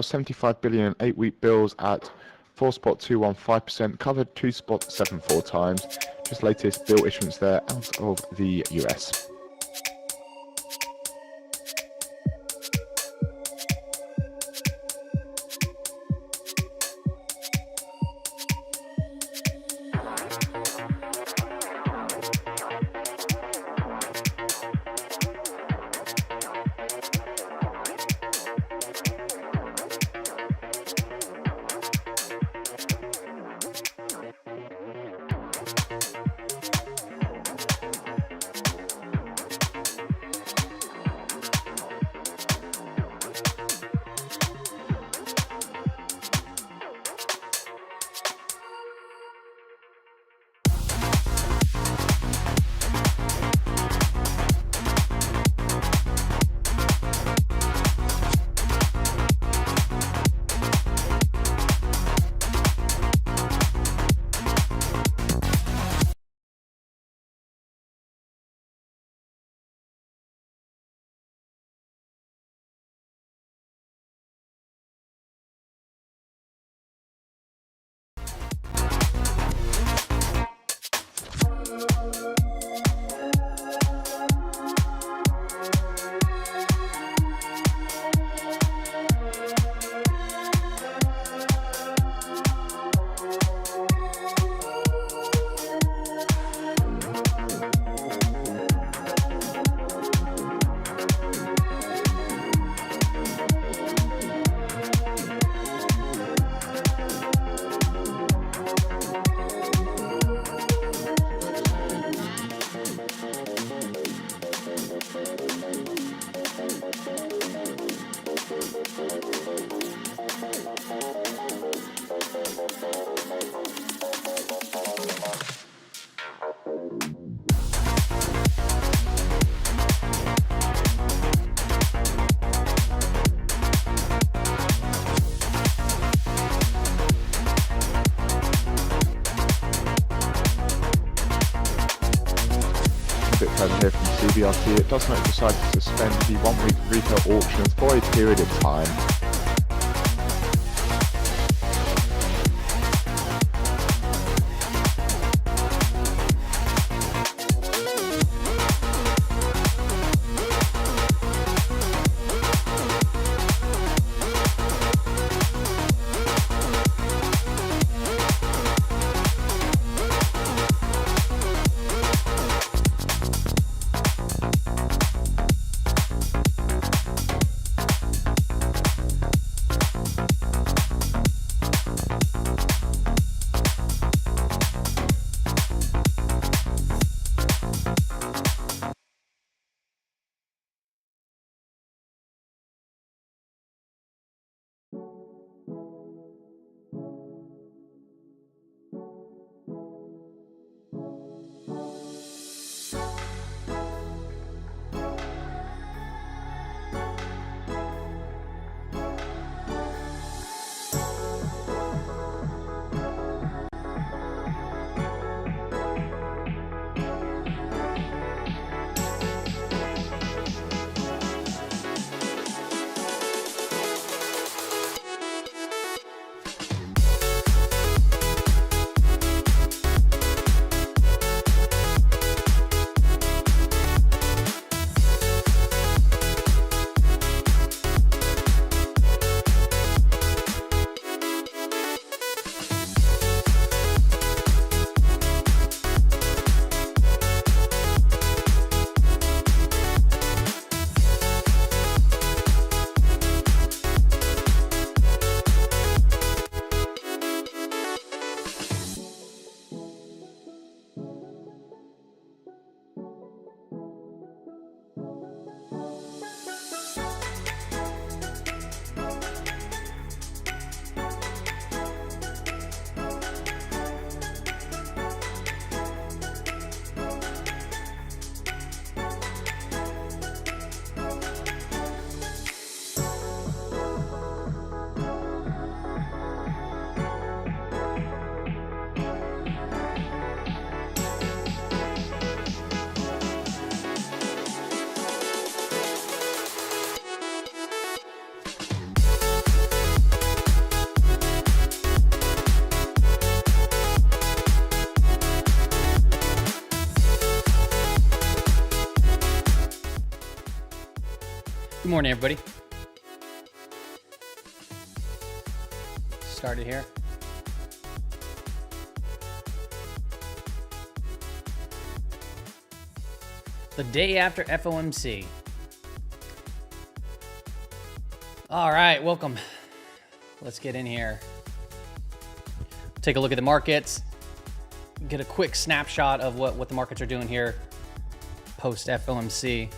75 billion in 8-week bills at 4.215%, covered 2.74 times. Just latest bill issuance there out of the US. Here from CBRT, it does not decide to suspend the 1-week retail auctions for a period of time. Good morning, everybody. Started here. The day after FOMC. All right, welcome. Let's get in here. Take a look at the markets. Get a quick snapshot of what the markets are doing here post FOMC.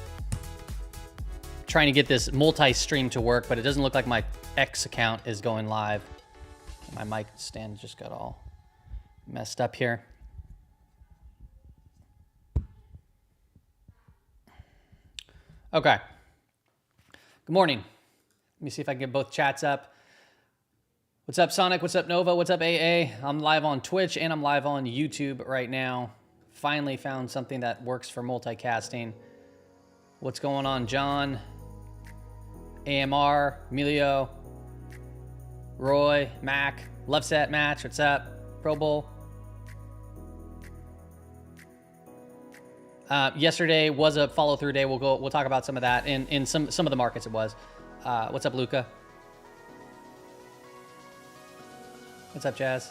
Trying to get this multi-stream to work, but it doesn't look like my X account is going live. My mic stand just got all messed up here. Okay. Good morning. Let me see if I can get both chats up. What's up, Sonic? What's up, Nova? What's up, AA? I'm live on Twitch and I'm live on YouTube right now. Finally found something that works for multicasting. What's going on, John? AMR, Emilio, Roy, Mac, Love Set Match, what's up? Pro Bowl. Yesterday was a follow-through day. We'll talk about some of that. In some of the markets it was. What's up, Luca? What's up, Jazz?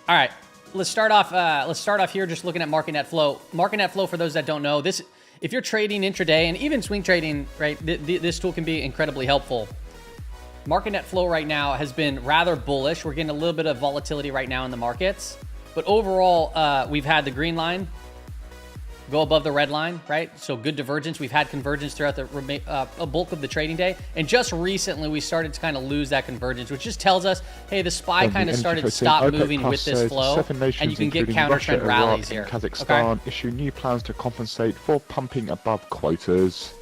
All right, let's start off here just looking at market net flow. Market net flow, for those that don't know, this, if you're trading intraday and even swing trading, right, this tool can be incredibly helpful. Market net flow right now has been rather bullish. We're getting a little bit of volatility right now in the markets, but overall, we've had the green line go above the red line, right? So good divergence. We've had convergence throughout a bulk of the trading day. And just recently, we started to kind of lose that convergence, which just tells us, hey, the SPY kind of started to stop moving with this flow, and you can get counter-trend rallies here. Kazakhstan issue new plans to compensate for pumping above quotas.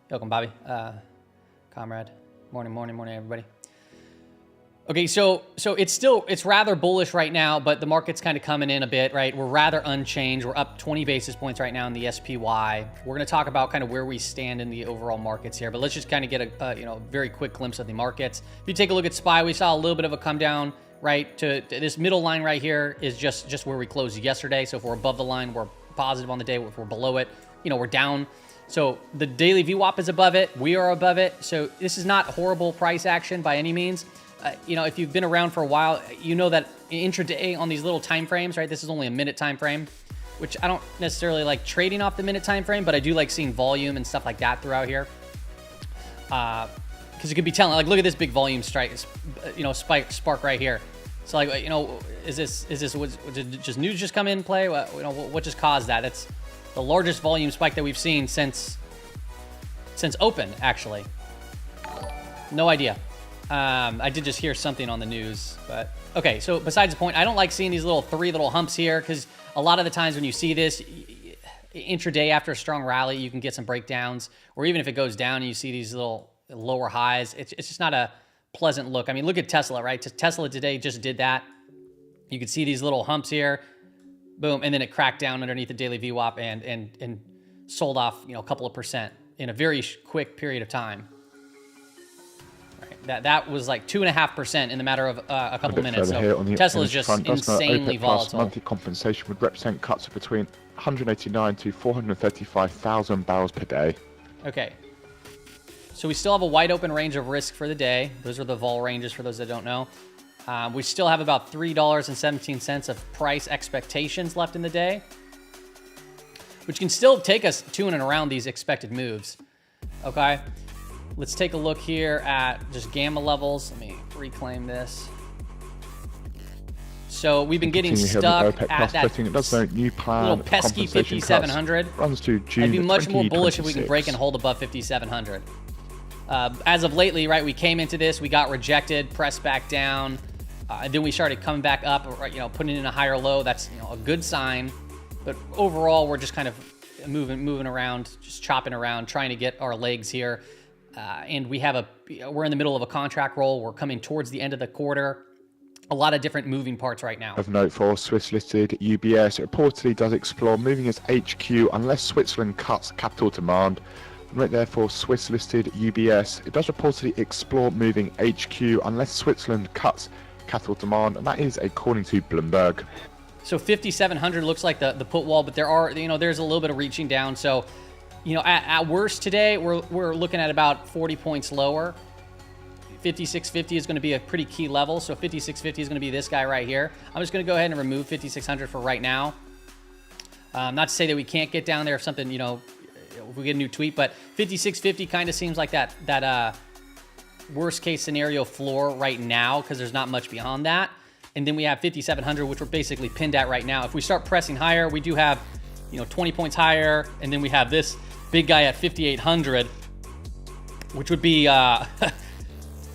Welcome, Bobby. Comrade. Morning, everybody. Okay, so it's rather bullish right now, but the market's kind of coming in a bit, right? We're rather unchanged. We're up 20 basis points right now in the SPY. We're going to talk about kind of where we stand in the overall markets here, but let's just kind of get a very quick glimpse of the markets. If you take a look at SPY, we saw a little bit of a come down, right? To this middle line right here is just where we closed yesterday. So if we're above the line, we're positive on the day. If we're below it, we're down. So the daily VWAP is above it. We are above it. So this is not horrible price action by any means. If you've been around for a while, you know that intraday on these little time frames, right? This is only a minute time frame, which I don't necessarily like trading off the minute time frame, but I do like seeing volume and stuff like that throughout here. Because you could be telling, like, look at this big volume strike, spark right here. So like, is this did just news just come in play? What just caused that? That's the largest volume spike that we've seen since open, actually. No idea. I did just hear something on the news, but okay. So besides the point, I don't like seeing these three little humps here, because a lot of the times when you see this intraday after a strong rally, you can get some breakdowns, or even if it goes down and you see these little lower highs, it's just not a pleasant look. I mean, look at Tesla, right? Tesla today just did that. You can see these little humps here, boom, and then it cracked down underneath the daily VWAP and sold off, a couple of percent in a very quick period of time. That was like 2.5% in the matter of a couple minutes. So Tesla is just insanely volatile. Monthly compensation would represent cuts of between 189 to 435,000 barrels per day. Okay. So we still have a wide open range of risk for the day. Those are the vol ranges for those that don't know. We still have about $3.17 of price expectations left in the day, which can still take us to and around these expected moves. Okay. Let's take a look here at just gamma levels. Let me reclaim this. So we've been getting stuck at that little pesky 5,700. Runs to June. I'd be much more bullish if we can break and hold above 5,700. As of lately, right, we came into this, we got rejected, pressed back down, and then we started coming back up, putting in a higher low. That's a good sign. But overall, we're just kind of moving around, just chopping around, trying to get our legs here. And we're in the middle of a contract roll. We're coming towards the end of the quarter. A lot of different moving parts right now. Of note for Swiss-listed UBS, it reportedly does explore moving its HQ unless Switzerland cuts capital demand. And right there for Swiss-listed UBS, it does reportedly explore moving HQ unless Switzerland cuts capital demand, and that is according to Bloomberg. So 5,700 looks like the put wall, but there's a little bit of reaching down. So, at worst today, we're looking at about 40 points lower. 5650 is going to be a pretty key level. So 5650 is going to be this guy right here. I'm just going to go ahead and remove 5600 for right now. Not to say that we can't get down there if something, if we get a new tweet, but 5650 kind of seems like that worst case scenario floor right now, because there's not much beyond that. And then we have 5,700, which we're basically pinned at right now. If we start pressing higher, we do have, 20 points higher. And then we have this big guy at 5,800, which would be, I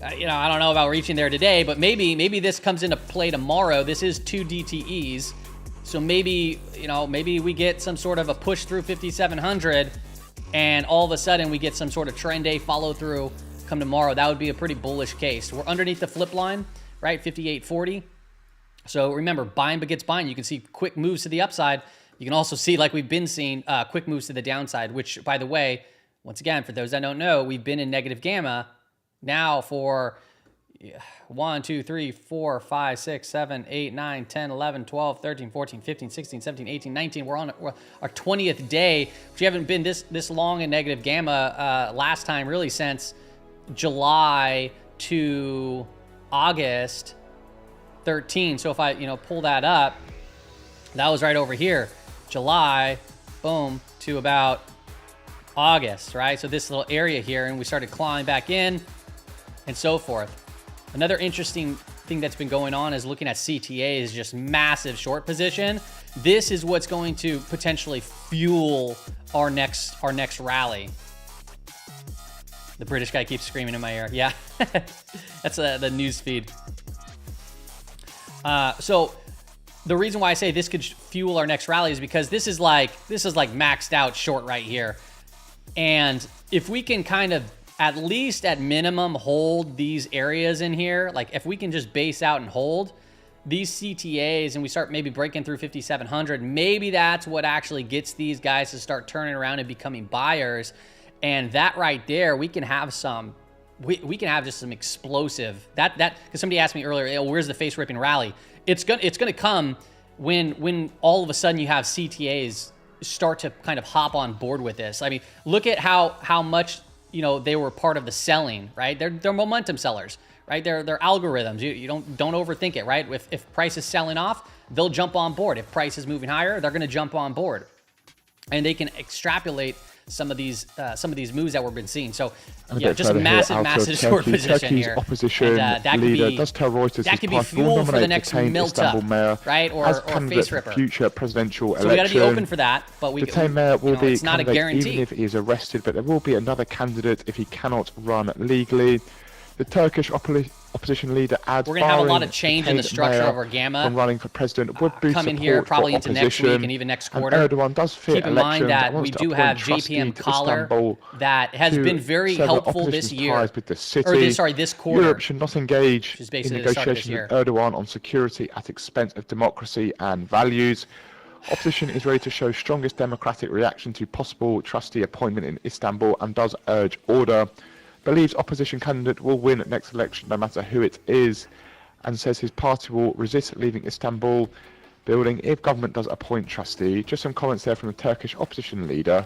don't know about reaching there today, but maybe this comes into play tomorrow. This is 2 DTEs. So maybe we get some sort of a push through 5,700, and all of a sudden we get some sort of trend A follow through come tomorrow. That would be a pretty bullish case. We're underneath the flip line, right? 5,840. So remember, buying begets buying. You can see quick moves to the upside. You can also see, like we've been seeing, quick moves to the downside, which, by the way, once again, for those that don't know, we've been in negative gamma now for 1, 2, 3, 4, 5, 6, 7, 8, 9, 10, 11, 12, 13, 14, 15, 16, 17, 18, 19. We're on our 20th day. We haven't been this long in negative gamma last time really since July to August 13. So if I pull that up, that was right over here, July, boom, to about August, right? So this little area here, and we started clawing back in and so forth. Another interesting thing that's been going on is looking at CTA is just massive short position. This is what's going to potentially fuel our next rally. The British guy keeps screaming in my ear. Yeah, that's the news feed. So the reason why I say this could fuel our next rally is because this is like maxed out short right here. And if we can kind of at least at minimum hold these areas in here, like if we can just base out and hold these CTAs and we start maybe breaking through 5,700, maybe that's what actually gets these guys to start turning around and becoming buyers. And that right there, we can have some, we can have just some explosive, that because somebody asked me earlier, where's the face ripping rally? It's gonna come when all of a sudden you have CTAs start to kind of hop on board with this. I mean, look at how much they were part of the selling, right? They're momentum sellers, right? They're algorithms. You don't overthink it, right? If price is selling off, they'll jump on board. If price is moving higher, they're going to jump on board, and they can extrapolate some of these moves that we've been seeing. So yeah, just massive short position here. Opposition and, that leader could be, does tell Reuters that could be fuel for the next melt-up, right? Or face ripper. Future presidential election. So we got to be open for that, but the Tame mayor will be it's not a guarantee. Even if he is arrested, but there will be another candidate if he cannot run legally. The Turkish opposition leader adds, we're going to have a lot of change in the structure of our gamma from running for president would boost coming here probably into next week and even next quarter. Erdogan does fear Keep in mind that we do have JPM collar that has been very helpful this year, this quarter. Europe should not engage in negotiations with Erdogan on security at expense of democracy and values. Opposition is ready to show strongest democratic reaction to possible trustee appointment in Istanbul and does urge order. Believes opposition candidate will win next election no matter who it is, and says his party will resist leaving Istanbul building if government does appoint trustee. Just some comments there from the Turkish opposition leader.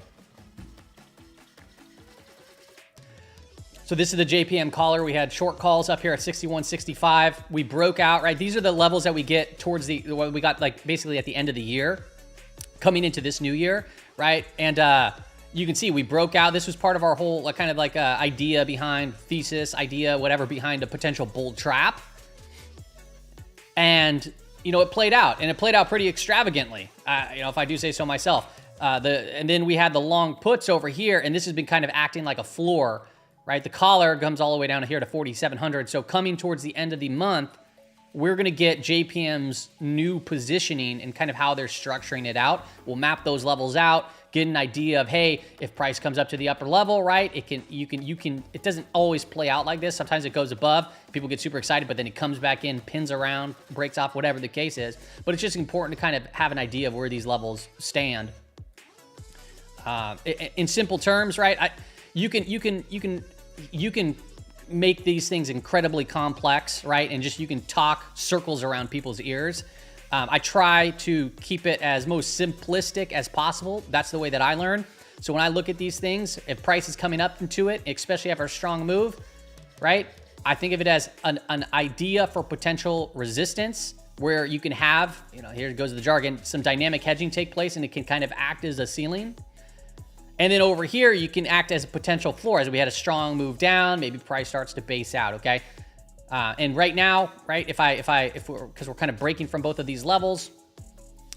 So this is the JPM collar. We had short calls up here at 61.65. We broke out, right? These are the levels that we get towards what we got like basically at the end of the year, coming into this new year, right? And you can see we broke out. This was part of our whole kind of like idea behind whatever behind a potential bull trap. And, it played out, and it played out pretty extravagantly, if I do say so myself. And then we had the long puts over here, and this has been kind of acting like a floor, right? The collar comes all the way down here to 4,700. So coming towards the end of the month, we're going to get JPM's new positioning and kind of how they're structuring it out. We'll map those levels out, get an idea of, hey, if price comes up to the upper level, right? It doesn't always play out like this. Sometimes it goes above, people get super excited, but then it comes back in, pins around, breaks off, whatever the case is. But it's just important to kind of have an idea of where these levels stand. In simple terms, right? You can make these things incredibly complex, right? And just you can talk circles around people's ears. I try to keep it as most simplistic as possible. That's the way that I learn. So when I look at these things, if price is coming up into it, especially after a strong move, right? I think of it as an idea for potential resistance where you can have, here goes the jargon, some dynamic hedging take place, and it can kind of act as a ceiling. And then over here, you can act as a potential floor. As we had a strong move down, maybe price starts to base out, okay? And right now, right, because we're kind of breaking from both of these levels,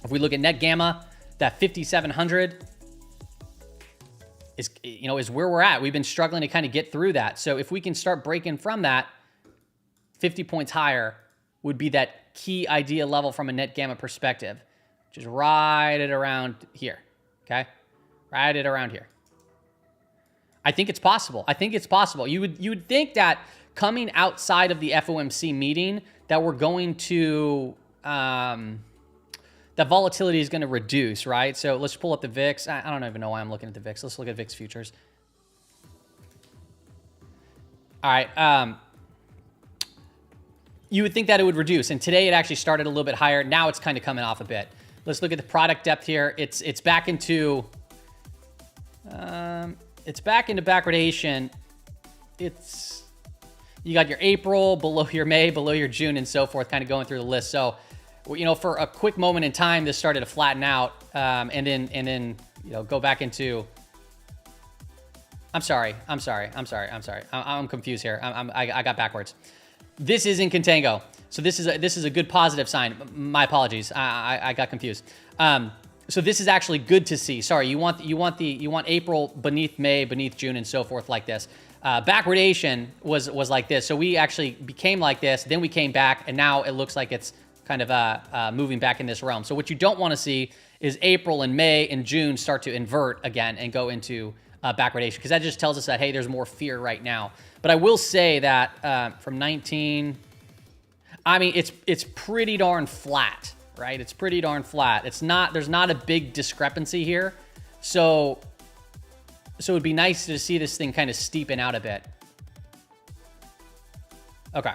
if we look at net gamma, that 5,700 is where we're at. We've been struggling to kind of get through that. So if we can start breaking from that, 50 points higher would be that key idea level from a net gamma perspective, which is right at around here, okay? Right at around here. I think it's possible. I think it's possible. You would think that coming outside of the FOMC meeting that we're going to, that volatility is going to reduce, right? So let's pull up the VIX. I don't even know why I'm looking at the VIX. Let's look at VIX futures. All right. You would think that it would reduce, and today it actually started a little bit higher. Now it's kind of coming off a bit. Let's look at the product depth here. It's back into backwardation. You got your April below your May, below your June, and so forth, kind of going through the list. So, for a quick moment in time, this started to flatten out, and then go back into. I'm sorry. I'm confused here. I got backwards. This is in contango, so this is a good positive sign. My apologies. I got confused. So this is actually good to see. Sorry, you want April beneath May, beneath June, and so forth like this. Backwardation was like this. So we actually became like this, then we came back, and now it looks like it's kind of moving back in this realm. So what you don't want to see is April and May and June start to invert again and go into backwardation, because that just tells us that, hey, there's more fear right now. But I will say that from 19, I mean, it's pretty darn flat, right? It's pretty darn flat. There's not a big discrepancy here. So it'd be nice to see this thing kind of steepen out a bit. Okay.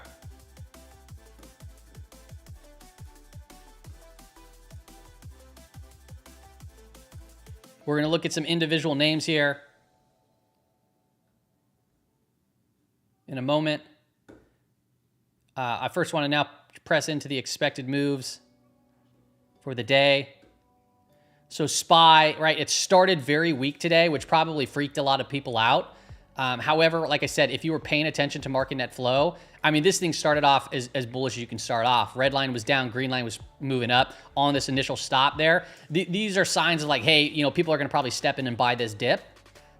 We're going to look at some individual names here in a moment. I first want to now press into the expected moves for the day. So SPY, right, it started very weak today, which probably freaked a lot of people out. However, like I said, if you were paying attention to market net flow, I mean, this thing started off as bullish as you can start off. Red line was down, green line was moving up on this initial stop there. These are signs of like, hey, people are going to probably step in and buy this dip.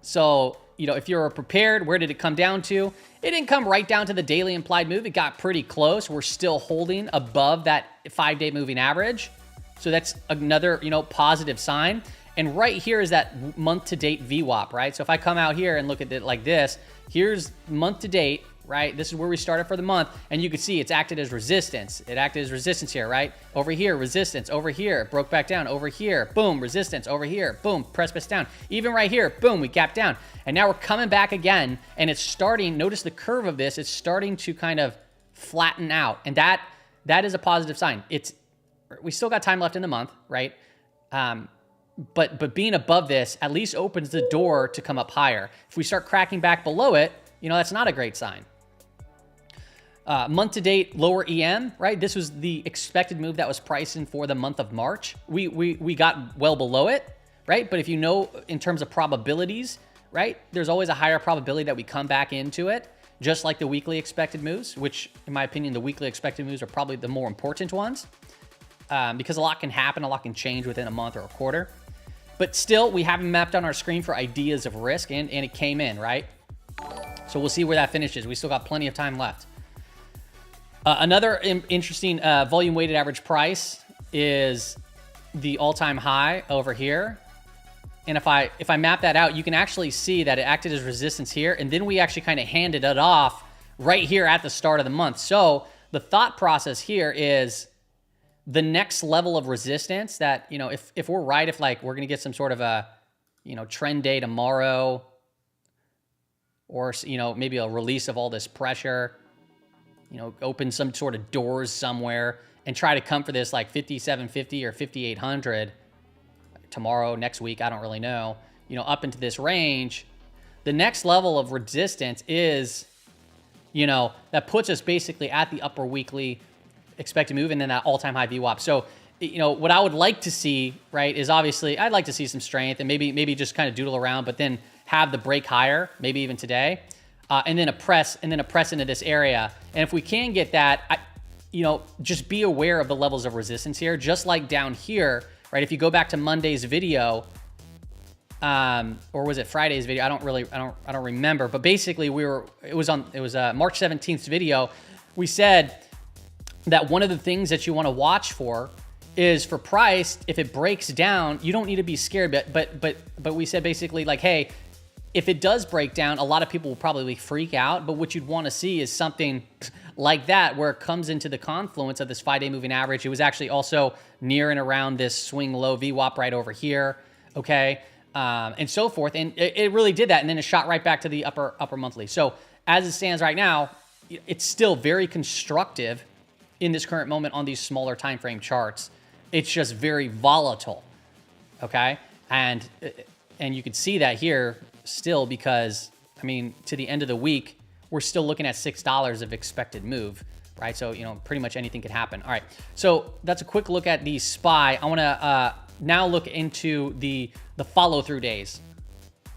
So, if you're prepared, where did it come down to? It didn't come right down to the daily implied move. It got pretty close. We're still holding above that 5-day moving average. So that's another, positive sign. And right here is that month-to-date VWAP, right? So if I come out here and look at it like this, here's month-to-date, right? This is where we started for the month. And you can see it's acted as resistance. It acted as resistance here, right? Over here, resistance. Over here, broke back down. Over here, boom, resistance. Over here, boom, precipice down. Even right here, boom, we gapped down. And now we're coming back again. And it's starting, notice the curve of this, it's starting to kind of flatten out. And that is a positive sign. We still got time left in the month, right? But being above this at least opens the door to come up higher. If we start cracking back below it, that's not a great sign. Month to date, lower EM, right? This was the expected move that was priced in for the month of March. We got well below it, right? But if in terms of probabilities, right? There's always a higher probability that we come back into it, just like the weekly expected moves, which in my opinion, the weekly expected moves are probably the more important ones. Because a lot can happen, a lot can change within a month or a quarter. But still, we have them mapped on our screen for ideas of risk, and it came in, right? So we'll see where that finishes. We still got plenty of time left. Another interesting volume weighted average price is the all-time high over here. And if I map that out, you can actually see that it acted as resistance here, and then we actually kind of handed it off right here at the start of the month. So the thought process here is the next level of resistance that, if we're right, if like we're going to get some sort of a, trend day tomorrow, or, maybe a release of all this pressure, open some sort of doors somewhere, and try to come for this like 5750 or 5800 tomorrow, next week, I don't really know, you know, up into this range, the next level of resistance is, you know, that puts us basically at the upper weekly expected move and then that all-time high VWAP. So, you know, what I would like to see, right, is obviously I'd like to see some strength and maybe just kind of doodle around, but then have the break higher, maybe even today, and then a press into this area. And if we can get that, you know, just be aware of the levels of resistance here, just like down here, right? If you go back to Monday's video, or was it Friday's video? I don't remember, but basically it was March 17th's video. We said that one of the things that you want to watch for is for price, if it breaks down, you don't need to be scared, but we said basically like, hey, if it does break down, a lot of people will probably freak out, but what you'd want to see is something like that where it comes into the confluence of this 5-day moving average. It was actually also near and around this swing low VWAP right over here, okay, and so forth, and it really did that, and then it shot right back to the upper monthly. So as it stands right now, it's still very constructive in this current moment on these smaller time frame charts. It's just very volatile, okay? And you can see that here still because, I mean, to the end of the week, we're still looking at $6 of expected move, right? So, you know, pretty much anything could happen. All right, so that's a quick look at the SPY. I wanna now look into the follow-through days,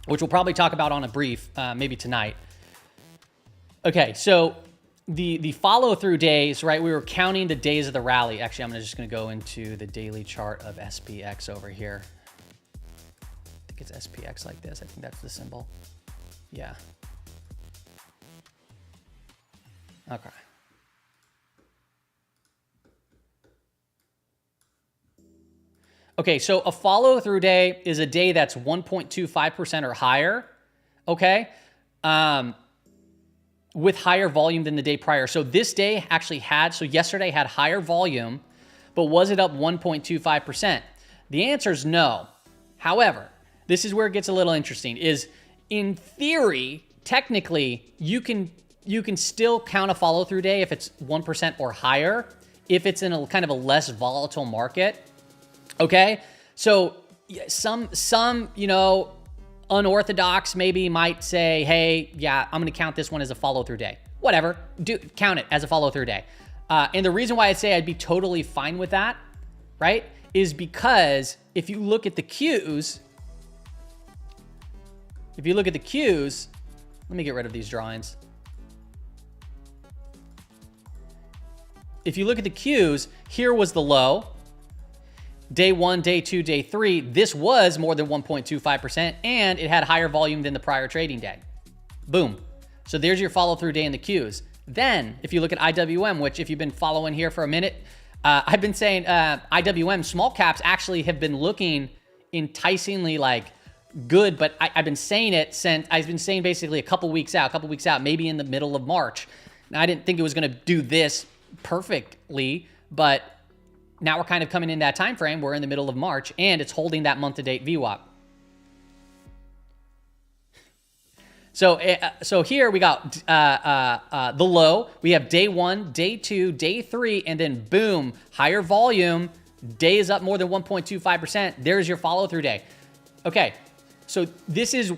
which we'll probably talk about on a brief, maybe tonight. Okay, so the follow-through days, right? We were counting the days of the rally. Actually, I'm just gonna go into the daily chart of SPX over here. I think it's SPX like this. I think that's the symbol. Yeah. Okay. Okay, so a follow-through day is a day that's 1.25% or higher, okay? With higher volume than the day prior. So this day actually yesterday had higher volume, but was it up 1.25%? The answer is no. However, this is where it gets a little interesting, is in theory, technically, you can still count a follow-through day if it's 1% or higher, if it's in a kind of a less volatile market, okay? So some, you know, unorthodox maybe might say, hey, yeah, I'm gonna count this one as a follow-through day. Whatever, count it as a follow-through day. And the reason why I'd say I'd be totally fine with that, right, is because if you look at the Qs, let me get rid of these drawings. If you look at the Qs, here was the low. Day 1, day 2, day 3, this was more than 1.25%, and it had higher volume than the prior trading day. Boom. So there's your follow-through day in the Qs. Then, if you look at IWM, which if you've been following here for a minute, I've been saying IWM small caps actually have been looking enticingly like good, but I've been saying it since, I've been saying basically a couple weeks out, maybe in the middle of March. Now, I didn't think it was going to do this perfectly, but now we're kind of coming in that time frame. We're in the middle of March, and it's holding that month-to-date VWAP. So here we got the low. We have day 1, day 2, day 3, and then boom, higher volume. Day is up more than 1.25%. There's your follow-through day. Okay, so this is,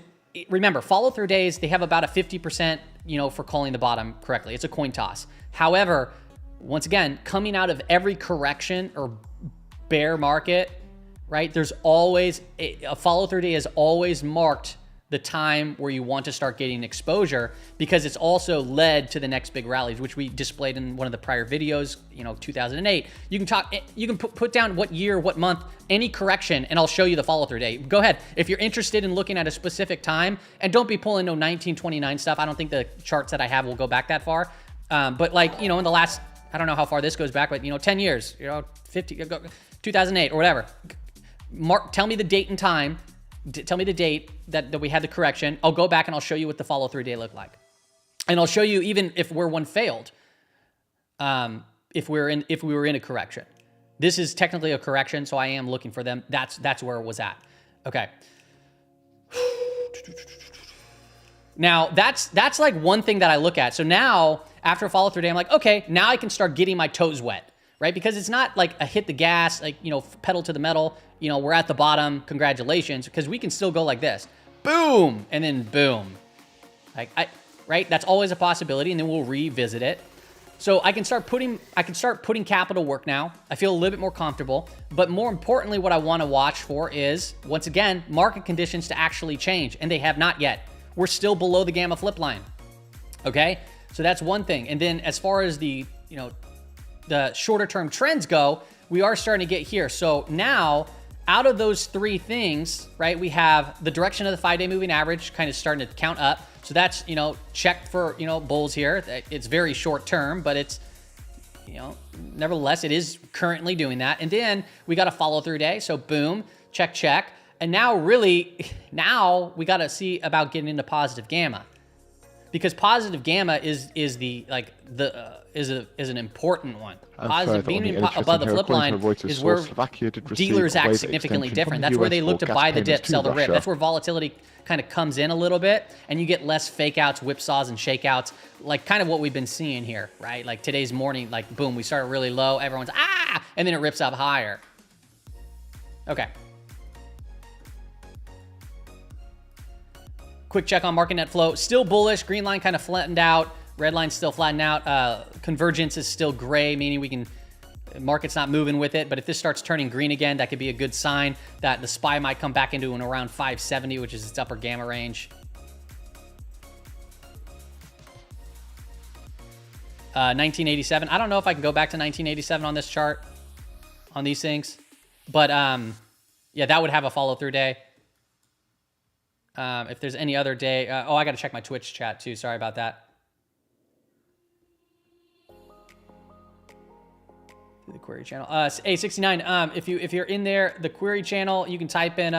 remember, follow-through days, they have about a 50%, you know, for calling the bottom correctly. It's a coin toss. However, once again, coming out of every correction or bear market, right, there's always, a follow-through day is always marked the time where you want to start getting exposure, because it's also led to the next big rallies, which we displayed in one of the prior videos, you know, 2008. You can put down what year, what month, any correction, and I'll show you the follow-through day. Go ahead. If you're interested in looking at a specific time, and don't be pulling no 1929 stuff. I don't think the charts that I have will go back that far. But like, you know, in the last, I don't know how far this goes back, but, you know, 10 years, you know, 2008 or whatever. Tell me the date and time. Tell me the date that we had the correction. I'll go back and I'll show you what the follow-through day looked like. And I'll show you even if where one failed, if we were in a correction. This is technically a correction, so I am looking for them. That's where it was at. Okay. Now, that's like one thing that I look at. So now, after a follow-through day, I'm like, okay, now I can start getting my toes wet, right? Because it's not like a hit the gas, like, you know, pedal to the metal, you know, we're at the bottom, congratulations, because we can still go like this, boom, and then boom. Like, right? That's always a possibility, and then we'll revisit it. So I can start putting capital work now. I feel a little bit more comfortable, but more importantly, what I want to watch for is, once again, market conditions to actually change, and they have not yet. We're still below the gamma flip line. Okay, so that's one thing. And then as far as the, you know, the shorter term trends go, we are starting to get here. So now, out of those three things, right, we have the direction of the 5-day moving average kind of starting to count up. So that's, you know, checked for, you know, bulls here. It's very short term, but it's, you know, nevertheless, it is currently doing that. And then we got a follow through day. So boom, check, check. And now really, now we got to see about getting into positive gamma, because positive gamma is the, like, the, is an important one. Positive, being above the flip line is where dealers act significantly different. That's where they look to buy the dip, sell the rip. That's where volatility kind of comes in a little bit, and you get less fake outs, whipsaws, and shakeouts, like kind of what we've been seeing here, right? Like today's morning, like boom, we start really low, everyone's and then it rips up higher. Okay. Quick check on market net flow. Still bullish. Green line kind of flattened out. Red line still flattened out. Convergence is still gray, meaning we can, market's not moving with it. But if this starts turning green again, that could be a good sign that the SPY might come back into an around 570, which is its upper gamma range. 1987. I don't know if I can go back to 1987 on this chart, on these things. But yeah, that would have a follow through day. If there's any other day, oh, I got to check my Twitch chat too. Sorry about that. The query channel, A69. If you're in there, the query channel, you can type in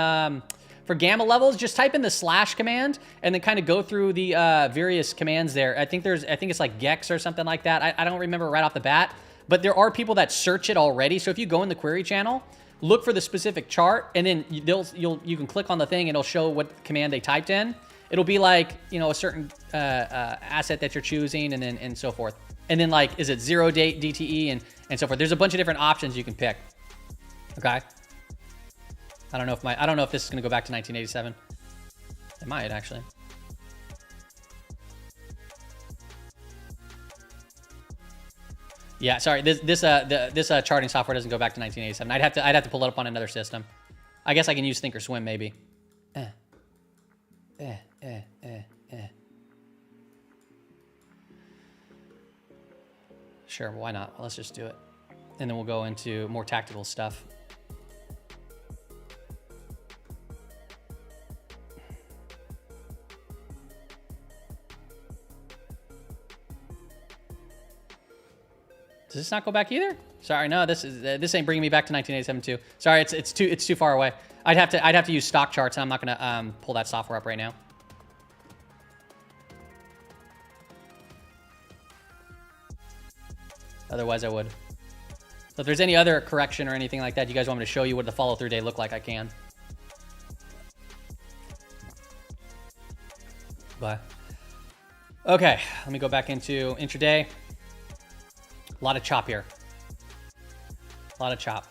for gamma levels. Just type in the / command and then kind of go through the various commands there. I think it's like gex or something like that. I don't remember right off the bat, but there are people that search it already. So if you go in the query channel, look for the specific chart, and then you can click on the thing, and it'll show what command they typed in. It'll be like, you know, a certain asset that you're choosing, and then and so forth. And then, like, is it 0 date DTE and so forth. There's a bunch of different options you can pick. Okay. I don't know if this is gonna go back to 1987. It might actually. Yeah, sorry. This charting software doesn't go back to 1987. I'd have to pull it up on another system. I guess I can use Thinkorswim maybe. Sure, why not? Let's just do it. And then we'll go into more tactical stuff. Does this not go back either? Sorry, no. This ain't bringing me back to 1987 too. Sorry, it's too far away. I'd have to use stock charts, and I'm not gonna pull that software up right now. Otherwise, I would. So if there's any other correction or anything like that, you guys want me to show you what the follow through day looked like, I can. Bye. Okay, let me go back into intraday. A lot of chop here. A lot of chop.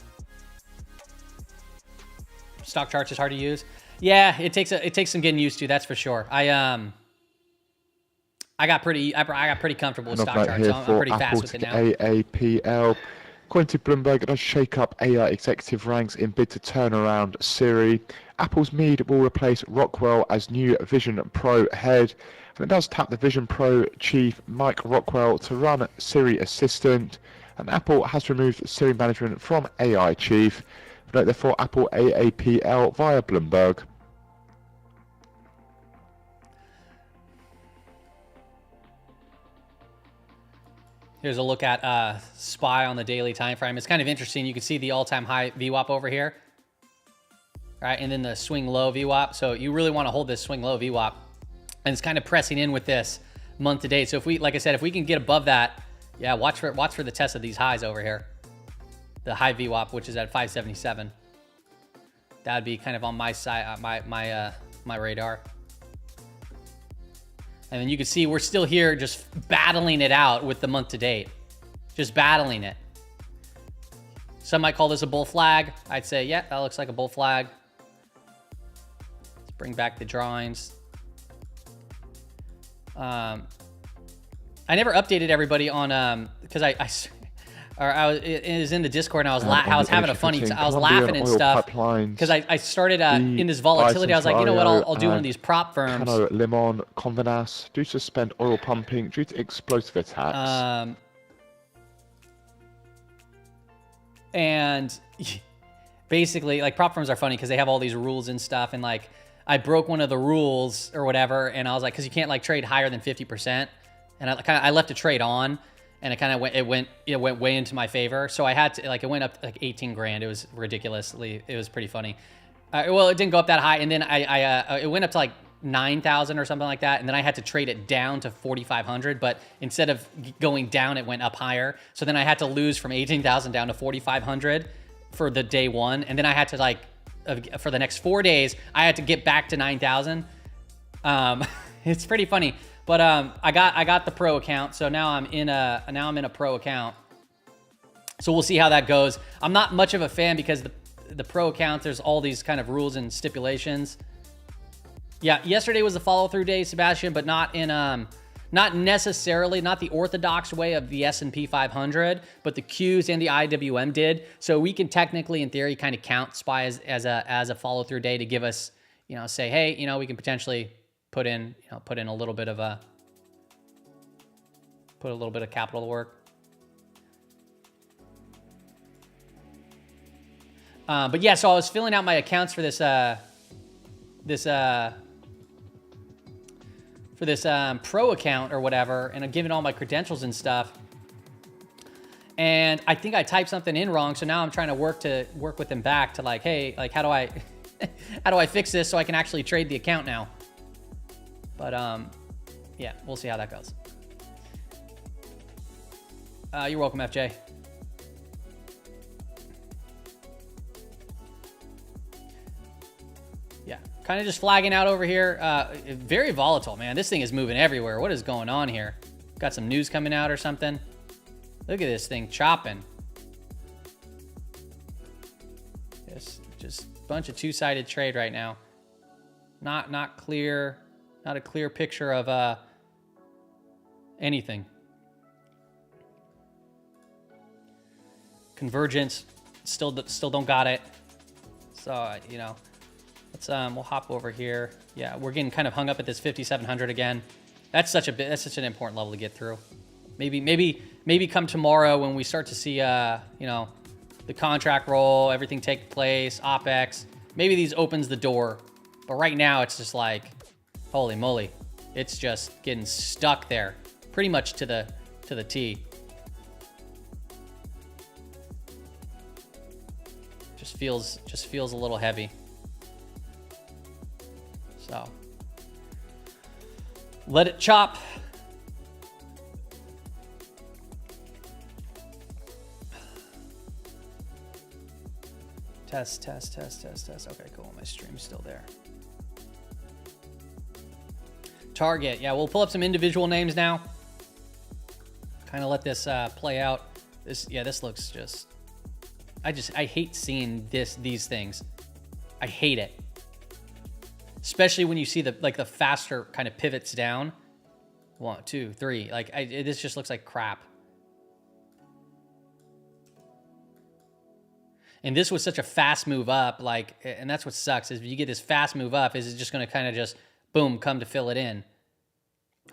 Stock charts is hard to use. Yeah, it takes some getting used to. That's for sure. I got pretty comfortable with stock charts. So I'm pretty fast with it now. AAPL. According to Bloomberg, it does shake up AI executive ranks in bid to turn around Siri. Apple's Mead will replace Rockwell as new Vision Pro head. And it does tap the Vision Pro chief Mike Rockwell to run Siri Assistant. And Apple has removed Siri management from AI chief. Note therefore Apple AAPL via Bloomberg. Here's a look at SPY on the daily time frame. It's kind of interesting. You can see the all-time high VWAP over here, right? And then the swing low VWAP. So you really want to hold this swing low VWAP, and it's kind of pressing in with this month to date. So if we, like I said, if we can get above that, yeah, watch for the test of these highs over here. The high VWAP, which is at 577. That would be kind of on my side, my radar. And then you can see we're still here just battling it out with the month to date. Just battling it. Some might call this a bull flag. I'd say, yeah, that looks like a bull flag. Let's bring back the drawings. I never updated everybody on because I was in the Discord and I was having a funny I was laughing and stuff because I started in this volatility. I was like, you know what, I'll do one of these prop firms. Limon, Convenas do suspend oil pumping due to explosive attacks. And basically, like, prop firms are funny because they have all these rules and stuff, and like I broke one of the rules or whatever, and I was like, because you can't like trade higher than 50%, and I left a trade on, and it went way into my favor, so I had to, like, it went up like 18 grand. It was ridiculously, it was pretty funny. Well, it didn't go up that high, and then it went up to like 9,000 or something like that, and then I had to trade it down to 4,500, but instead of going down, it went up higher. So then I had to lose from 18,000 down to 4,500 for the day one, and then I had to, like, for the next 4 days, I had to get back to 9,000. It's pretty funny, but I got the pro account, so now I'm in a pro account. So we'll see how that goes. I'm not much of a fan because the pro account, there's all these kind of rules and stipulations. Yeah, yesterday was a follow-through day, Sebastian, but not in not necessarily, not the orthodox way of the S&P 500, but the Qs and the IWM did. So we can technically, in theory, kind of count SPY as a follow-through day to give us, you know, say, hey, you know, we can potentially put in a little bit of capital to work. But yeah, so I was filling out my accounts for this pro account or whatever, and I'm giving all my credentials and stuff. And I think I typed something in wrong, so now I'm trying to work with them back to, like, hey, like, how do I fix this so I can actually trade the account now? But yeah, we'll see how that goes. You're welcome, FJ. Yeah, kind of just flagging out over here. Very volatile, man. This thing is moving everywhere. What is going on here? Got some news coming out or something? Look at this thing chopping. Just a bunch of two-sided trade right now. Not clear. Not a clear picture of anything. Convergence still don't got it. So you know. Let's we'll hop over here. Yeah, we're getting kind of hung up at this 5,700 again. That's such an important level to get through. Maybe come tomorrow when we start to see you know, the contract roll, everything take place, OPEX. Maybe these opens the door. But right now it's just like, holy moly, it's just getting stuck there, pretty much to the T. Just feels a little heavy. So let it chop. Test. Okay, cool. My stream's still there. Target. Yeah, we'll pull up some individual names now. Kind of let this play out. This looks just. I hate seeing these things. I hate it. Especially when you see the faster kind of pivots down. 1, 2, 3. Like, this just looks like crap. And this was such a fast move up, like, and that's what sucks, is if you get this fast move up, is it just going to kind of just boom come to fill it in.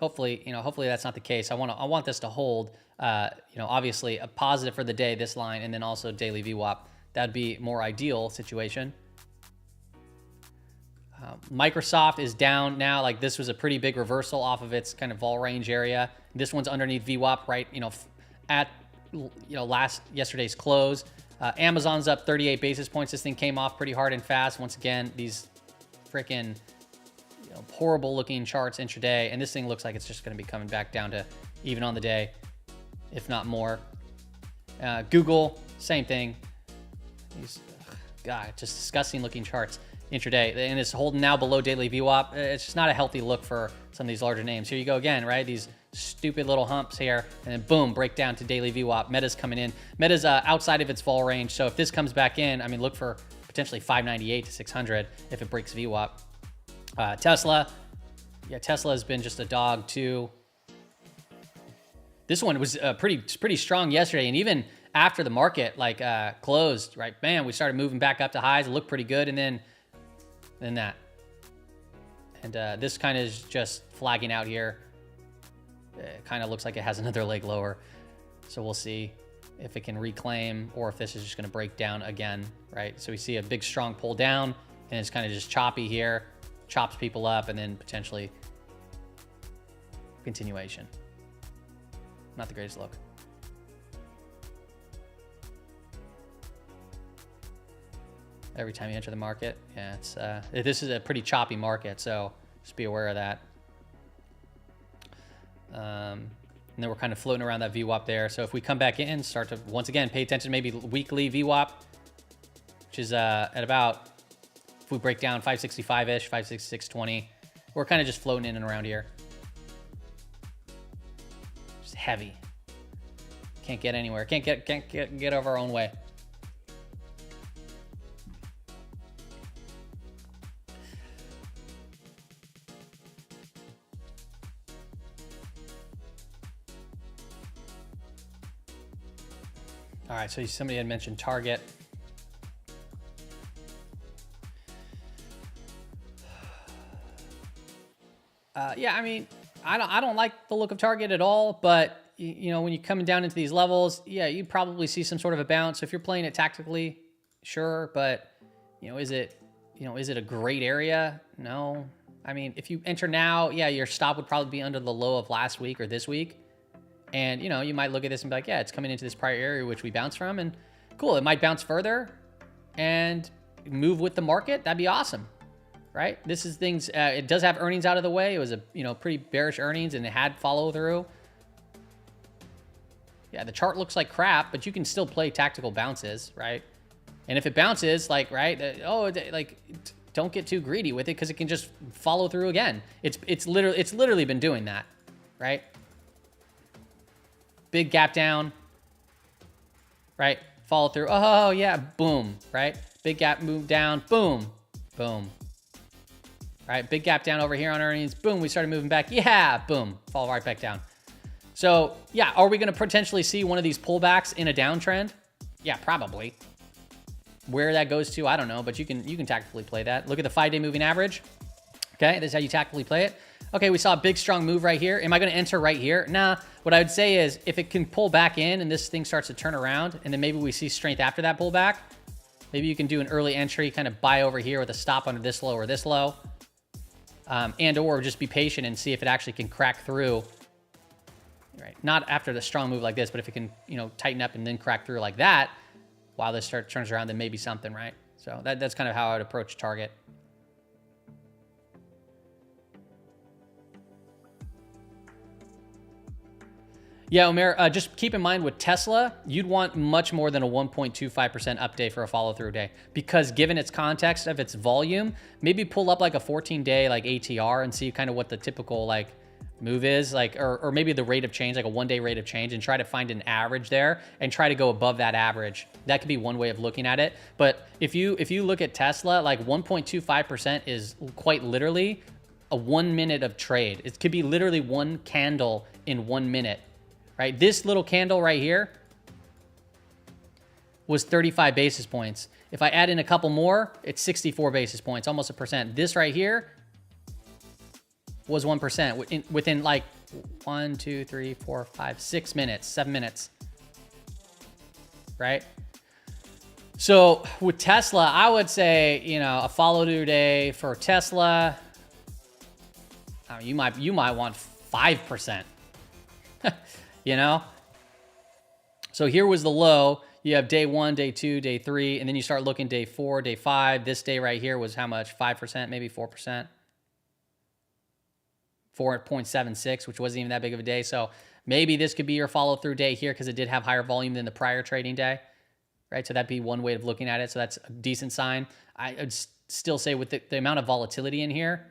Hopefully that's not the case. I want this to hold. You know, obviously a positive for the day, this line, and then also daily VWAP. That'd be more ideal situation. Microsoft is down now. Like, this was a pretty big reversal off of its kind of vol range area. This one's underneath VWAP, right? You know, at yesterday's close. Amazon's up 38 basis points. This thing came off pretty hard and fast. Once again, these freaking horrible looking charts intraday, and this thing looks like it's just going to be coming back down to even on the day, if not more. Google, same thing. God, just disgusting looking charts. intraday, and it's holding now below daily VWAP. It's just not a healthy look for some of these larger names. Here you go again, right? These stupid little humps here, and then boom, break down to daily VWAP. Meta's coming in. Meta's outside of its vol range, so if this comes back in, I mean, look for potentially 598 to 600 if it breaks VWAP. Tesla, yeah, Tesla has been just a dog too. This one was pretty strong yesterday, and even after the market like closed, right? Man, we started moving back up to highs. It looked pretty good, and then that. And this kind of is just flagging out here. It kind of looks like it has another leg lower. So we'll see if it can reclaim or if this is just going to break down again, right? So we see a big, strong pull down, and it's kind of just choppy here, chops people up, and then potentially continuation. Not the greatest look. Every time you enter the market, yeah, it's this is a pretty choppy market, so just be aware of that. And then we're kind of floating around that VWAP there. So if we come back in, start to once again pay attention, maybe weekly VWAP, which is at about, if we break down 565-ish, 566.20, we're kind of just floating in and around here. Just heavy. Can't get anywhere. Can't get over our own way. All right, so somebody had mentioned Target. Yeah, I mean, I don't like the look of Target at all, but you know, when you're coming down into these levels, yeah, you'd probably see some sort of a bounce. So if you're playing it tactically, sure, but you know, is it a great area? No. I mean, if you enter now, yeah, your stop would probably be under the low of last week or this week. And, you know, you might look at this and be like, yeah, it's coming into this prior area, which we bounced from, and cool, it might bounce further and move with the market. That'd be awesome, right? This is things, it does have earnings out of the way. It was a, you know, pretty bearish earnings, and it had follow through. Yeah, the chart looks like crap, but you can still play tactical bounces, right? And if it bounces, like, right, don't get too greedy with it, because it can just follow through again. It's literally been doing that, right? Big gap down, right? Follow through. Oh, yeah, boom, right? Big gap move down, boom, boom. Right, big gap down over here on earnings. Boom, we started moving back. Yeah, boom, fall right back down. So, yeah, are we going to potentially see one of these pullbacks in a downtrend? Yeah, probably. Where that goes to, I don't know, but you can tactically play that. Look at the 5-day moving average. Okay, this is how you tactically play it. Okay, we saw a big, strong move right here. Am I going to enter right here? Nah. What I would say is if it can pull back in and this thing starts to turn around, and then maybe we see strength after that pullback, maybe you can do an early entry, kind of buy over here with a stop under this low or this low, and or just be patient and see if it actually can crack through. Right? Not after the strong move like this, but if it can, you know, tighten up and then crack through like that, while this turns around, then maybe something, right? So that's kind of how I would approach Target. Yeah, Omer, just keep in mind with Tesla, you'd want much more than a 1.25% up day for a follow-through day, because given its context of its volume, maybe pull up like a 14-day like ATR and see kind of what the typical like move is, like, or maybe the rate of change, like a one-day rate of change, and try to find an average there and try to go above that average. That could be one way of looking at it. But if you look at Tesla, like 1.25% is quite literally a 1 minute of trade. It could be literally one candle in 1 minute. Right, this little candle right here was 35 basis points. If I add in a couple more, it's 64 basis points, almost 1%. This right here was 1% within like 1, 2, 3, 4, 5, 6 minutes, 7 minutes, right? So with Tesla, I would say, you know, a follow-through day for Tesla, I mean, you might want 5%. You know? So here was the low. You have day 1, day 2, day 3, and then you start looking day 4, day 5. This day right here was how much? 5%, maybe 4%. 4.76, which wasn't even that big of a day. So maybe this could be your follow-through day here because it did have higher volume than the prior trading day, right? So that'd be one way of looking at it. So that's a decent sign. still say with the amount of volatility in here,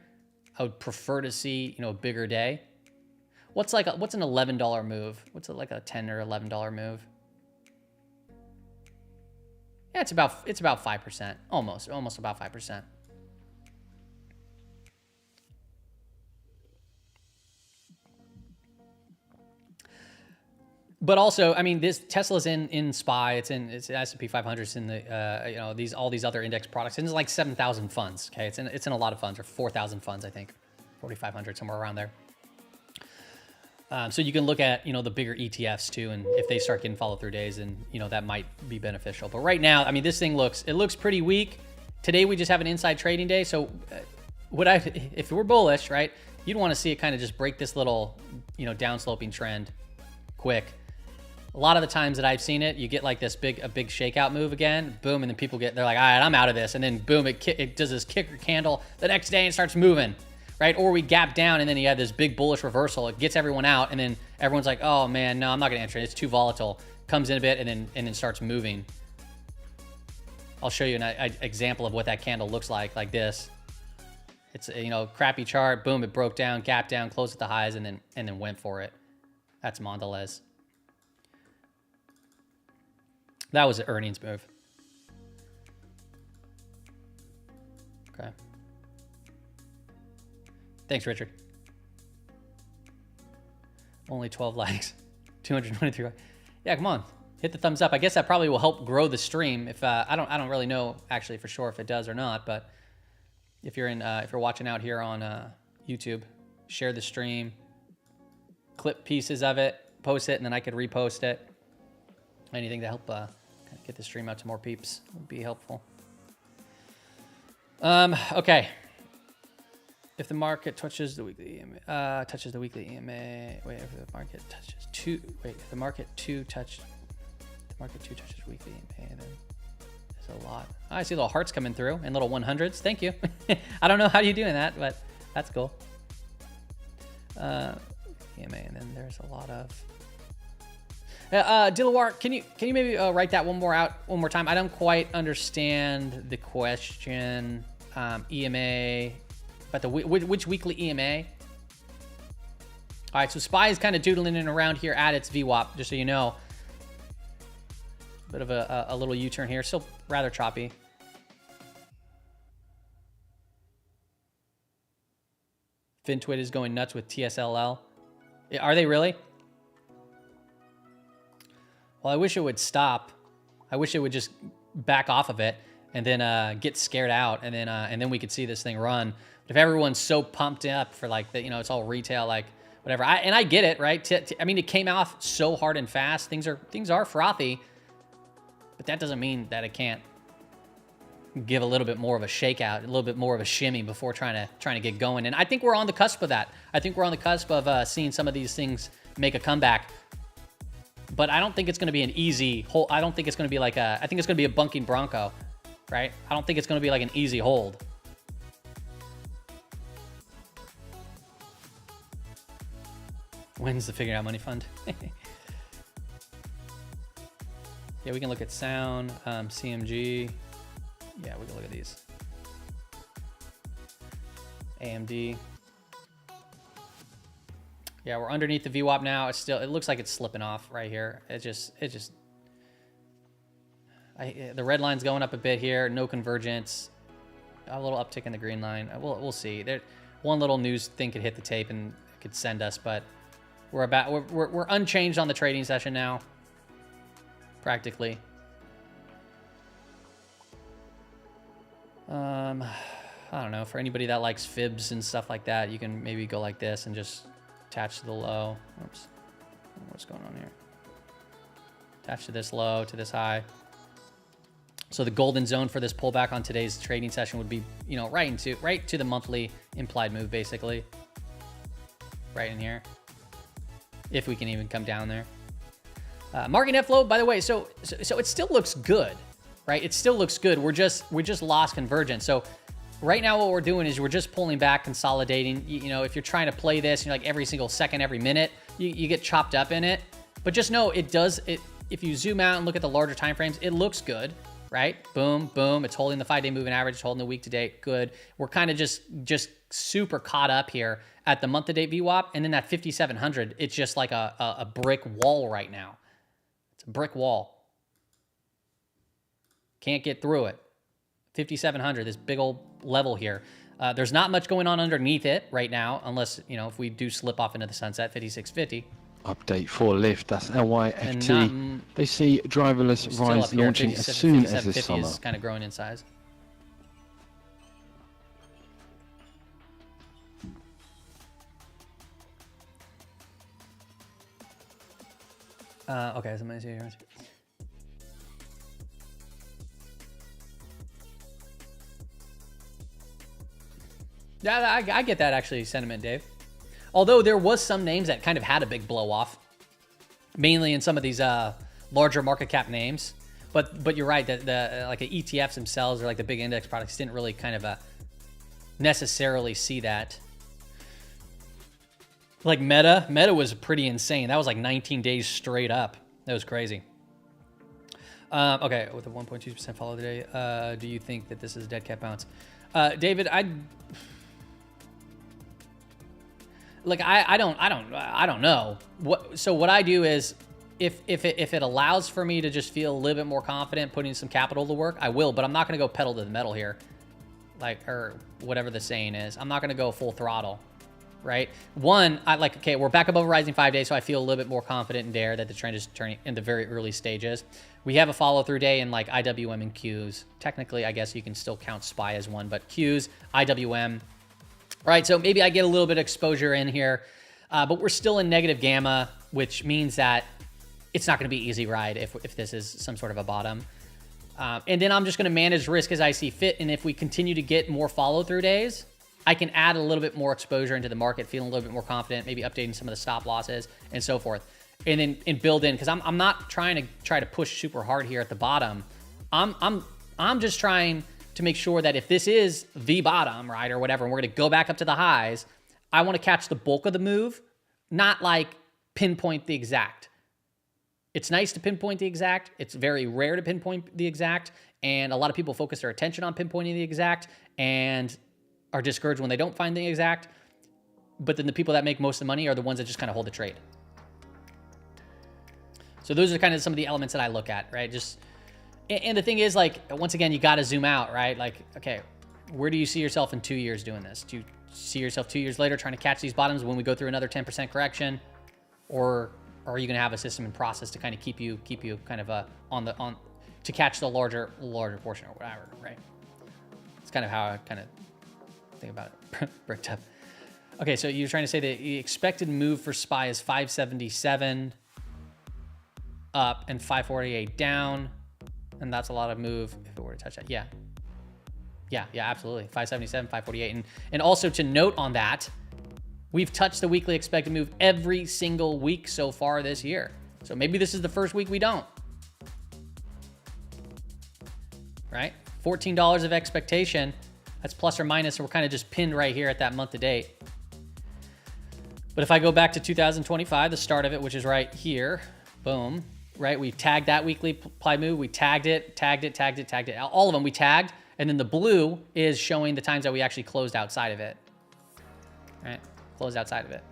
I would prefer to see, you know, a bigger day. What's an $11 move? What's like a $10 or $11 move? Yeah, it's about 5%, almost about 5%. But also, I mean, this Tesla's in SPY, it's S&P 500, it's in the you know, all these other index products, and it's like 7,000 funds. Okay, it's in a lot of funds, or 4,000 funds, I think, 4,500, somewhere around there. So you can look at, you know, the bigger ETFs too, and if they start getting follow through days, and you know, that might be beneficial. But right now, I mean, this thing looks pretty weak. Today we just have an inside trading day, so if we're bullish, right, you'd want to see it kind of just break this little, you know, downsloping trend quick. A lot of the times that I've seen it, you get like a big shakeout move again, boom, and then people they're like, all right, I'm out of this, and then boom, it does this kicker candle the next day and starts moving, right? Or we gap down, and then you have this big bullish reversal. It gets everyone out, and then everyone's like, oh man, no, I'm not gonna enter it. It's too volatile. Comes in a bit, and then starts moving. I'll show you an example of what that candle looks like this. It's a, you know, crappy chart. Boom, it broke down, gap down, closed at the highs, and then went for it. That's Mondelez. That was an earnings move. Okay. Thanks, Richard. Only 12 likes. 223. Yeah, come on. Hit the thumbs up. I guess that probably will help grow the stream. If I don't really know actually for sure if it does or not, but if you're watching out here on YouTube, share the stream, clip pieces of it, post it, and then I could repost it. Anything to help get the stream out to more peeps would be helpful. Okay. If the market touches the weekly EMA, if the market two touches weekly EMA, then there's a lot. I see little hearts coming through and little 100s. Thank you. I don't know how you're doing that, but that's cool. EMA, and then there's a lot of. Dilawar, can you maybe write that one more time? I don't quite understand the question. EMA, but which weekly EMA? All right, so SPY is kind of doodling in around here at its VWAP, just so you know. Bit of a little U-turn here, still rather choppy. FinTwit is going nuts with TSLL. Are they really? Well, I wish it would stop. I wish it would just back off of it and then get scared out, and then we could see this thing run. But if everyone's so pumped up for like that, you know, it's all retail, like whatever. I get it, right? I mean, it came off so hard and fast. Things are frothy, but that doesn't mean that it can't give a little bit more of a shakeout, a little bit more of a shimmy before trying to get going. And I think we're on the cusp of that. I think we're on the cusp of seeing some of these things make a comeback. But I don't think it's going to be an easy hold. I don't think it's going to be like I think it's going to be a bunking Bronco, right? I don't think it's going to be like an easy hold. When's the Figure Out Money Fund? Yeah, we can look at sound, CMG. Yeah, we can look at these. AMD. Yeah, we're underneath the VWAP now. It looks like it's slipping off right here. The red line's going up a bit here. No convergence. A little uptick in the green line. We'll see. One little news thing could hit the tape and it could send us, but we're unchanged on the trading session now, practically. I don't know. For anybody that likes fibs and stuff like that, you can maybe go like this and just attach to the low. Oops. What's going on here? Attach to this low, to this high. So the golden zone for this pullback on today's trading session would be, you know, right to the monthly implied move, basically. Right in here. If we can even come down there. Market net flow, by the way, so it still looks good, right? It still looks good. We just lost convergence. So right now what we're doing is we're just pulling back, consolidating. You know, if you're trying to play this, you're like every single second, every minute, you get chopped up in it. But just know if you zoom out and look at the larger time frames, it looks good. right? Boom, boom. It's holding the 5-day moving average. It's holding the week to date. Good. We're kind of just super caught up here at the month to date VWAP. And then that 5,700, it's just like a brick wall right now. It's a brick wall. Can't get through it. 5,700, this big old level here. There's not much going on underneath it right now, unless, if we do slip off into the sunset, 5,650. Update for lift, that's LYFT. They see driverless rise launching as soon as this summer. Is kind of growing in size. Okay, somebody see yours. Yeah, I get that actually sentiment, Dave. Although there was some names that kind of had a big blow off, mainly in some of these larger market cap names. But you're right that the like the ETFs themselves or like the big index products didn't really kind of necessarily see that. Like Meta was pretty insane. That was like 19 days straight up. That was crazy. Okay, with a 1.2% follow today, do you think that this is a dead cat bounce? David, I don't know. So what I do is if it allows for me to just feel a little bit more confident putting some capital to work, I will, but I'm not going to go pedal to the metal here. Or whatever the saying is. I'm not going to go full throttle, right? One, okay, we're back above a rising 5 days, so I feel a little bit more confident and dare that the trend is turning in the very early stages. We have a follow through day in like IWM and Qs. Technically, I guess you can still count SPY as one, but Qs, IWM, right? So maybe I get a little bit of exposure in here, but we're still in negative gamma, which means that it's not going to be easy ride if this is some sort of a bottom. And then I'm just going to manage risk as I see fit. And if we continue to get more follow through days, I can add a little bit more exposure into the market, feeling a little bit more confident, maybe updating some of the stop losses and so forth. And then build in, because I'm not trying to push super hard here at the bottom. I'm just trying to make sure that if this is the bottom, right, or whatever, and we're going to go back up to the highs, I want to catch the bulk of the move, not like pinpoint the exact. It's nice to pinpoint the exact. It's very rare to pinpoint the exact. And a lot of people focus their attention on pinpointing the exact and are discouraged when they don't find the exact. But then the people that make most of the money are the ones that just kind of hold the trade. So those are kind of some of the elements that I look at, right? And the thing is, like, once again, you got to zoom out, right? Like, okay, where do you see yourself in 2 years doing this? Do you see yourself 2 years later trying to catch these bottoms when we go through another 10% correction? Or are you going to have a system and process to kind of keep you kind of to catch the larger portion or whatever, right? It's kind of how I kind of think about it. Bricked up. Okay, so you're trying to say that the expected move for SPY is 577 up and 548 down, and that's a lot of move if it were to touch that. Yeah, absolutely. 577, 548, and also to note on that, we've touched the weekly expected move every single week so far this year. So maybe this is the first week we don't. Right? $14 of expectation. That's plus or minus. So we're kind of just pinned right here at that month to date. But if I go back to 2025, the start of it, which is right here, boom, right? We tagged that weekly ply move. We tagged it. All of them we tagged. And then the blue is showing the times that we actually closed outside of it. Right? Closed outside of it.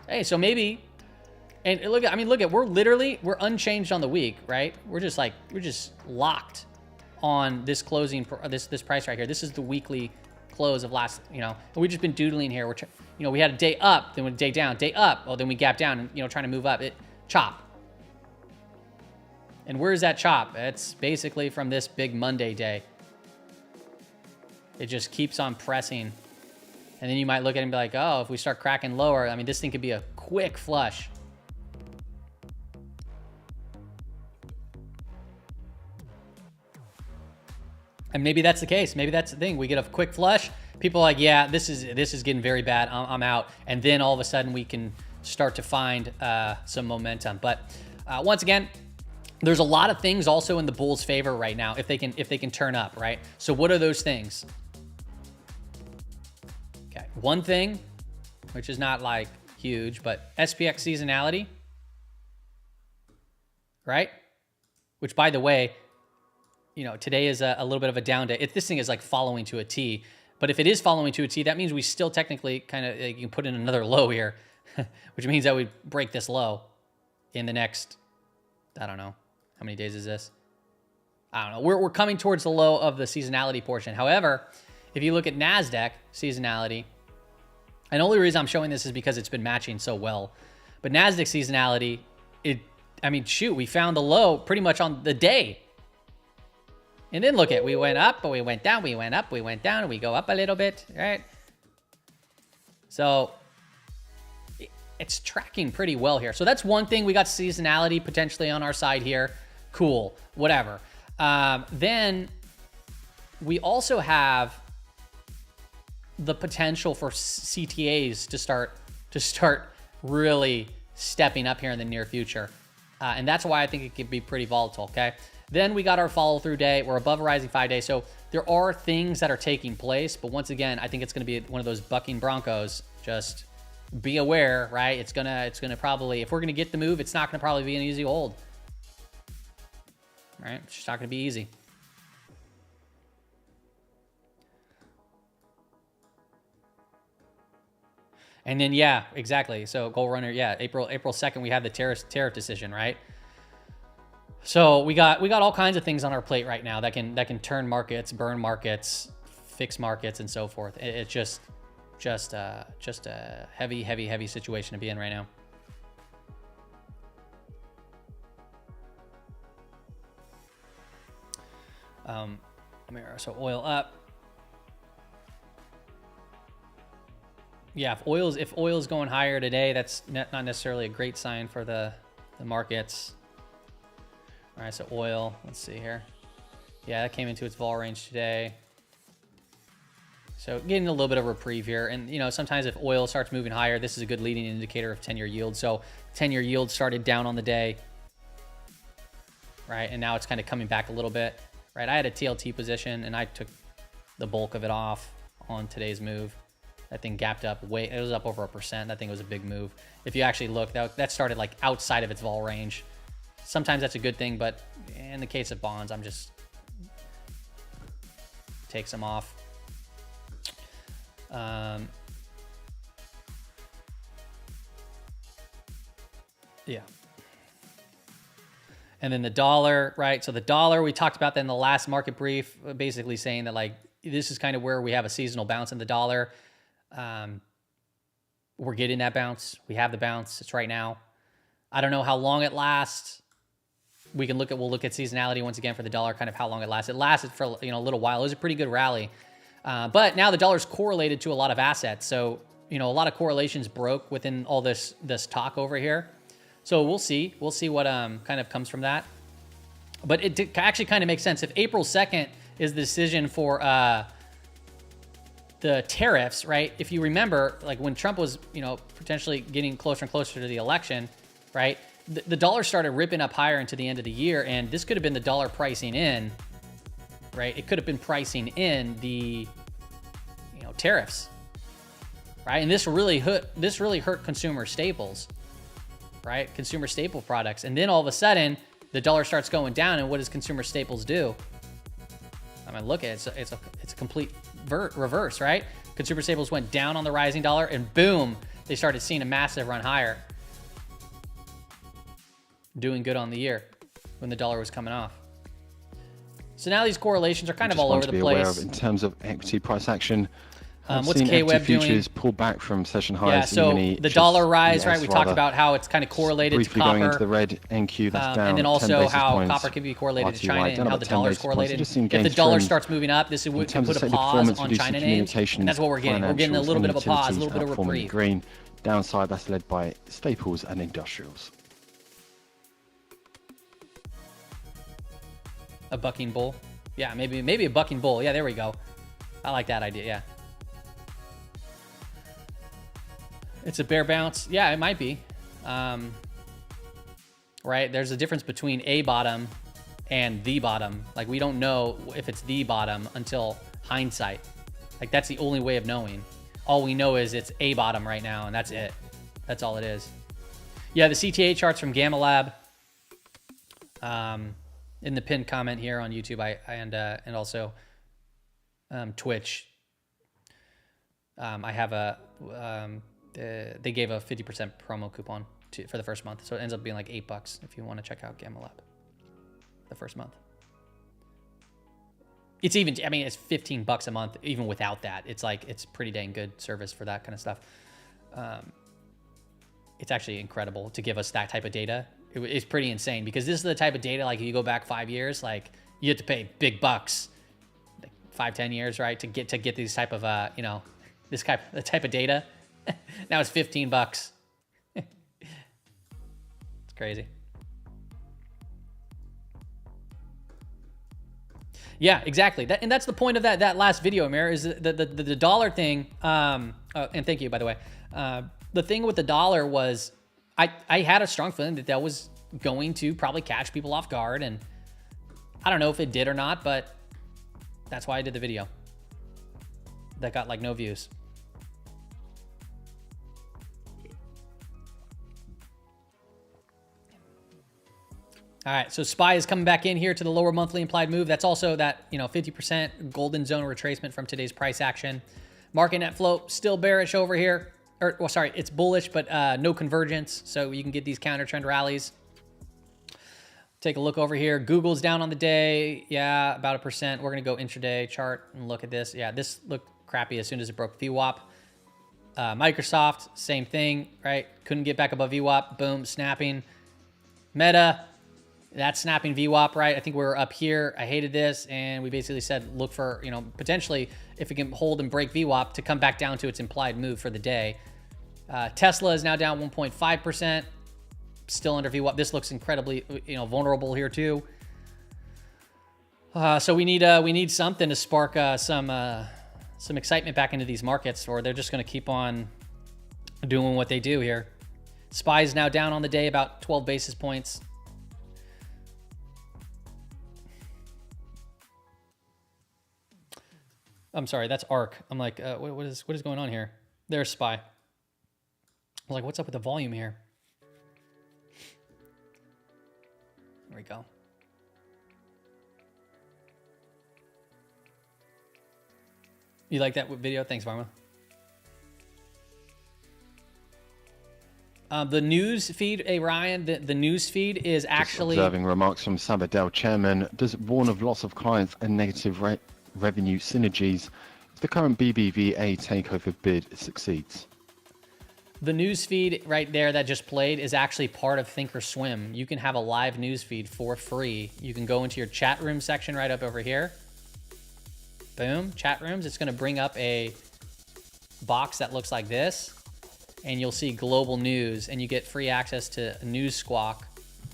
Hey, so maybe, and look at, we're unchanged on the week, right? We're just locked on this closing, this price right here. This is the weekly close of last, and we've just been doodling here. We had a day up, then a day down, day up. Oh, then we gap down and, trying to move up. Chop. And where's that chop? It's basically from this big Monday day. It just keeps on pressing. And then you might look at it and be like, oh, if we start cracking lower, this thing could be a quick flush. And maybe that's the case. Maybe that's the thing. We get a quick flush. People are like, yeah, this is getting very bad. I'm out. And then all of a sudden we can start to find some momentum. But once again, there's a lot of things also in the Bulls' favor right now if they can turn up, right? So what are those things? Okay, one thing, which is not like huge, but SPX seasonality, right? Which, by the way, you know, today is a little bit of a down day. This thing is like following to a T. But if it is following to a T, that means we still technically kind of, you can put in another low here, which means that we break this low in the next, I don't know, how many days is this? I don't know. We're coming towards the low of the seasonality portion. However, if you look at NASDAQ seasonality, and the only reason I'm showing this is because it's been matching so well. But NASDAQ seasonality, I mean, shoot, we found the low pretty much on the day. And then look at, we went up, but we went down, we went up, we went down, and we go up a little bit, right? So it's tracking pretty well here. So that's one thing. We got seasonality potentially on our side here. Cool, whatever. Then we also have the potential for CTAs to start really stepping up here in the near future. And that's why I think it could be pretty volatile, okay? Then we got our follow-through day. We're above a rising 5-day. So there are things that are taking place. But once again, I think it's going to be one of those bucking Broncos. Just be aware, right? It's gonna probably, if we're going to get the move, it's not going to probably be an easy hold. Right? It's just not going to be easy. And then, yeah, exactly. So gold runner, yeah, April 2nd, we have the tariff decision, right? So we got all kinds of things on our plate right now that can turn markets, burn markets, fix markets, and so forth. It's just a heavy situation to be in right now. So oil up. Yeah, if oil's going higher today, that's not necessarily a great sign for the markets. All right, so oil, let's see here. Yeah, that came into its vol range today. So getting a little bit of reprieve here. And, you know, sometimes if oil starts moving higher, this is a good leading indicator of 10-year yield. So 10-year yield started down on the day, right? And now it's kind of coming back a little bit, right? I had a TLT position, and I took the bulk of it off on today's move. That thing gapped up it was up over 1%. That thing was a big move. If you actually look, that started like outside of its vol range. Sometimes that's a good thing, but in the case of bonds, I'm just takes them off. Yeah. And then the dollar, right? So the dollar, we talked about that in the last market brief, basically saying that like this is kind of where we have a seasonal bounce in the dollar. We're getting that bounce. We have the bounce. It's right now. I don't know how long it lasts. We'll look at seasonality once again for the dollar, kind of how long it lasts. It lasted for, you know, a little while. It was a pretty good rally. But now the dollar's correlated to a lot of assets. So, you know, a lot of correlations broke within all this talk over here. So we'll see. We'll see what kind of comes from that. But it actually kind of makes sense. If April 2nd is the decision for the tariffs, right? If you remember, like when Trump was, you know, potentially getting closer and closer to the election, right? The dollar started ripping up higher into the end of the year, and this could have been the dollar pricing in, right? It could have been pricing in the, you know, tariffs, right? And this really hurt consumer staples, right? Consumer staple products. And then all of a sudden, the dollar starts going down, and what does consumer staples do? I mean, look at it. It's a complete reverse, right? Consumer staples went down on the rising dollar, and boom, they started seeing a massive run higher. Doing good on the year when the dollar was coming off. So now these correlations are kind of all over the place. In terms of equity price action, what's K-Web doing? Futures pull back from session highs. Yeah, so the dollar rise, right? We talked about how it's kind of correlated to copper. Going into the red NQ, that's down. And then also how copper can be correlated to China and how the dollar is correlated. If the dollar starts moving up, this would put a pause on China names. And that's what we're getting. We're getting a little bit of a pause, a little bit of reprieve. Green downside, that's led by staples and industrials. A bucking bull. Yeah, maybe a bucking bull. Yeah, there we go. I like that idea, yeah. It's a bear bounce. Yeah, it might be. Right? There's a difference between a bottom and the bottom. Like, we don't know if it's the bottom until hindsight. Like, that's the only way of knowing. All we know is it's a bottom right now, and that's it. That's all it is. Yeah, the CTA charts from Gamma Lab. in the pinned comment here on YouTube, and also Twitch. I have they gave a 50% promo coupon for the first month, so it ends up being like $8 if you want to check out Gamma Lab the first month. It's even, I mean, it's $15 a month even without that. It's like, it's pretty dang good service for that kind of stuff. It's actually incredible to give us that type of data. It's pretty insane because this is the type of data, like if you go back 5 years, like you have to pay big bucks, like 5-10 years, right, to get these type of you know, the type of data. Now it's $15. It's crazy. Yeah, exactly. And that's the point of that last video, Amir, is the dollar thing. And thank you, by the way. The thing with the dollar was I had a strong feeling that was going to probably catch people off guard, and I don't know if it did or not, but that's why I did the video. That got like no views. All right, so SPY is coming back in here to the lower monthly implied move. That's also that, you know, 50% golden zone retracement from today's price action. Market net flow still bearish over here. Or, well, sorry, it's bullish, but no convergence. So you can get these counter trend rallies. Take a look over here. Google's down on the day. Yeah, about 1%. We're going to go intraday chart and look at this. Yeah, this looked crappy as soon as it broke VWAP. Microsoft, same thing, right? Couldn't get back above VWAP. Boom, snapping. Meta, that's snapping VWAP, right? I think we're up here. I hated this, and we basically said look for, you know, potentially if it can hold and break VWAP to come back down to its implied move for the day. Tesla is now down 1.5%, still under VWAP. This looks incredibly, you know, vulnerable here too. So we need something to spark some excitement back into these markets, or they're just going to keep on doing what they do here. SPY is now down on the day about 12 basis points. I'm sorry, that's ARK. I'm like, what is going on here? There's SPY. I was like, what's up with the volume here? There we go. You like that video? Thanks, Varma. The news feed, hey Ryan, the news feed is actually... Just observing remarks from Sabadell chairman does warn of loss of clients and negative revenue synergies if the current BBVA takeover bid succeeds. The news feed right there that just played is actually part of Thinkorswim. You can have a live news feed for free. You can go into your chat room section right up over here. Boom, chat rooms. It's going to bring up a box that looks like this, and you'll see global news, and you get free access to News Squawk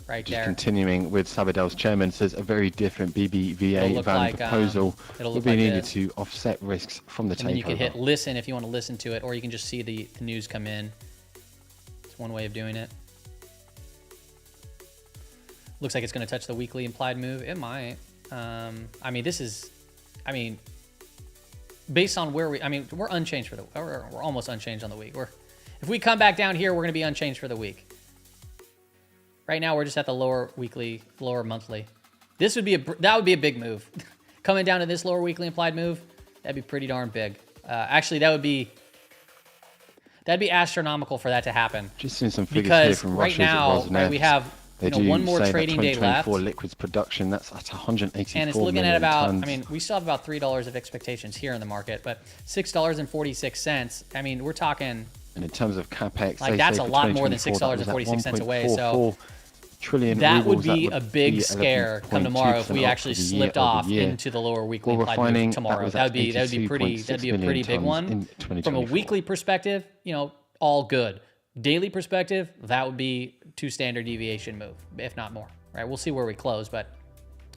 right there. Continuing with Sabadell's chairman, says a very different BBVA van proposal will be needed to offset risks from the takeover. And then you can hit listen if you want to listen to it, or you can just see the news come in. It's one way of doing it. Looks like it's going to touch the weekly implied move. It might. I mean, this is, I mean, based on where we're unchanged for the, we're almost unchanged on the week. If we come back down here, we're going to be unchanged for the week. Right now, we're just at the lower weekly, lower monthly. That would be a big move. Coming down to this lower weekly implied move, that'd be pretty darn big. Actually, that'd be astronomical for that to happen. Just seeing some figures here from right now, right, we have one more trading day left. Liquids production, that's at 184 and it's looking at about tons. I mean, we still have about $3 of expectations here in the market, but $6.46. I mean, we're talking. And in terms of capex, like that's a lot more than $6.46 away. So that would be a big scare come tomorrow if we actually slipped off into the lower weekly implied move tomorrow. That'd be a pretty big one. From a weekly perspective, you know, all good. Daily perspective, that would be 2 standard deviation move, if not more. Right? We'll see where we close, but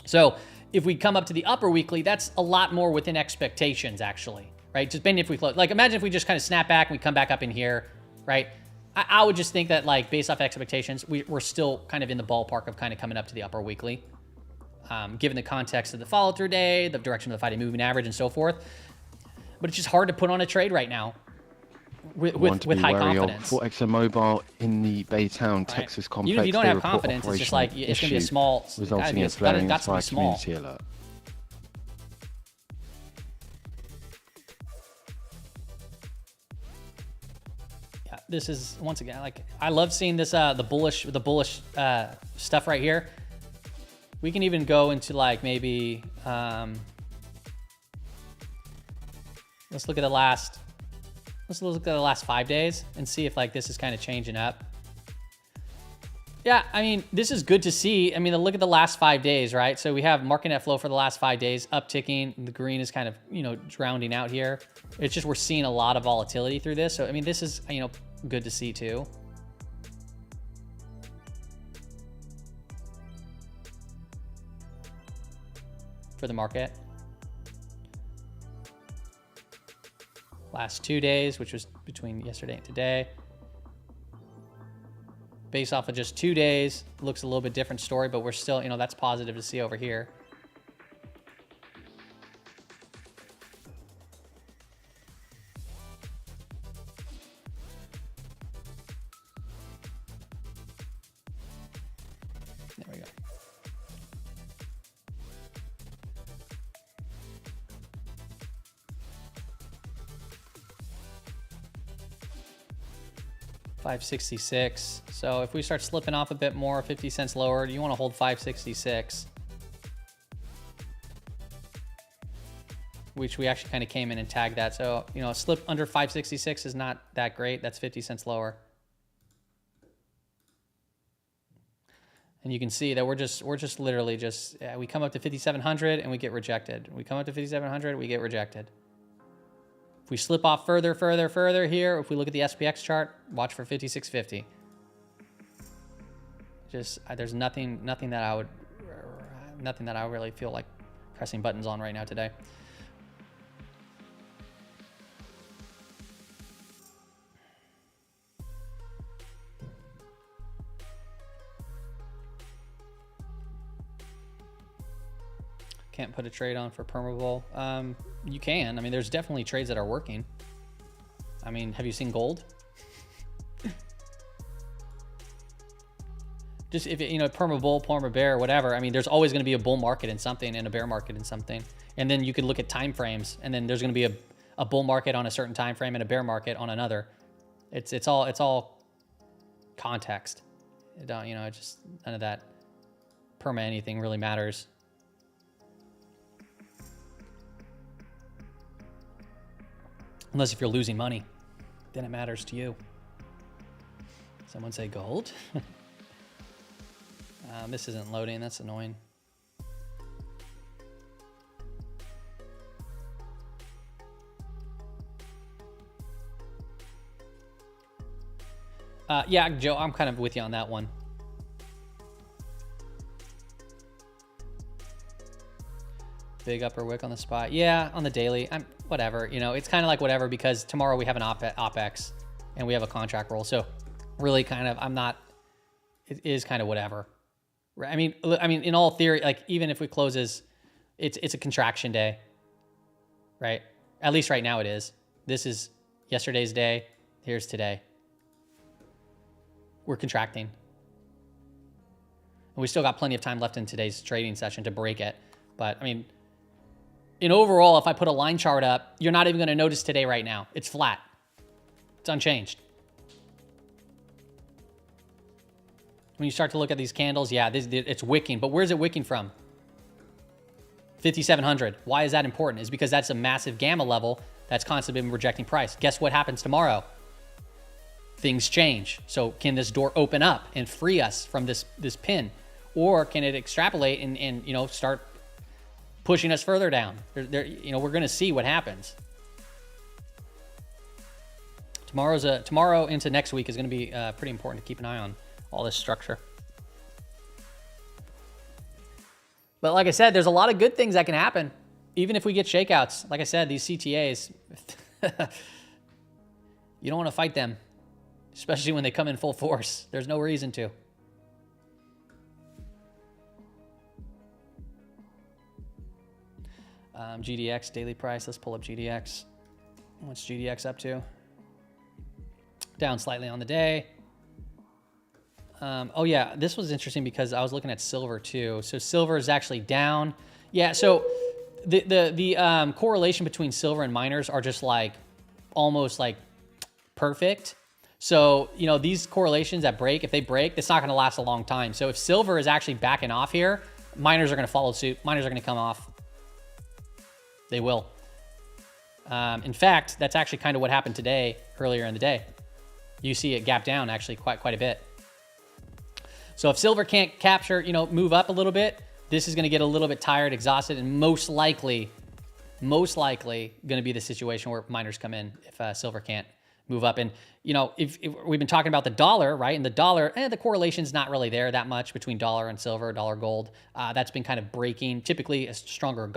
so if we come up to the upper weekly, that's a lot more within expectations actually. Right? Just maybe if we close, like imagine if we just kind of snap back and we come back up in here, right? I would just think that like based off expectations, we're still kind of in the ballpark of kind of coming up to the upper weekly, given the context of the follow through day, the direction of the 5-day moving average and so forth. But it's just hard to put on a trade right now One to be high wary of. confidence. For ExxonMobil in the Baytown, Texas complex, Even if you don't they have report confidence, it's just like it's going to be a issue, small, resulting in it's flaring got its to be fire small. community alert. Yeah, this is once again like I love seeing this the bullish stuff right here. We can even go into like maybe let's look at the last 5 days and see if like this is kind of changing up. Yeah, I mean, this is good to see. I mean, look at the last 5 days, right? So we have market net flow for the last 5 days upticking. The green is kind of, drowning out here. It's just we're seeing a lot of volatility through this. So, I mean, this is, good to see too. For the market. Last 2 days, which was between yesterday and today. Based off of just 2 days, looks a little bit different story, but we're still, that's positive to see over here. There we go. $5.66. So if we start slipping off a bit more, 50 cents lower, you want to hold $5.66, which we actually kind of came in and tagged that. So, a slip under $5.66 is not that great. That's 50 cents lower. And you can see that we're just literally we come up to 5,700 and we get rejected. We come up to 5,700, we get rejected. If we slip off further here, if we look at the SPX chart, watch for 5650. There's nothing that I would really feel like pressing buttons on right now today. Can't put a trade on for Permabol. You can. I mean, there's definitely trades that are working. I mean, have you seen gold? Just if Permabull, Permabear, whatever. I mean, there's always going to be a bull market in something and a bear market in something. And then you could look at time frames, and then there's going to be a bull market on a certain time frame and a bear market on another. It's all context. It's just none of that perma anything really matters. Unless if you're losing money, then it matters to you. Someone say gold? This isn't loading, that's annoying. Yeah, Joe, I'm kind of with you on that one. Big upper wick on the spot. Yeah, on the daily. Whatever. It's kind of like whatever because tomorrow we have an OPEX and we have a contract roll. So really kind of, it is kind of whatever. I mean, in all theory, like even if we closes, it's a contraction day, right? At least right now it is. This is yesterday's day. Here's today. We're contracting. And we still got plenty of time left in today's trading session to break it. But I mean, in overall, if I put a line chart up, you're not even going to notice today right now. It's flat. It's unchanged. When you start to look at these candles, yeah, it's wicking. But where's it wicking from? 5,700. Why is that important? It's because that's a massive gamma level that's constantly been rejecting price. Guess what happens tomorrow? Things change. So can this door open up and free us from this pin? Or can it extrapolate and start pushing us further down? We're going to see what happens. Tomorrow into next week is going to be pretty important to keep an eye on all this structure. But like I said, there's a lot of good things that can happen, even if we get shakeouts. Like I said, these CTAs, you don't want to fight them, especially when they come in full force. There's no reason to. GDX daily price. Let's pull up GDX. What's GDX up to? down slightly on the day. Oh yeah, this was interesting because I was looking at silver too. So silver is actually down. Yeah, so the correlation between silver and miners are just like almost like perfect. So, you know, these correlations that break, if they break, it's not going to last a long time. So if silver is actually backing off here, miners are going to follow suit. Miners are going to come off. They will. In fact, that's actually kind of what happened today, earlier in the day. You see it gap down actually quite a bit. So if silver can't capture, you know, move up a little bit, this is going to get a little bit tired, exhausted, and most likely going to be the situation where miners come in if silver can't move up. And, you know, if we've been talking about the dollar, right? And the dollar, the correlation's not really there that much between dollar and silver, dollar gold. That's been kind of breaking. Typically, a stronger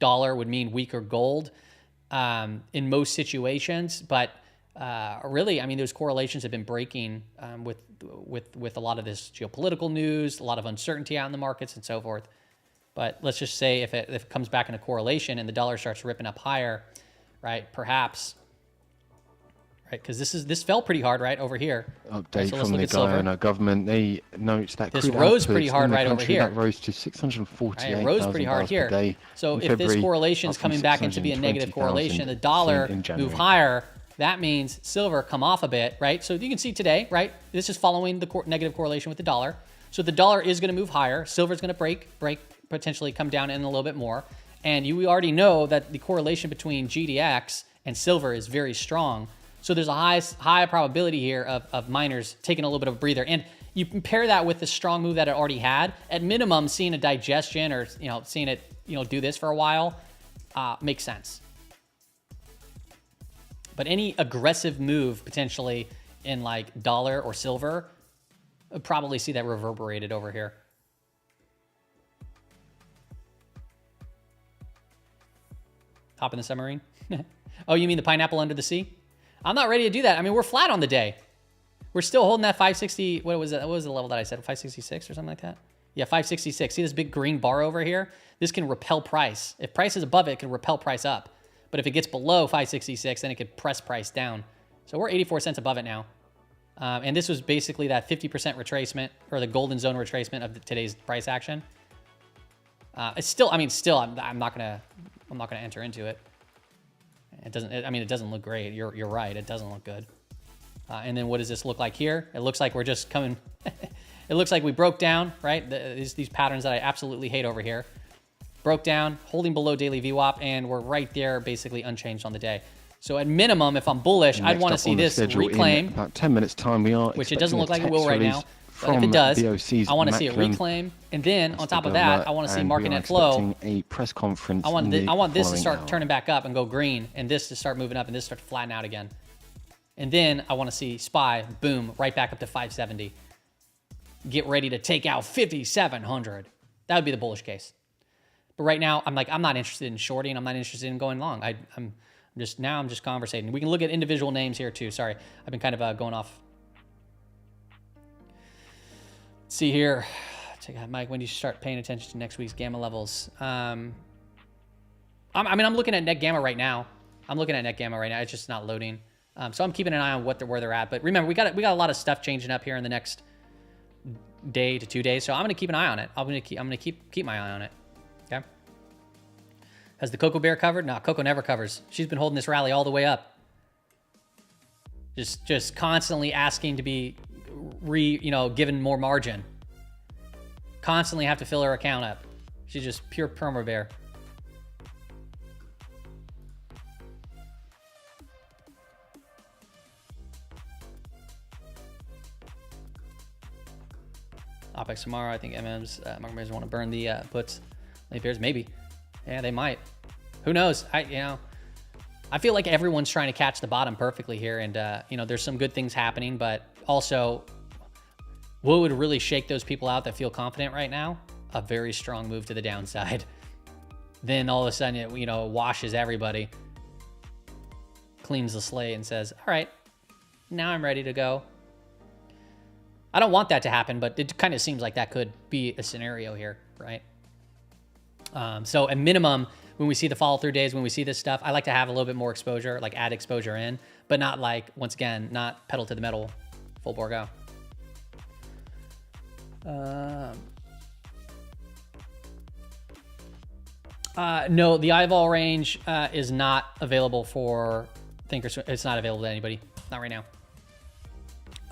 dollar would mean weaker gold in most situations. But really, I mean, those correlations have been breaking with a lot of this geopolitical news, a lot of uncertainty out in the markets and so forth. But let's just say if it comes back into correlation and the dollar starts ripping up higher, right? Perhaps, right? Because this fell pretty hard right over here. Update from the Guyana government. They note that this rose pretty hard right over here. That rose to 648,000 right, it rose pretty hard here. Per day so if this correlation is coming back into be a negative correlation, the dollar move higher, that means silver come off a bit, right? So you can see today, right? This is following the negative correlation with the dollar. So the dollar is going to move higher. Silver is going to break, potentially come down in a little bit more. And we already know that the correlation between GDX and silver is very strong. So there's a high probability here of miners taking a little bit of a breather. And you compare that with the strong move that it already had. At minimum, seeing a digestion or, you know, seeing it, you know, do this for a while makes sense. But any aggressive move potentially in like dollar or silver, I'd probably see that reverberated over here. Top in the submarine. Oh, you mean the pineapple under the sea? I'm not ready to do that. I mean, we're flat on the day. We're still holding that 560. What was it? What was the level that I said? 566 or something like that? Yeah, 566. See this big green bar over here? This can repel price. If price is above it, it can repel price up. But if it gets below 566, then it could press price down. So we're 84 cents above it now. And this was basically that 50% retracement, or the golden zone retracement of today's price action. It's still, I mean, still, I'm not gonna enter into it. It doesn't. It doesn't look great. You're right. It doesn't look good. And then what does this look like here? It looks like we're just coming. It looks like we broke down, right? These patterns that I absolutely hate over here. Broke down, holding below daily VWAP, and we're right there, basically unchanged on the day. So at minimum, if I'm bullish, I'd want to see this reclaim. In about 10 minutes time, we are. Which it doesn't look like it will right now. But if it does, I want to see it reclaim, and then on top of that, I want to see market net flow. A press conference. I want this to start turning back up and go green, and this to start moving up, and this start to flatten out again. And then I want to see SPY boom right back up to 570. Get ready to take out 5,700. That would be the bullish case. But right now, I'm not interested in shorting. I'm not interested in going long. I'm just conversating. We can look at individual names here too. Sorry, I've been kind of going off. Let's see here. Check out Mike. When do you start paying attention to next week's gamma levels? I'm looking at net gamma right now. It's just not loading. So I'm keeping an eye on where they're at. But remember, we got a lot of stuff changing up here in the next day to 2 days. So I'm gonna keep an eye on it. I'm gonna keep my eye on it. Okay. Has the Cocoa Bear covered? No, Coco never covers. She's been holding this rally all the way up. Just constantly asking to be given more margin. Constantly have to fill her account up. She's just pure perma bear. OPEX tomorrow. I think MM's market makers want to burn the puts. Late bears, maybe. Yeah, they might. Who knows? I feel like everyone's trying to catch the bottom perfectly here, and there's some good things happening, but also, what would really shake those people out that feel confident right now? A very strong move to the downside. Then all of a sudden, it washes everybody, cleans the slate, and says, "All right, now I'm ready to go." I don't want that to happen, but it kind of seems like that could be a scenario here, right? So at minimum, when we see the follow-through days, when we see this stuff, I like to have a little bit more exposure, like add exposure in. but not like, once again, not pedal to the metal, full bore go. No, the eyeball range is not available for thinkers. It's not available to anybody. Not right now.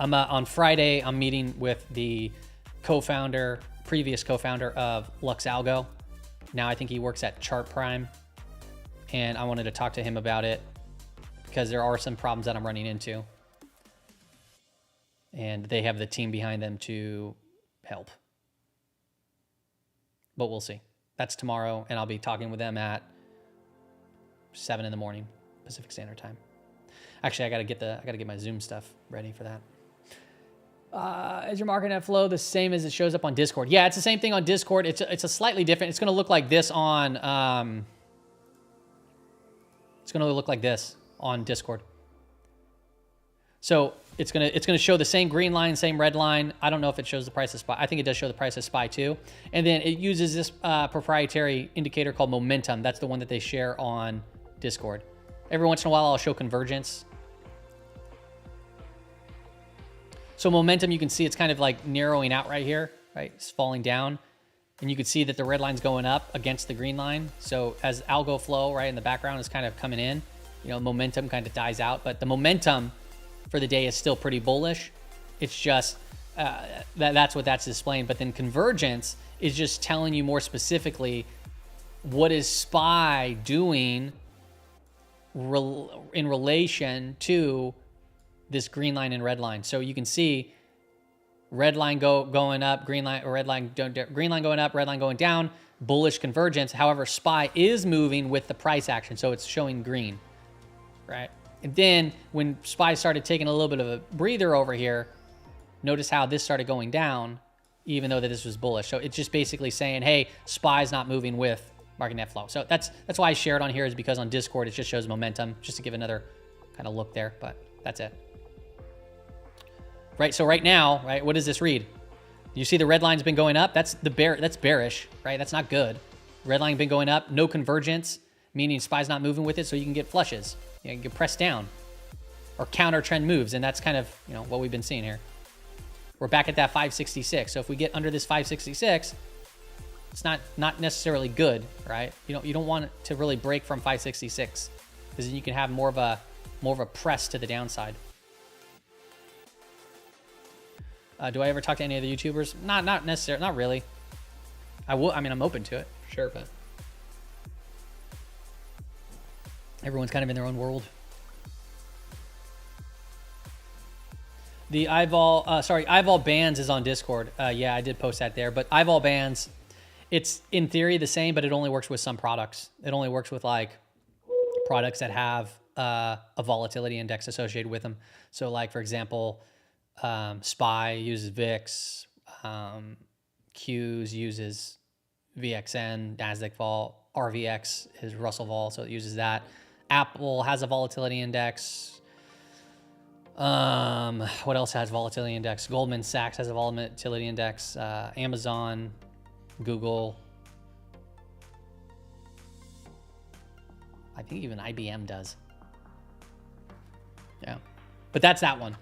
On Friday, I'm meeting with the previous co-founder of LuxAlgo. Now I think he works at Chart Prime. And I wanted to talk to him about it because there are some problems that I'm running into. And they have the team behind them to help. But we'll see. That's tomorrow, and I'll be talking with them at 7 in the morning, Pacific Standard Time. Actually, I gotta get my Zoom stuff ready for that. Is your market net flow the same as it shows up on Discord? Yeah, it's the same thing on Discord. It's a slightly different. It's gonna look like this on. It's gonna look like this on Discord. So it's gonna show the same green line, same red line. I don't know if it shows the price of SPY. I think it does show the price of SPY too. And then it uses this proprietary indicator called momentum. That's the one that they share on Discord. Every once in a while, I'll show convergence. So momentum, you can see it's kind of like narrowing out right here, right? It's falling down. And you can see that the red line's going up against the green line. So as algo flow, right, in the background is kind of coming in, momentum kind of dies out. But the momentum for the day is still pretty bullish. It's just, that's what that's displaying. But then convergence is just telling you more specifically what is SPY doing in relation to this green line and red line. So you can see red line going up, green line going up, red line going down, bullish convergence. However, SPY is moving with the price action, so it's showing green, right? And then when SPY started taking a little bit of a breather over here, notice how this started going down, even though that this was bullish. So it's just basically saying, hey, SPY's not moving with market net flow. So that's why I share it on here, is because on Discord it just shows momentum, just to give another kind of look there. But that's it. Right, so right now, right, what does this read? You see the red line's been going up. That's bearish, right? That's not good. Red line been going up, no convergence, meaning SPY's not moving with it, so you can get flushes. You can get pressed down or counter trend moves, and that's kind of what we've been seeing here. We're back at that 566. So if we get under this 566, it's not necessarily good, right? You don't want it to really break from 566, because then you can have more of a press to the downside. Do I ever talk to any other YouTubers? Not necessarily, not really. I mean, I'm open to it, sure, but everyone's kind of in their own world. The eyeball bands is on Discord. Yeah, I did post that there, but eyeball bands, it's in theory the same, but it only works with some products. It only works with like products that have a volatility index associated with them. So like, for example, SPY uses VIX, Qs uses VXN, NASDAQ vol, RVX is Russell vol, so it uses that. Apple has a volatility index. What else has volatility index? Goldman Sachs has a volatility index. Amazon, Google. I think even IBM does. Yeah, but that's that one.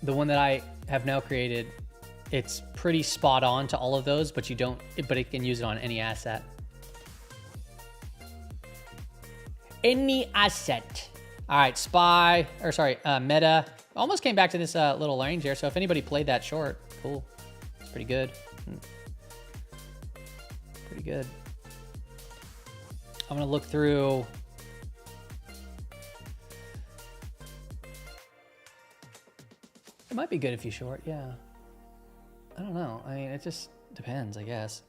The one that I have now created, it's pretty spot on to all of those, but it can use it on any asset. Any asset. All right, Meta. Almost came back to this little range here. So if anybody played that short, cool. It's pretty good. Pretty good. I'm gonna look through. It might be good if you short, yeah. I don't know. I mean, it just depends, I guess.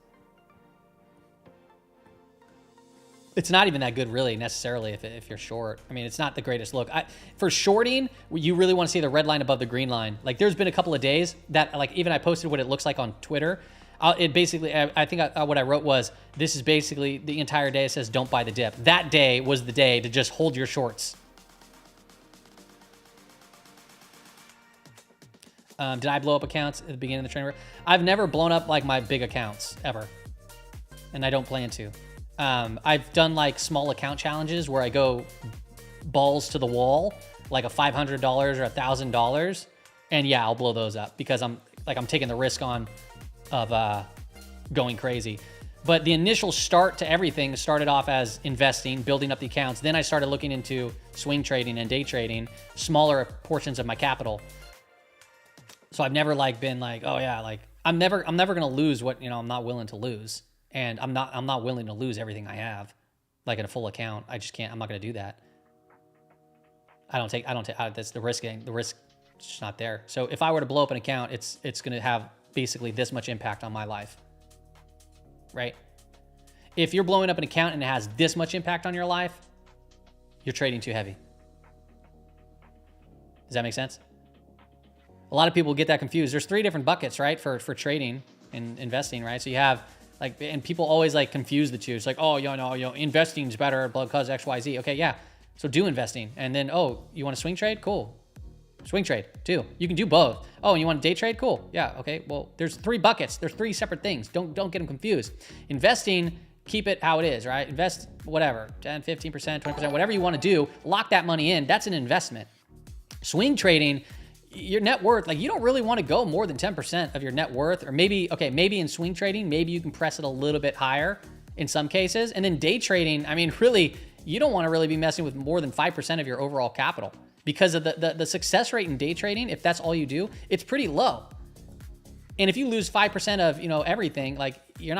It's not even that good, really, necessarily, if you're short. I mean, it's not the greatest look. For shorting, you really want to see the red line above the green line. Like, there's been a couple of days that, like, even I posted what it looks like on Twitter. It basically, I think what I wrote was, this is basically the entire day. It says, don't buy the dip. That day was the day to just hold your shorts. Did I blow up accounts at the beginning of the training? I've never blown up like my big accounts ever, and I don't plan to. I've done like small account challenges where I go balls to the wall, like a $500 or $1,000, and yeah, I'll blow those up because I'm taking the risk on of going crazy. But the initial start to everything started off as investing, building up the accounts. Then I started looking into swing trading and day trading, smaller portions of my capital. So I've never like been like, oh yeah, like I'm never gonna lose what, I'm not willing to lose. And I'm not willing to lose everything I have, like in a full account. I just can't. I'm not gonna do that. I don't take that's the risk. The risk is just not there. So if I were to blow up an account, it's gonna have basically this much impact on my life, right? If you're blowing up an account and it has this much impact on your life, you're trading too heavy. Does that make sense? A lot of people get that confused. There's 3 different buckets, right, for trading and investing, right? So you have like, and people always like confuse the two. It's like, oh, investing's better because X, Y, Z. Okay, yeah. So do investing, and then you want to swing trade? Cool. Swing trade too. You can do both. Oh, and you want to day trade? Cool. Yeah. Okay. Well, there's 3 buckets. There's 3 separate things. Don't get them confused. Investing, keep it how it is, right? Invest whatever, 10, 15%, 20%, whatever you want to do. Lock that money in. That's an investment. Swing trading, your net worth, like you don't really want to go more than 10% of your net worth, or maybe in swing trading, maybe you can press it a little bit higher in some cases. And then day trading, I mean, really, you don't want to really be messing with more than 5% of your overall capital because of the success rate in day trading. If that's all you do, it's pretty low. And if you lose 5% of, everything, like you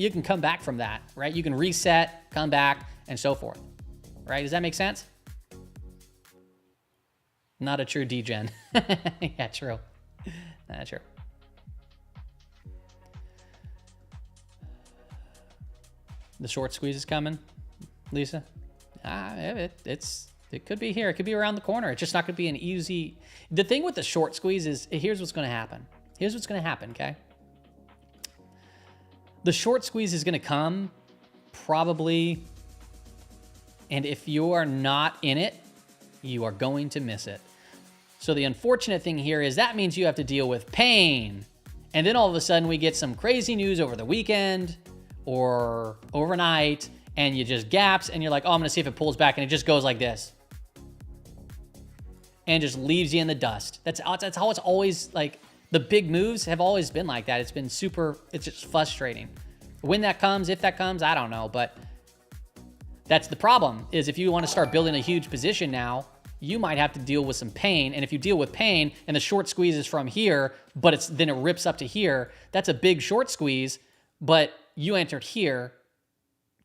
can come back from that, right? You can reset, come back, and so forth, right? Does that make sense? Not a true degen. Yeah, true. That's true. The short squeeze is coming, Lisa. It could be here. It could be around the corner. It's just not going to be an easy. The thing with the short squeeze is here's what's going to happen. Here's what's going to happen. Okay. The short squeeze is going to come probably, and if you are not in it, you are going to miss it. So the unfortunate thing here is that means you have to deal with pain. And then all of a sudden we get some crazy news over the weekend or overnight, and you just gaps and you're like, oh, I'm gonna see if it pulls back, and it just goes like this. And just leaves you in the dust. That's how it's always, like, the big moves have always been like that. It's just frustrating. When that comes, if that comes, I don't know. But that's the problem, is if you want to start building a huge position now, you might have to deal with some pain. And if you deal with pain and the short squeeze is from here, but then it rips up to here, that's a big short squeeze, but you entered here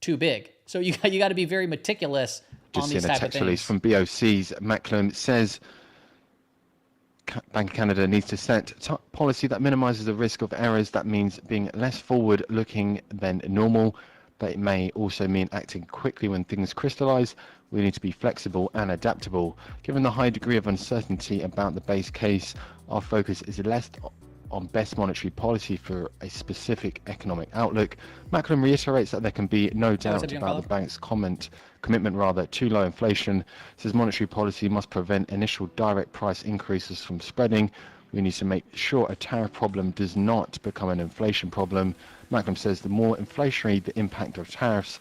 too big. So you got to be very meticulous on these type of things. Just seeing a text release from BOC's. Macklem says Bank of Canada needs to set policy that minimizes the risk of errors. That means being less forward-looking than normal, but it may also mean acting quickly when things crystallize. We need to be flexible and adaptable. Given the high degree of uncertainty about the base case, our focus is less on best monetary policy for a specific economic outlook. Macklem reiterates that there can be no doubt about the bank's commitment to low inflation. Says monetary policy must prevent initial direct price increases from spreading. We need to make sure a tariff problem does not become an inflation problem. Macklem says the more inflationary the impact of tariffs,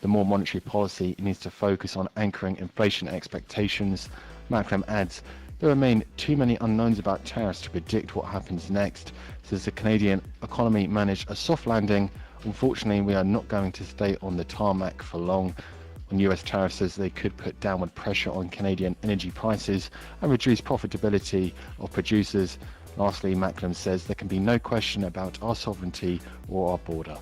the more monetary policy needs to focus on anchoring inflation expectations. Macklem adds, there remain too many unknowns about tariffs to predict what happens next. Says the Canadian economy managed a soft landing. Unfortunately, we are not going to stay on the tarmac for long. On US tariffs, says they could put downward pressure on Canadian energy prices and reduce profitability of producers. Lastly, Macklem says there can be no question about our sovereignty or our border.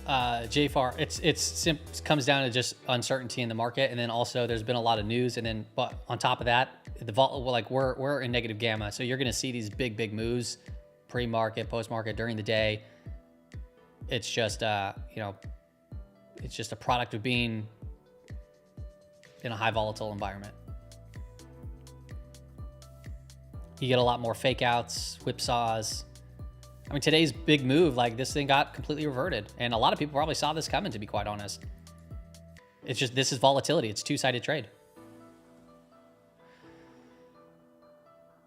JFAR, it comes down to just uncertainty in the market, and then also there's been a lot of news, and then but on top of that, we're in negative gamma, so you're going to see these big moves, pre-market, post-market, during the day. It's just it's just a product of being in a high volatile environment. You get a lot more fake outs, whipsaws. I mean, today's big move, like this thing got completely reverted. And a lot of people probably saw this coming, to be quite honest. It's just, this is volatility. It's two-sided trade.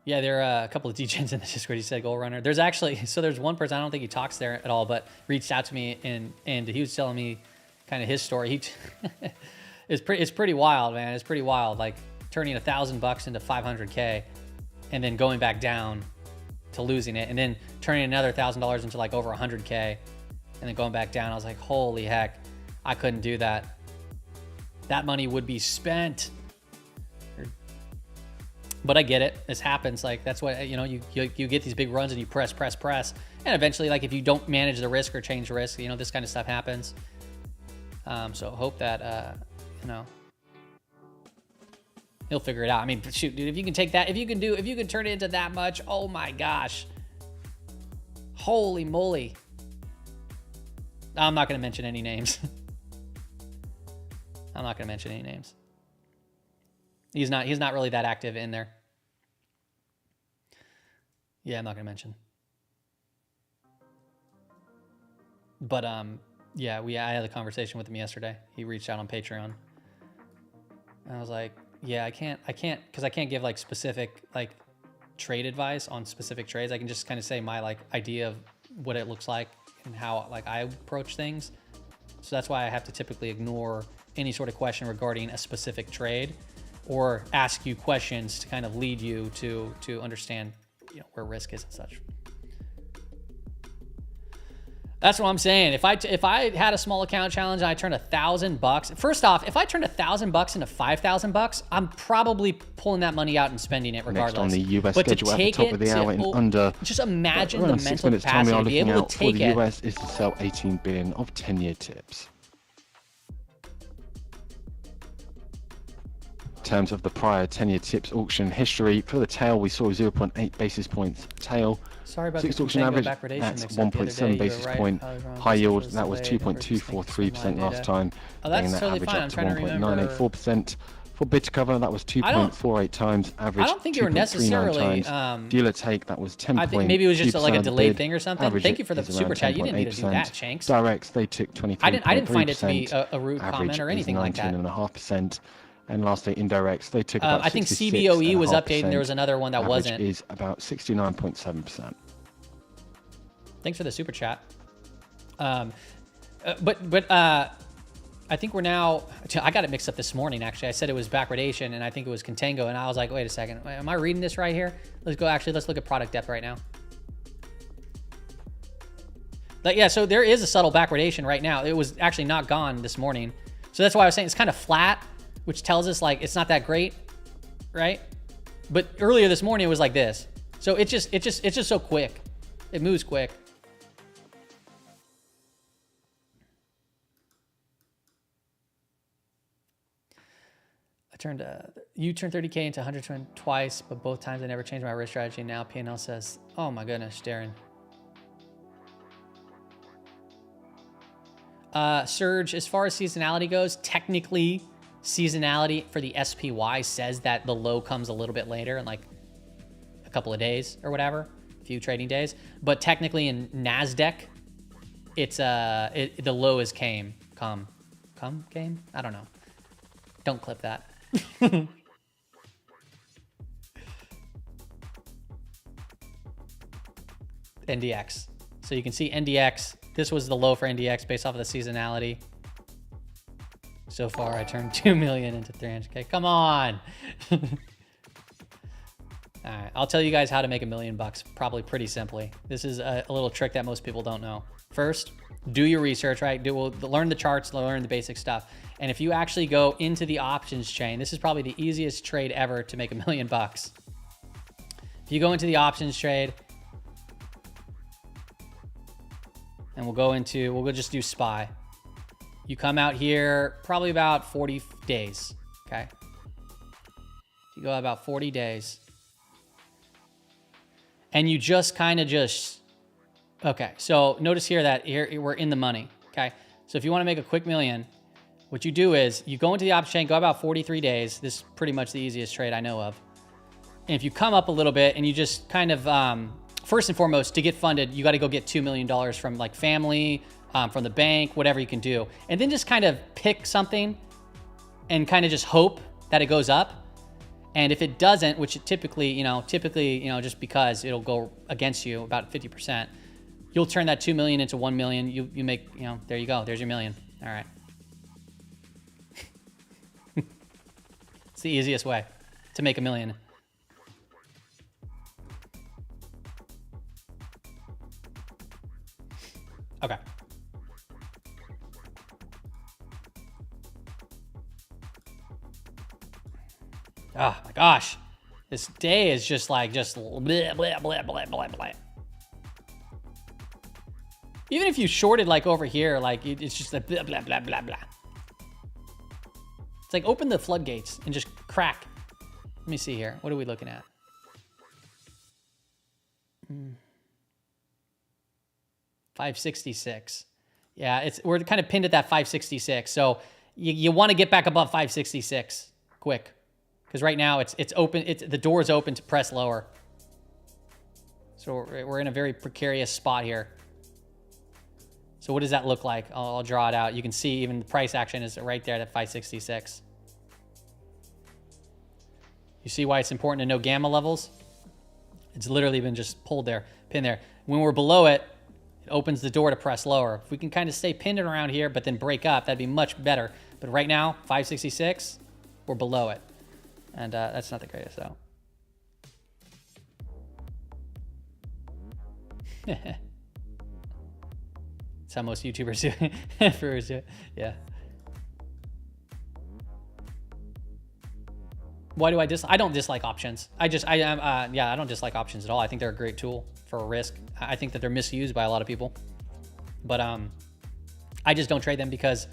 Yeah, there are a couple of DJs in the Discord. He said goal runner. There's actually, so there's one person, I don't think he talks there at all, but reached out to me and he was telling me kind of his story. It's pretty wild, man. It's pretty wild. Like turning $1,000 into 500K and then going back down to losing it and then turning another $1,000 into like over 100K and then going back down. I was like, holy heck, I couldn't do that. That money would be spent. But I get it. This happens. Like that's what, you know, you get these big runs and you press. And eventually, like if you don't manage the risk or change risk, you know, this kind of stuff happens. So hope that, you know, he'll figure it out. I mean, shoot, dude, if you can take that, if you can turn it into that much, oh my gosh. Holy moly. I'm not going to mention any names. I'm not going to mention any names. He's not really that active in there. Yeah, I'm not going to mention. But, yeah, I had a conversation with him yesterday. He reached out on Patreon. And I was like, yeah, I can't, because I can't give like specific like trade advice on specific trades. I can just kind of say my like idea of what it looks like and how like I approach things. So that's why I have to typically ignore any sort of question regarding a specific trade or ask you questions to kind of lead you to understand, you know, where risk is and such. That's what I'm saying. If I had a small account challenge and I turned $1,000, first off, if I turned $1,000 into $5,000, I'm probably pulling that money out and spending it regardless. Next on the US schedule at the top of the hour in under. Just imagine the mental minutes capacity to be able to take it. For the US is to sell 18 billion of 10-year tips. In terms of the prior 10-year tips auction history, for the tail we saw 0.8 basis points tail. Sorry about Sixth auction average, that's 1.7 basis point. High yield, that was 2.243% last time. Oh, that's bringing that totally average fine. up I'm to trying to remember. 1.984%. For bid to cover, that was 2.48 times average. I don't think you were necessarily dealer take, that was 10. I think maybe it was just like a delayed bid. thing or something. Average Thank you for the is super around chat. You didn't need to do that, 10.8%. Shanks. Directs, they took 23.3%. I didn't find it to be a rude comment or anything like that. 19.5%. And lastly, indirects, they took about I think CBOE was updated and there was another one that wasn't. Average is about 69.7%. Thanks for the super chat. But I think we're now, I got it mixed up this morning, actually. I said it was backwardation, and I think it was contango, and I was like, wait a second. Am I reading this right here? Let's look at product depth right now. But yeah, so there is a subtle backwardation right now. It was actually not gone this morning. So that's why I was saying it's kind of flat, which tells us like it's not that great, right? But earlier this morning, it was like this. So it's just so quick. It moves quick. You turned 30K into 120 twice, but both times I never changed my risk strategy. Now P&L says, oh my goodness, Darren. Surge, as far as seasonality goes, technically seasonality for the SPY says that the low comes a little bit later in like a couple of days or whatever, a few trading days. But technically in NASDAQ, it's the low is came. I don't know. Don't clip that. NDX. So you can see NDX. This was the low for NDX based off of the seasonality. So far, I turned 2 million into 300K. Come on. All right, I'll tell you guys how to make $1 million bucks, probably pretty simply. This is a little trick that most people don't know. First, do your research, right? Learn the charts, learn the basic stuff. And if you actually go into the options chain, this is probably the easiest trade ever to make $1 million bucks. If you go into the options trade, and we'll just do SPY. You come out here probably about 40 days, okay? You go about 40 days. And you just kind of okay, so notice here that here we're in the money, okay? So if you want to make a quick million, what you do is you go into the option chain, go about 43 days. This is pretty much the easiest trade I know of. And if you come up a little bit and you just kind of, first and foremost, to get funded, you got to go get $2 million from like family, from the bank, whatever you can do. And then just kind of pick something and kind of just hope that it goes up. And if it doesn't, which it typically, just because it'll go against you about 50%, you'll turn that 2 million into 1 million. You make, there you go. There's your million. All right. It's the easiest way to make a million. Okay. Oh my gosh. This day is just like, blah, blah, blah, blah, blah, blah. Even if you shorted like over here, like it's just like blah, blah, blah, blah, blah. It's like open the floodgates and just crack. Let me see here. What are we looking at? Hmm. 566. Yeah, we're kind of pinned at that 566. So you want to get back above 566 quick. Because right now it's open, the door is open to press lower. So we're in a very precarious spot here. So what does that look like? I'll draw it out. You can see even the price action is right there at 566. You see why it's important to know gamma levels? It's literally been just pulled there, pinned there. When we're below it, it opens the door to press lower. If we can kind of stay pinned around here, but then break up, that'd be much better. But right now, 566, we're below it. And that's not the greatest, though. That's how most YouTubers do it. Yeah. Why do I I don't dislike options. I don't dislike options at all. I think they're a great tool for a risk. I think that they're misused by a lot of people. But I just don't trade them because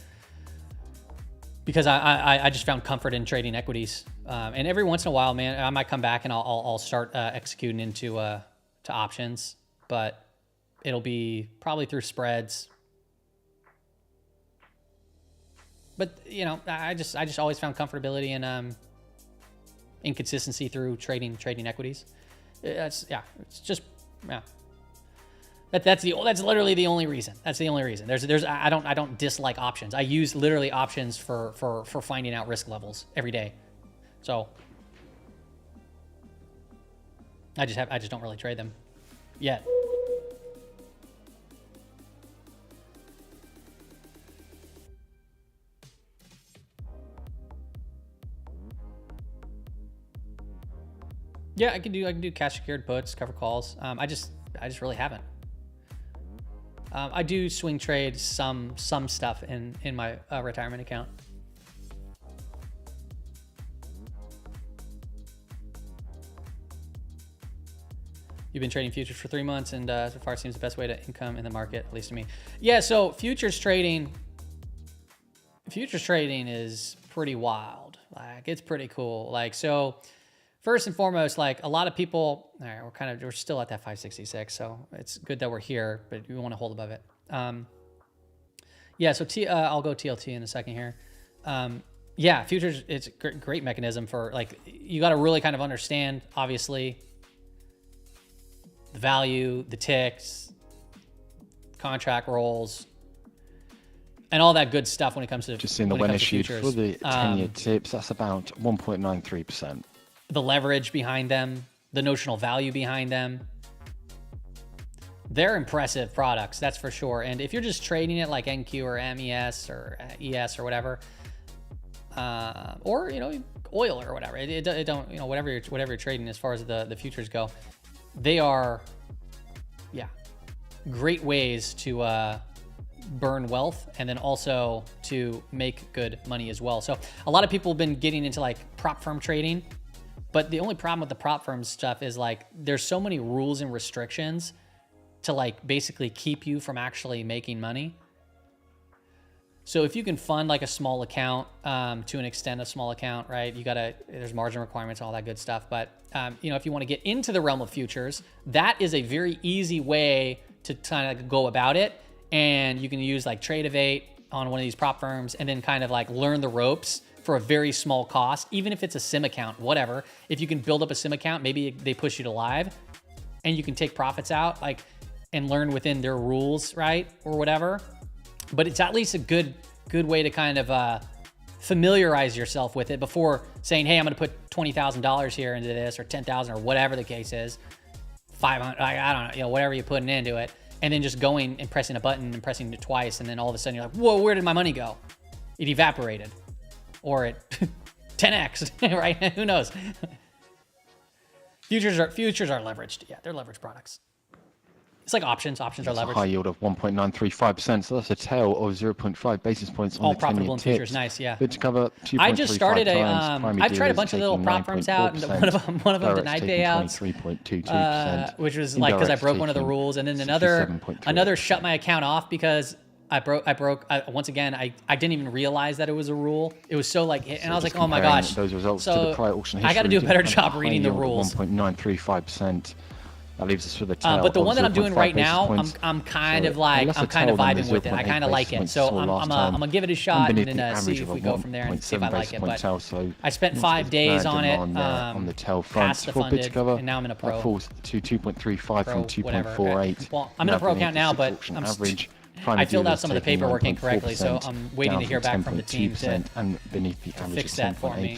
I just found comfort in trading equities. And every once in a while, man, I might come back and I'll start executing into to options, but it'll be probably through spreads. But I just always found comfortability in inconsistency through trading equities. That's literally the only reason. That's the only reason. I don't dislike options. I use literally options for finding out risk levels every day. So I just don't really trade them yet. Yeah, I can do cash secured puts, cover calls. I just really haven't. I do swing trade some stuff in my retirement account. You've been trading futures for 3 months, and so far it seems the best way to income in the market, at least to me. Yeah, so futures trading is pretty wild. Like, it's pretty cool. Like, so first and foremost, like a lot of people, all right, we're still at that 566, so it's good that we're here, but we want to hold above it. Yeah, so I'll go TLT in a second here. Yeah, futures, it's a great mechanism for, like, you got to really kind of understand, obviously, the value, the ticks, contract rolls, and all that good stuff when it comes to just seeing the when issued for the 10-year tips. That's about 1.93%. The leverage behind them, the notional value behind them. They're impressive products, that's for sure. And if you're just trading it like NQ or MES or ES or whatever, or oil or whatever, it don't whatever you're trading as far as the futures go, they are, yeah, great ways to burn wealth and then also to make good money as well. So a lot of people have been getting into like prop firm trading, but the only problem with the prop firm stuff is like there's so many rules and restrictions to like basically keep you from actually making money. So if you can fund like a small account, to an extent, a small account, right? There's margin requirements, all that good stuff. But, if you want to get into the realm of futures, that is a very easy way to kind of go about it. And you can use like Tradeovate on one of these prop firms and then kind of like learn the ropes for a very small cost, even if it's a sim account, whatever. If you can build up a sim account, maybe they push you to live and you can take profits out, like, and learn within their rules, right? Or whatever. But it's at least a good way to kind of familiarize yourself with it before saying, hey, I'm going to put $20,000 here into this, or 10,000, or whatever the case is, 500, I don't know, you know, whatever you're putting into it, and then just going and pressing a button and pressing it twice, and then all of a sudden you're like, whoa, where did my money go? It evaporated, or it 10x, right? Who knows? Futures are leveraged. Yeah, they're leveraged products. It's like options. Options are leveraged. A high yield of 1.935%, so that's a tail of 0.5 basis points on all the 10-year profitable in futures. tips. Nice, yeah. Bid to cover 2.35 I just started a. times. I've tried a bunch of little prop firms out, and one of them denied payouts, 23.22%, which was like because I broke one of the rules, and then another shut my account off because I broke. Once again, I didn't even realize that it was a rule. It was so like, and I was like, oh my gosh. Those results so to the prior auction history, I got to do a better job reading the rules. 1.935%. That leaves us with a tail but the one that I'm 0.5 doing right basis now, points. I'm kind of tail vibing with it. I kind of like it. So I'm gonna give it a shot and then see if we go from there and see if I like it. But I spent 5 days on it. On the tail front, past the funded, and now I'm in a pro. That falls to 2.35 from 2.48. Okay. Well, I'm in a pro account now, but I filled out some of the paperwork incorrectly, so I'm waiting to hear back from the team to fix that for me.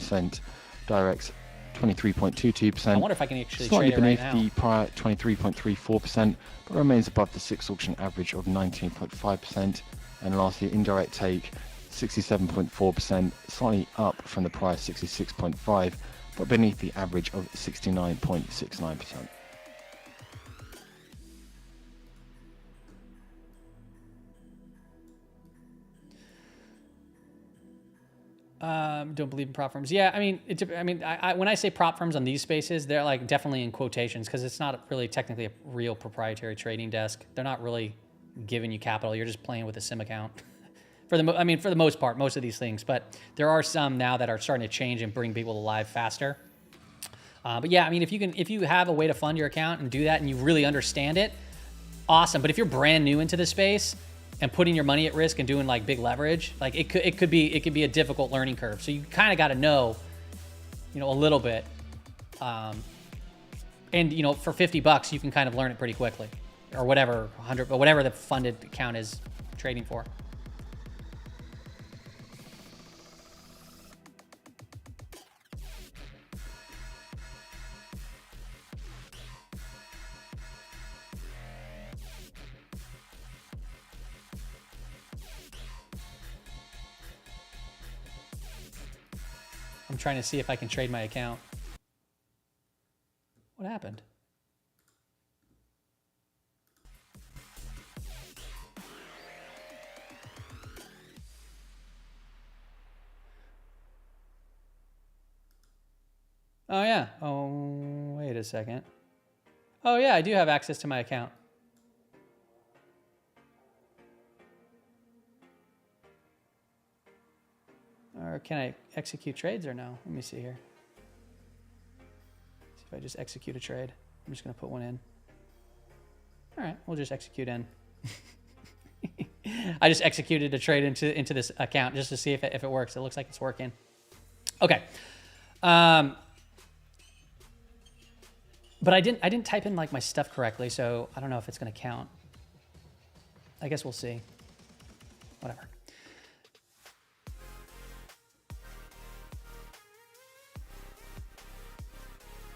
Directs 23.22%. I wonder if I can actually slightly trade it right now. beneath the prior 23.34%, but remains above the 6 auction average of 19.5%. And lastly, indirect take 67.4%, slightly up from the prior 66.5%, but beneath the average of 69.69%. Don't believe in prop firms. Yeah, I mean, when I say prop firms on these spaces, they're like definitely in quotations because it's not really technically a real proprietary trading desk. They're not really giving you capital. You're just playing with a sim account. For the most part, most of these things. But there are some now that are starting to change and bring people alive faster. But yeah, I mean, if you have a way to fund your account and do that and you really understand it, awesome. But if you're brand new into the space and putting your money at risk and doing like big leverage, like it could be a difficult learning curve. So you kind of got to know, a little bit. And for $50, you can kind of learn it pretty quickly, or whatever, 100, but whatever the funded account is trading for. I'm trying to see if I can trade my account. What happened? Oh, yeah. Oh, wait a second. Oh, yeah, I do have access to my account. Or can I execute trades or no? Let me see here. See if I just execute a trade. I'm just going to put one in. All right, we'll just execute in. I just executed a trade into this account just to see if it works. It looks like it's working. Okay. But I didn't type in like my stuff correctly, so I don't know if it's going to count. I guess we'll see. Whatever.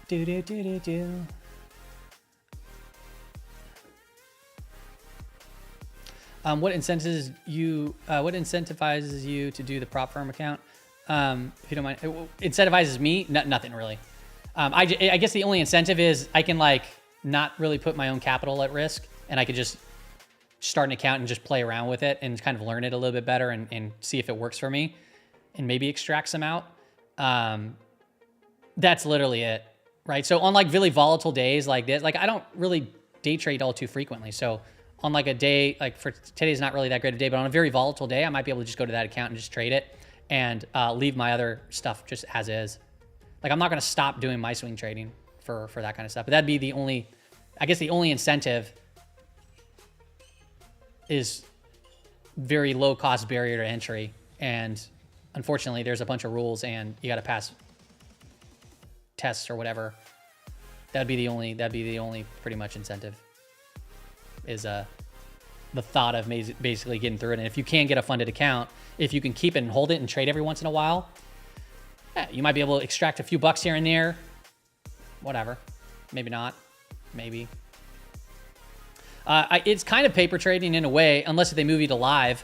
Do. What incentivizes you to do the prop firm account? If you don't mind, it incentivizes me? Nothing really. I guess the only incentive is I can like not really put my own capital at risk, and I could just start an account and just play around with it and kind of learn it a little bit better and see if it works for me, and maybe extract some out. That's literally it. Right. So on like really volatile days like this, like I don't really day trade all too frequently. So on like a day, like for today's not really that great a day, but on a very volatile day, I might be able to just go to that account and just trade it and leave my other stuff just as is. Like I'm not going to stop doing my swing trading for that kind of stuff. But that'd be the only, I guess the only incentive is very low cost barrier to entry. And unfortunately there's a bunch of rules and you got to pass tests or whatever. That'd be the only pretty much incentive is the thought of basically getting through it. And if you can get a funded account, if you can keep it and hold it and trade every once in a while, yeah, you might be able to extract a few bucks here and there. Whatever. Maybe not. Maybe. It's kind of paper trading in a way, unless they move you to live.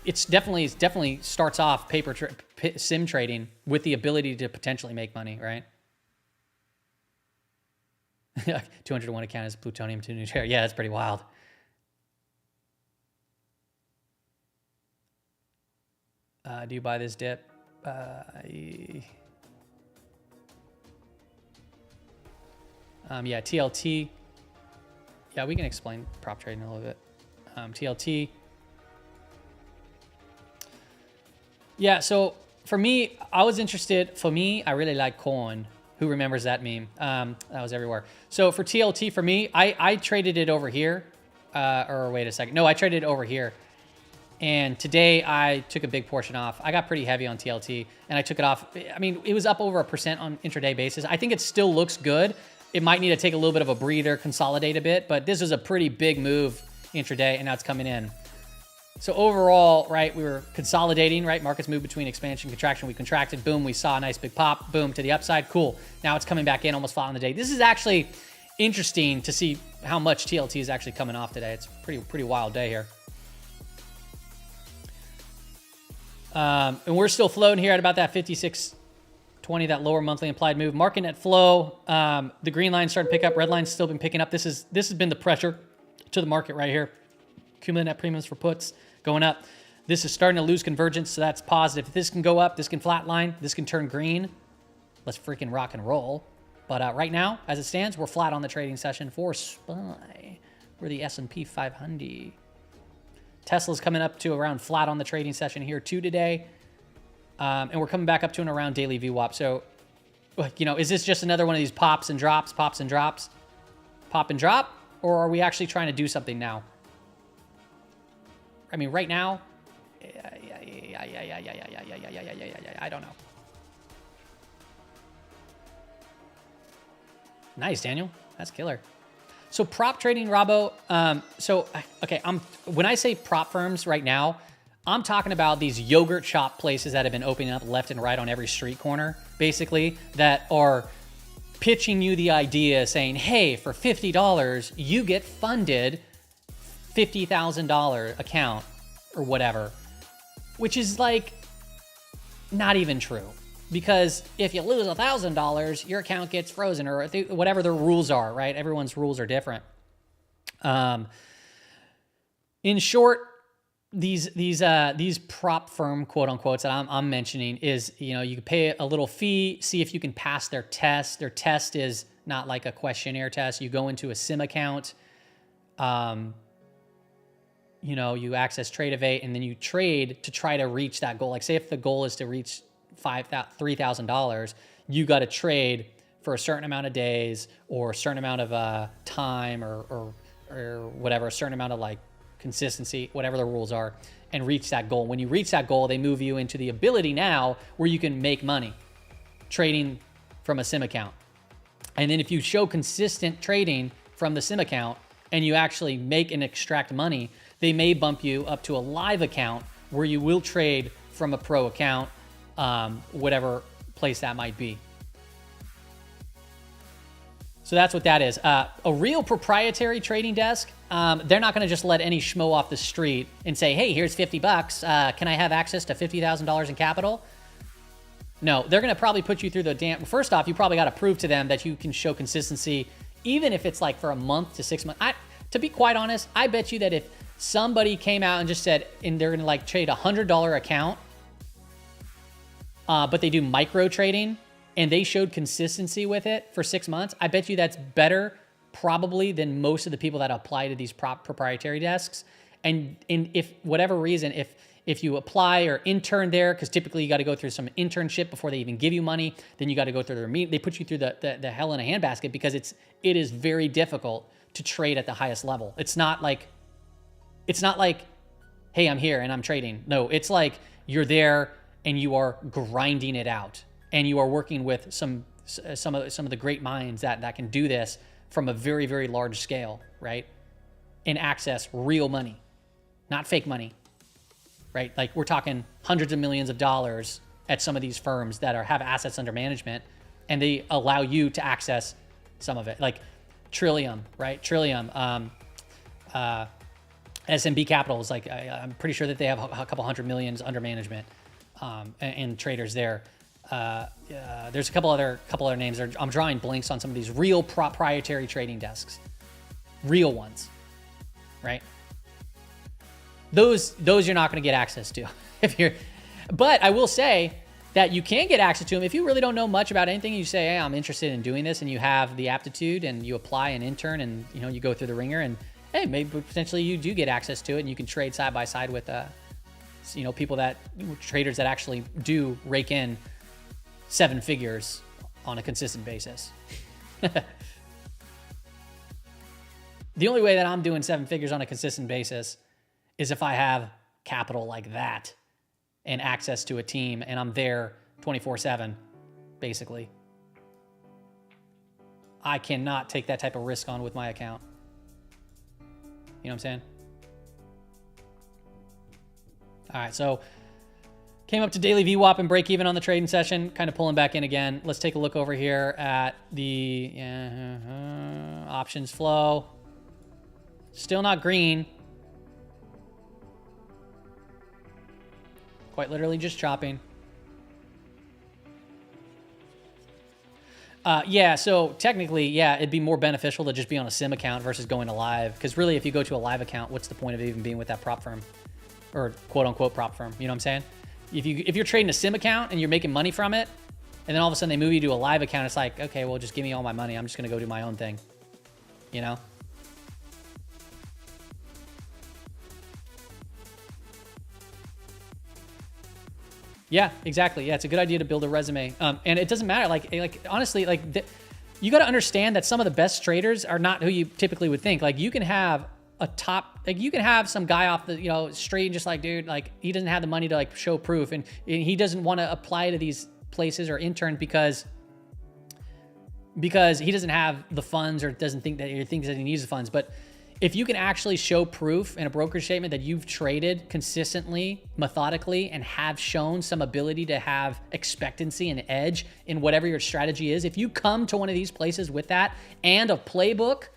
It definitely starts off sim trading with the ability to potentially make money, right? 200 to 1 account is plutonium to deuterium. Yeah, that's pretty wild. Do you buy this dip? Yeah, TLT. Yeah, we can explain prop trading a little bit. TLT. Yeah, so for me, I was interested. For me, I really like corn. Who remembers that meme? That was everywhere. So for TLT, for me, I traded it over here. Or wait a second. No, I traded it over here. And today I took a big portion off. I got pretty heavy on TLT and I took it off. I mean, it was up over 1% on intraday basis. I think it still looks good. It might need to take a little bit of a breather, consolidate a bit, but this is a pretty big move intraday and now it's coming in. So overall, right, we were consolidating, right? Markets moved between expansion, contraction. We contracted, boom, we saw a nice big pop, boom, to the upside. Cool. Now it's coming back in, almost flat on the day. This is actually interesting to see how much TLT is actually coming off today. It's a pretty wild day here. And we're still floating here at about that 56.20, that lower monthly implied move. Market net flow, the green line started to pick up, red line's still been picking up. This has been the pressure to the market right here. Cumulative net premiums for puts going up. This is starting to lose convergence, so that's positive. If this can go up, this can flatline, this can turn green. Let's freaking rock and roll. But right now, as it stands, we're flat on the trading session for SPY. We're the S&P 500. Tesla's coming up to around flat on the trading session here too today. And we're coming back up to and around daily VWAP. So, you know, is this just another one of these pops and drops, pop and drop? Or are we actually trying to do something now? I mean, right now, I don't know. Nice, Daniel. That's killer. So prop trading, Robbo. Okay, when I say prop firms right now, I'm talking about these yogurt shop places that have been opening up left and right on every street corner, basically, that are pitching you the idea saying, hey, for $50, you get funded $50,000 account or whatever, which is like not even true. Because if you lose $1,000, your account gets frozen or whatever the rules are, right? Everyone's rules are different. In short, these prop firm quote unquotes that I'm mentioning is, you know, you can pay a little fee, see if you can pass their test. Their test is not like a questionnaire test. You go into a sim account, you know, you access Trade Evade, and then you trade to try to reach that goal. Like say if the goal is to reach $3,000, you got to trade for a certain amount of days or a certain amount of time or whatever, a certain amount of like consistency, whatever the rules are, and reach that goal. When you reach that goal, they move you into the ability now where you can make money trading from a sim account. And then if you show consistent trading from the sim account and you actually make and extract money, they may bump you up to a live account where you will trade from a pro account, whatever place that might be. So that's what that is. A real proprietary trading desk, they're not going to just let any schmo off the street and say, hey, here's $50. Can I have access to $50,000 in capital? No, they're going to probably put you through the damn... First off, you probably got to prove to them that you can show consistency, even if it's like for a month to 6 months. To be quite honest, I bet you that if somebody came out and just said, and they're going to like trade $100 account, but they do micro trading and they showed consistency with it for 6 months, I bet you that's better probably than most of the people that apply to these proprietary desks. And if whatever reason, if you apply or intern there, because typically you got to go through some internship before they even give you money, then you got to go through their meet. They put you through the hell in a handbasket because it is very difficult to trade at the highest level. It's not like, hey, I'm here and I'm trading. No, it's like you're there and you are grinding it out, and you are working with some of the great minds that can do this from a very, very large scale, right? and access real money, not fake money, right? Like we're talking hundreds of millions of dollars at some of these firms that have assets under management, and they allow you to access some of it. Like Trillium, right? Trillium, SMB Capital is like, I'm pretty sure that they have a couple hundred millions under management, and traders there. There's a couple other names. I'm drawing blanks on some of these real proprietary trading desks, real ones, right? Those you're not going to get access to but I will say that you can get access to them if you really don't know much about anything. You say, hey, I'm interested in doing this, and you have the aptitude, and you apply an intern, and you go through the ringer, and hey, maybe potentially you do get access to it, and you can trade side by side with traders that actually do rake in 7 figures on a consistent basis. The only way that I'm doing 7 figures on a consistent basis is if I have capital like that and access to a team, and I'm there 24/7, basically. I cannot take that type of risk on with my account. You know what I'm saying? All right, so came up to daily VWAP and break even on the trading session, kind of pulling back in again. Let's take a look over here at the options flow. Still not green. Quite literally just chopping. Yeah, so technically, yeah, it'd be more beneficial to just be on a sim account versus going to live. Because really, if you go to a live account, what's the point of even being with that prop firm? Or quote-unquote prop firm, you know what I'm saying? If you're trading a sim account and you're making money from it, and then all of a sudden they move you to a live account, it's like, okay, well, just give me all my money. I'm just going to go do my own thing, you know? Yeah, exactly. Yeah, it's a good idea to build a resume. And it doesn't matter. Like honestly, you got to understand that some of the best traders are not who you typically would think. Like you can have you can have some guy off the, street, just like, dude, like he doesn't have the money to like show proof, and he doesn't want to apply to these places or intern because he doesn't have the funds, or doesn't think that, or thinks that he needs the funds. But if you can actually show proof in a brokerage statement that you've traded consistently, methodically, and have shown some ability to have expectancy and edge in whatever your strategy is, if you come to one of these places with that and a playbook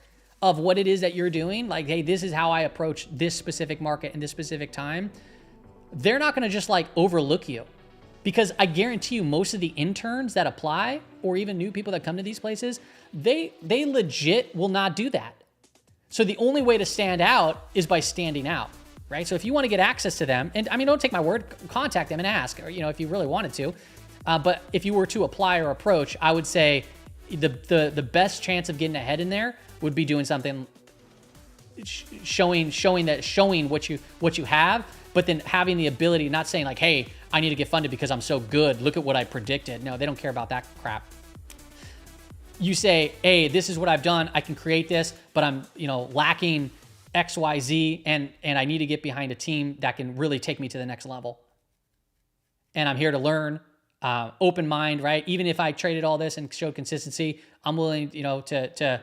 of what it is that you're doing, like, hey, this is how I approach this specific market in this specific time, they're not going to just like overlook you. Because I guarantee you, most of the interns that apply, or even new people that come to these places, they legit will not do that. So the only way to stand out is by standing out, right? So if you want to get access to them, and I mean, don't take my word, contact them and ask, or, if you really wanted to. But if you were to apply or approach, I would say the best chance of getting ahead in there would be doing something showing what you have, but then having the ability, not saying like, hey, I need to get funded because I'm so good. Look at what I predicted. No, they don't care about that crap. You say, hey, this is what I've done. I can create this, but I'm, lacking X, Y, Z, and I need to get behind a team that can really take me to the next level. And I'm here to learn, open mind, right? Even if I traded all this and showed consistency, I'm willing, to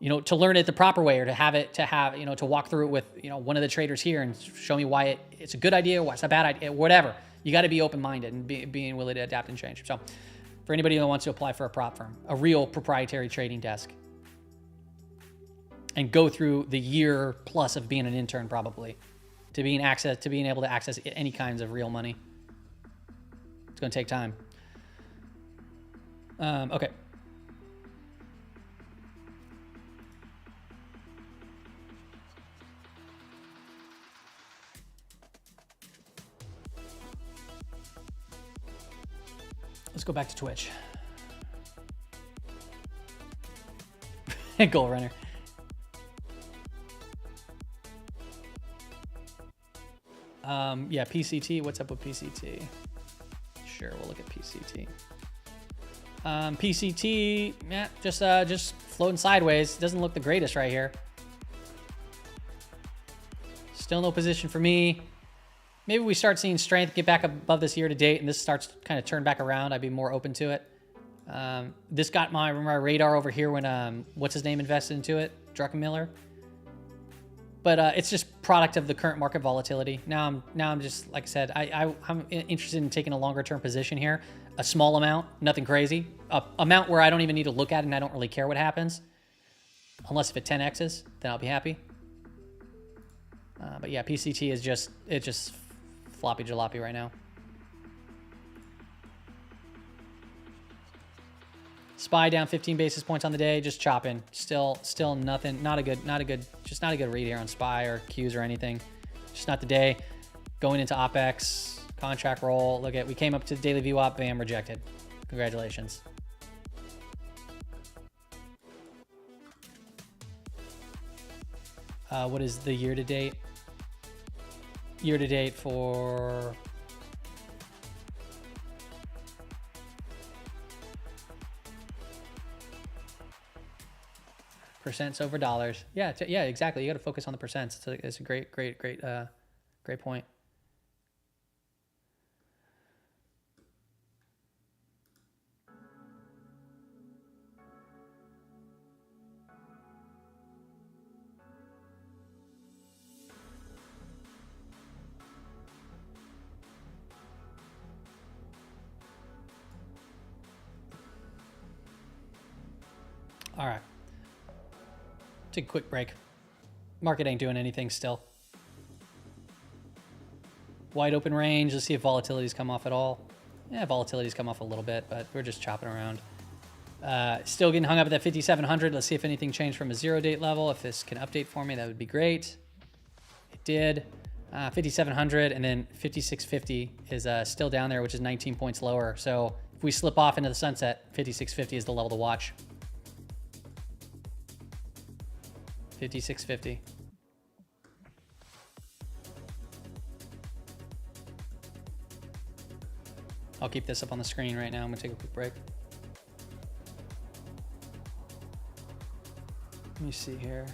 learn it the proper way, or to walk through it with, one of the traders here and show me why it's a good idea, why it's a bad idea, whatever. You got to be open-minded and being willing to adapt and change. So for anybody that wants to apply for a prop firm, a real proprietary trading desk, and go through the year plus of being an intern, probably, to being able to access any kinds of real money. It's going to take time. Okay. Let's go back to Twitch. Goal runner. Yeah, PCT. What's up with PCT? Sure, we'll look at PCT. PCT, yeah, just floating sideways. Doesn't look the greatest right here. Still no position for me. Maybe we start seeing strength get back above this year to date, and this starts to kind of turn back around. I'd be more open to it. This got my radar over here when what's his name invested into it, Druckenmiller. But it's just product of the current market volatility. Now I'm just, like I said, I'm interested in taking a longer term position here. A small amount, nothing crazy. A amount where I don't even need to look at it and I don't really care what happens. Unless if it 10x's, then I'll be happy. But yeah, PCT is just floppy jalopy right now. SPY down 15 basis points on the day, just chopping. Still nothing. Not a good read here on SPY or Qs or anything. Just not the day. Going into OPEX, contract roll. Look at, we came up to daily VWAP, bam, rejected. Congratulations. What is the year to date? Year to date for percents over dollars. Yeah, yeah, exactly. You got to focus on the percents. It's a great point. All right. Take a quick break. Market ain't doing anything still. Wide open range. Let's see if volatility's come off at all. Yeah, volatility's come off a little bit, but we're just chopping around. Still getting hung up at that 5,700. Let's see if anything changed from a 0-date level. If this can update for me, that would be great. It did. 5,700 and then 5,650 is still down there, which is 19 points lower. So if we slip off into the sunset, 5,650 is the level to watch. 5,650. I'll keep this up on the screen right now. I'm gonna take a quick break. Let me see here.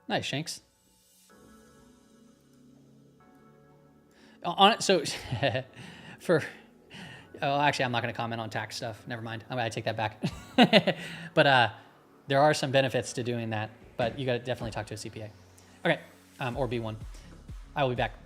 Nice, Shanks. On it, so actually, I'm not going to comment on tax stuff. Never mind. I take that back. But there are some benefits to doing that. But you got to definitely talk to a CPA. Okay, or B1. I will be back.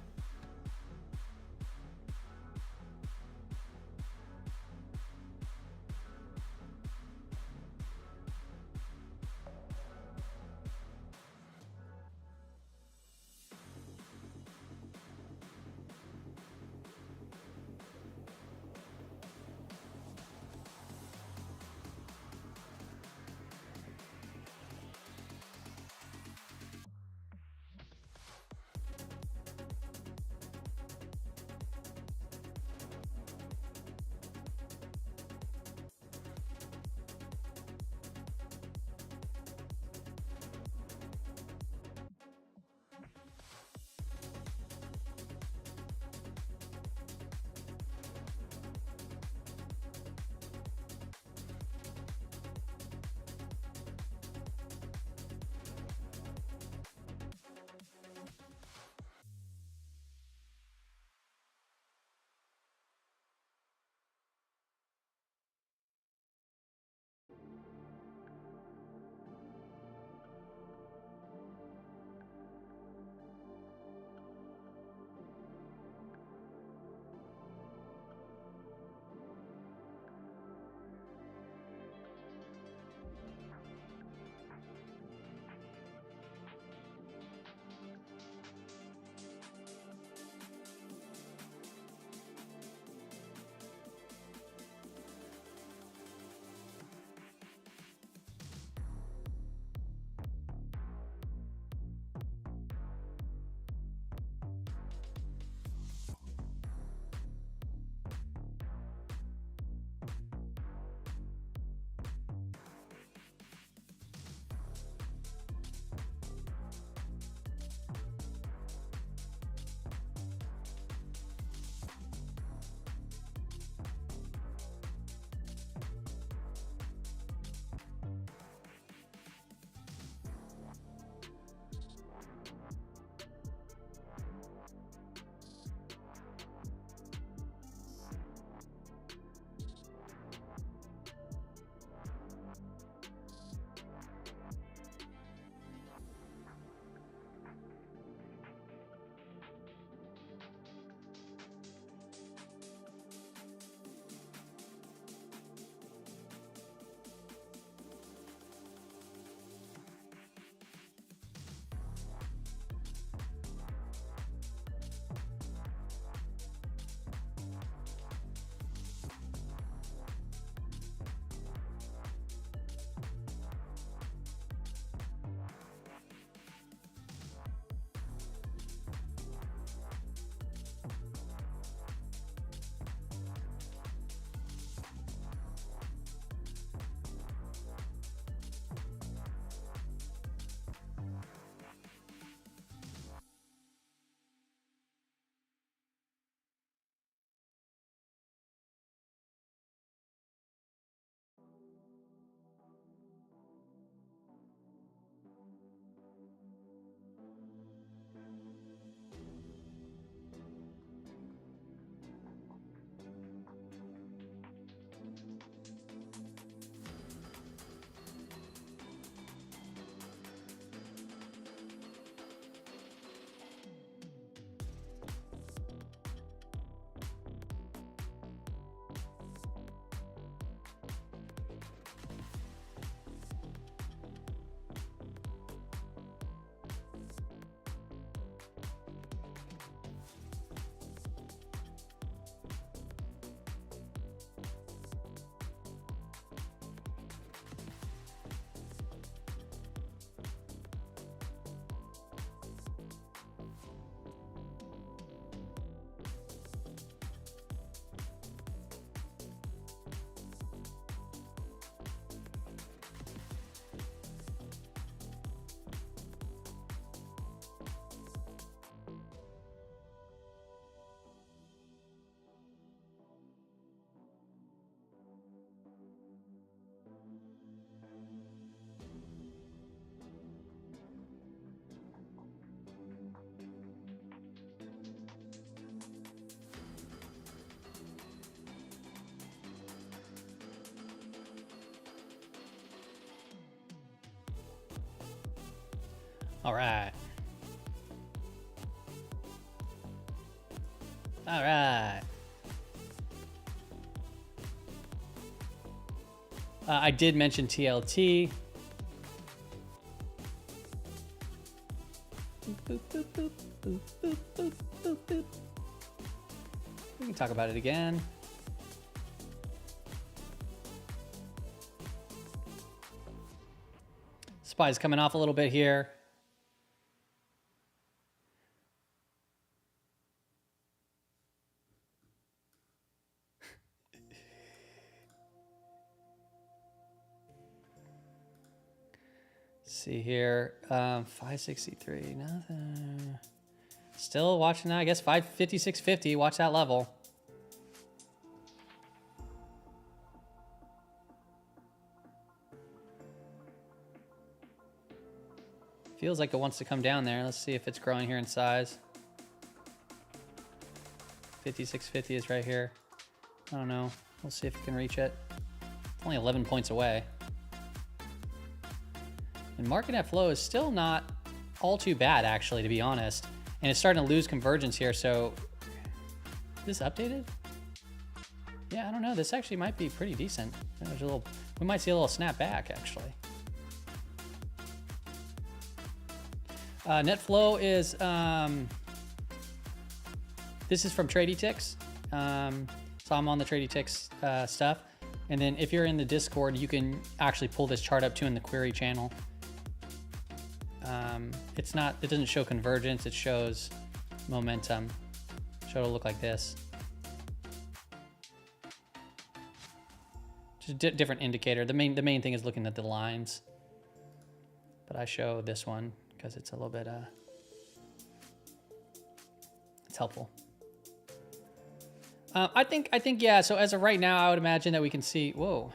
All right. All right. I did mention TLT. Boop, boop, boop, boop, boop, boop, boop, boop. We can talk about it again. SPY's coming off a little bit here. See here, 563, nothing. Still watching that, I guess 556.50, watch that level. Feels like it wants to come down there. Let's see if it's growing here in size. 56.50 is right here. I don't know, we'll see if it can reach it. It's only 11 points away. And market net flow is still not all too bad, actually, to be honest. And it's starting to lose convergence here, so... Is this updated? Yeah, I don't know. This actually might be pretty decent. There's a little... We might see a little snap back, actually. Net flow is... This is from TradyTix. So I'm on the TradyTix stuff. And then if you're in the Discord, you can actually pull this chart up too in the query channel. It's not, it doesn't show convergence, it shows momentum. So it'll look like this. Just a different indicator. The main thing is looking at the lines. But I show this one because it's a little bit, it's helpful. I think, yeah, so as of right now, I would imagine that we can see, whoa.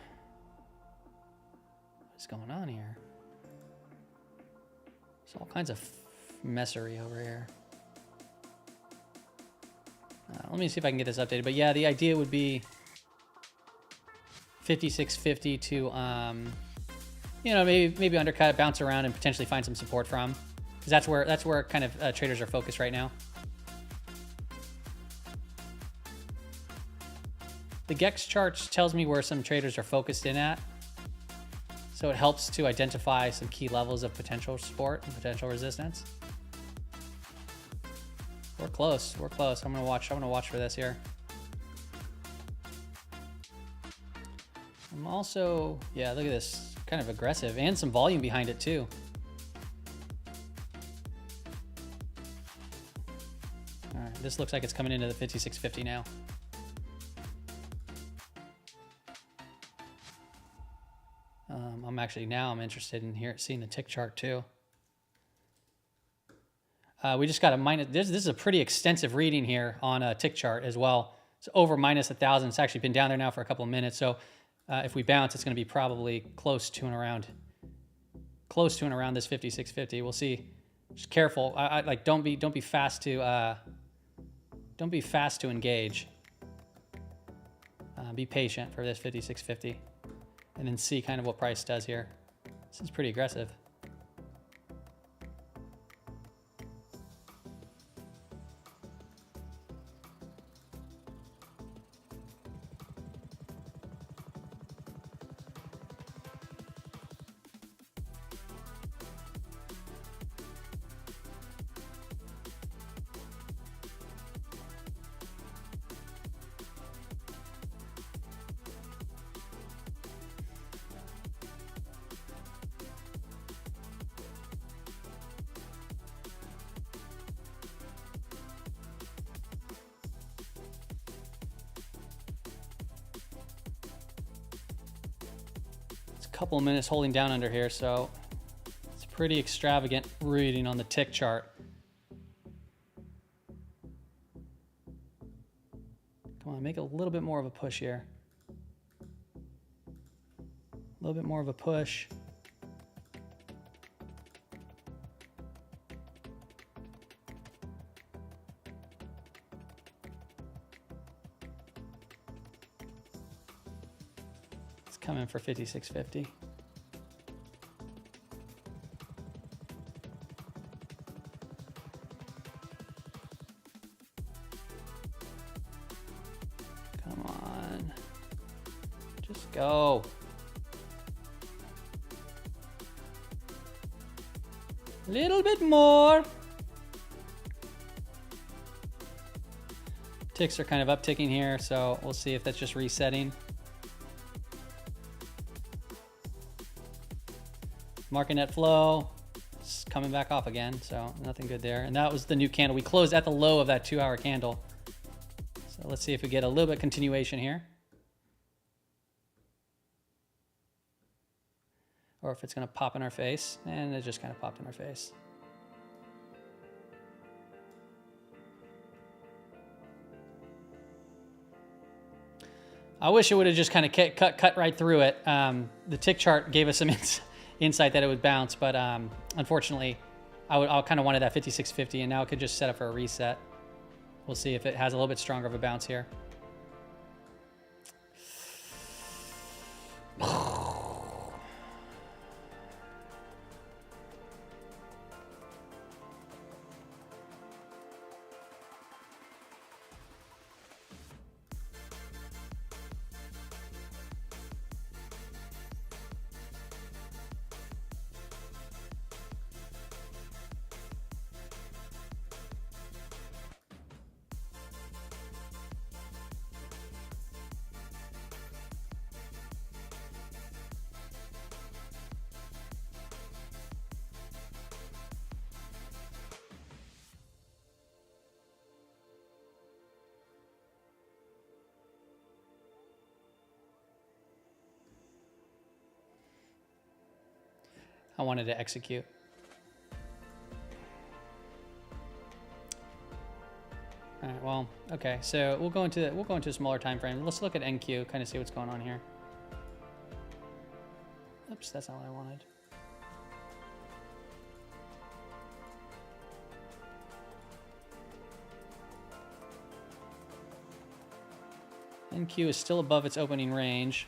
What's going on here? There's all kinds of messery over here. Let me see if I can get this updated. But yeah, the idea would be 56.50 to, you know, maybe undercut it, bounce around, and potentially find some support from. Because that's where kind of traders are focused right now. The GEX chart tells me where some traders are focused in at. So it helps to identify some key levels of potential support and potential resistance. We're close. We're close. I'm gonna watch for this here. I'm also, yeah, look at this, kind of aggressive and some volume behind it too. All right, this looks like it's coming into the 56.50 now. I'm interested in seeing the tick chart too. We just got a minus, this is a pretty extensive reading here on a tick chart as well. It's over minus 1,000. It's actually been down there now for a couple of minutes. So if we bounce, it's going to be probably close to and around this 56.50. We'll see. Just careful. Like don't be fast to engage. Be patient for this 56.50. And then see kind of what price does here. This is pretty aggressive. Couple of minutes holding down under here, so it's pretty extravagant reading on the tick chart. Come on, make a little bit more of a push here. A little bit more of a push. Coming for 56.50. go. A little bit more. Ticks are kind of upticking here, so we'll see if that's just resetting. Market net flow is coming back off again, so nothing good there. And that was the new candle. We closed at the low of that 2-hour candle. So let's see if we get a little bit continuation here. Or if it's going to pop in our face. And it just kind of popped in our face. I wish it would have just kind of cut right through it. The tick chart gave us some insight that it would bounce, but unfortunately, I kind of wanted that 56.50, and now it could just set up for a reset. We'll see if it has a little bit stronger of a bounce here. I wanted to execute. All right, well, okay, so we'll go into a smaller time frame. Let's look at NQ, kind of see what's going on here. Oops, that's not what I wanted. NQ is still above its opening range.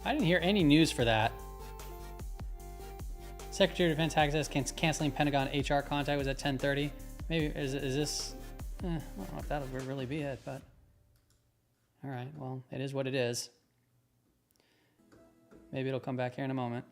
I didn't hear any news for that. Secretary of Defense access canceling Pentagon HR contact was at 10:30. Maybe is this? I don't know if that would really be it, but all right. Well, it is what it is. Maybe it'll come back here in a moment.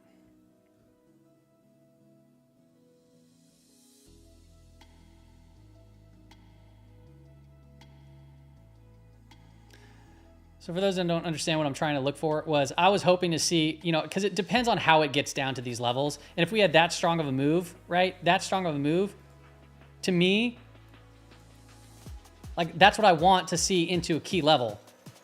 So for those that don't understand what I'm trying to look for, I was hoping to see, because it depends on how it gets down to these levels. And if we had that strong of a move, right? That strong of a move, to me, like that's what I want to see into a key level.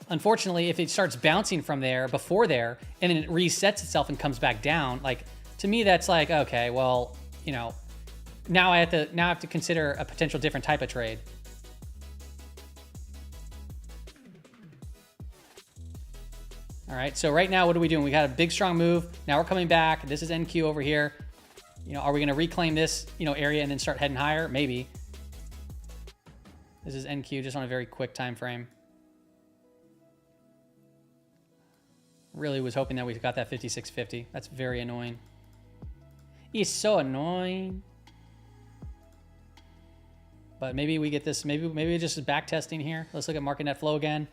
Unfortunately, if it starts bouncing from there, before there, and then it resets itself and comes back down, like to me, that's like, okay, well, now I have to consider a potential different type of trade. All right, so right now, what are we doing? We got a big, strong move. Now we're coming back. This is NQ over here. Are we going to reclaim this, area and then start heading higher? Maybe. This is NQ just on a very quick time frame. Really was hoping that we got that 56.50. That's very annoying. It's so annoying. But maybe we get this. Maybe it just is back testing here. Let's look at market net flow again.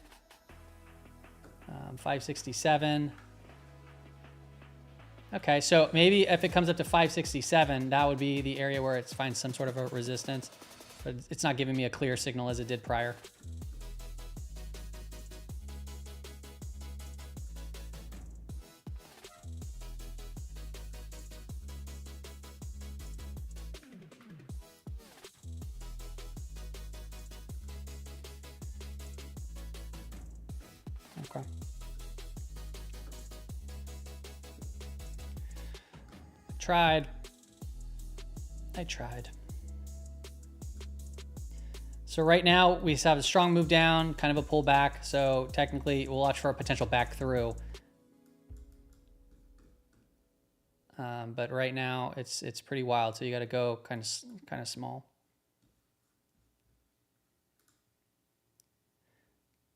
567. Okay, so maybe if it comes up to 567, that would be the area where it finds some sort of a resistance, but it's not giving me a clear signal as it did prior. Okay. I tried. So right now we have a strong move down, kind of a pullback. So technically we'll watch for a potential back through. But right now it's pretty wild. So you got to go kind of small.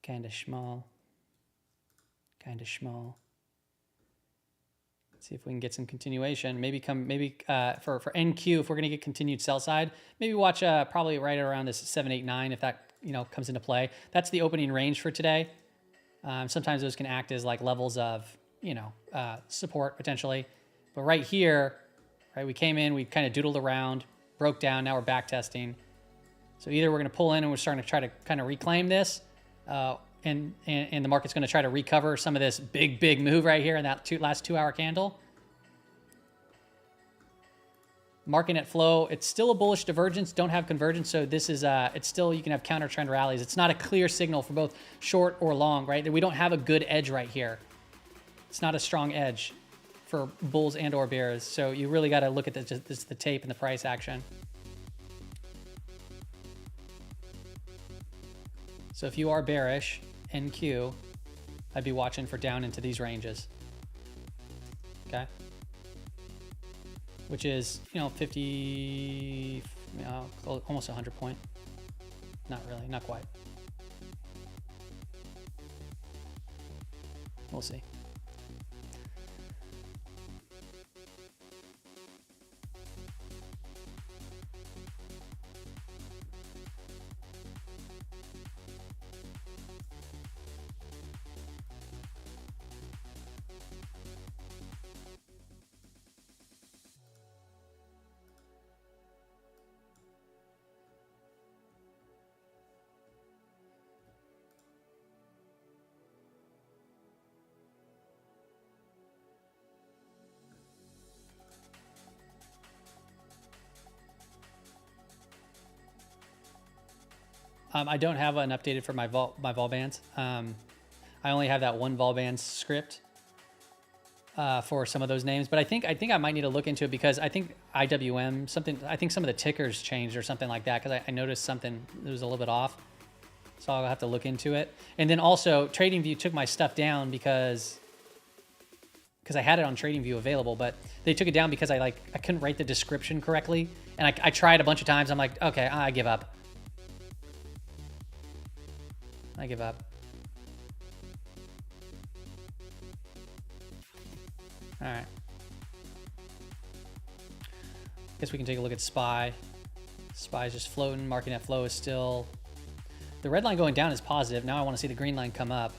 Kind of small. kind of small. Let's see if we can get some continuation. Maybe for NQ, if we're going to get continued sell side, maybe watch probably right around this 789 if that comes into play. That's the opening range for today. Sometimes those can act as like levels of support potentially, but right here, right, we came in, we kind of doodled around, broke down. Now we're back testing. So either we're going to pull in and we're starting to try to kind of reclaim this, and the market's going to try to recover some of this big move right here in that last 2 hour candle. Market net flow, it's still a bullish divergence, don't have convergence, so this is it's still, you can have counter trend rallies. It's not a clear signal for both short or long, right? We don't have a good edge right here. It's not a strong edge for bulls and or bears, so you really got to look at the tape and the price action. So if you are bearish, NQ, I'd be watching for down into these ranges. Okay. Which is, 50, almost 100 point. Not really, not quite. We'll see. I don't have an updated for my vol bands. I only have that one vol band script for some of those names, but I think I might need to look into it because I think IWM I think some of the tickers changed or something like that because I noticed something that was a little bit off. So I'll have to look into it. And then also TradingView took my stuff down because I had it on TradingView available, but they took it down because I couldn't write the description correctly, and I tried a bunch of times. I'm like, okay, I give up. I give up. All right. Guess we can take a look at SPY. SPY is just floating. Market net flow is still... The red line going down is positive. Now I want to see the green line come up.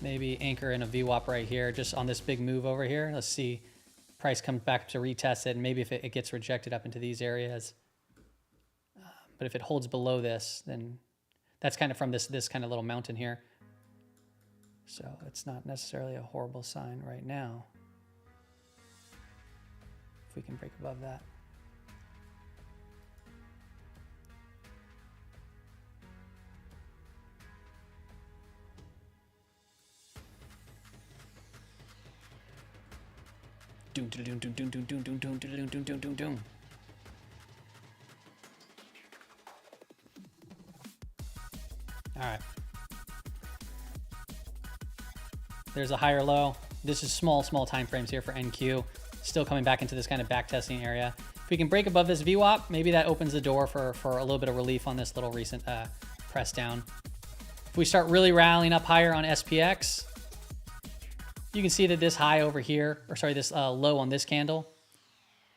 Maybe anchor in a VWAP right here, just on this big move over here. Let's see, price comes back to retest it, and maybe if it gets rejected up into these areas. But if it holds below this, then that's kind of from this kind of little mountain here. So it's not necessarily a horrible sign right now. If we can break above that. Doom, doom, doom, doom, doom, doom, doom, doom, doom, doom, doom, doom, doom. All right. There's a higher low. This is small time frames here for NQ. Still coming back into this kind of back testing area. If we can break above this VWAP, maybe that opens the door for a little bit of relief on this little recent press down. If we start really rallying up higher on SPX, you can see that this high over here, or sorry, this low on this candle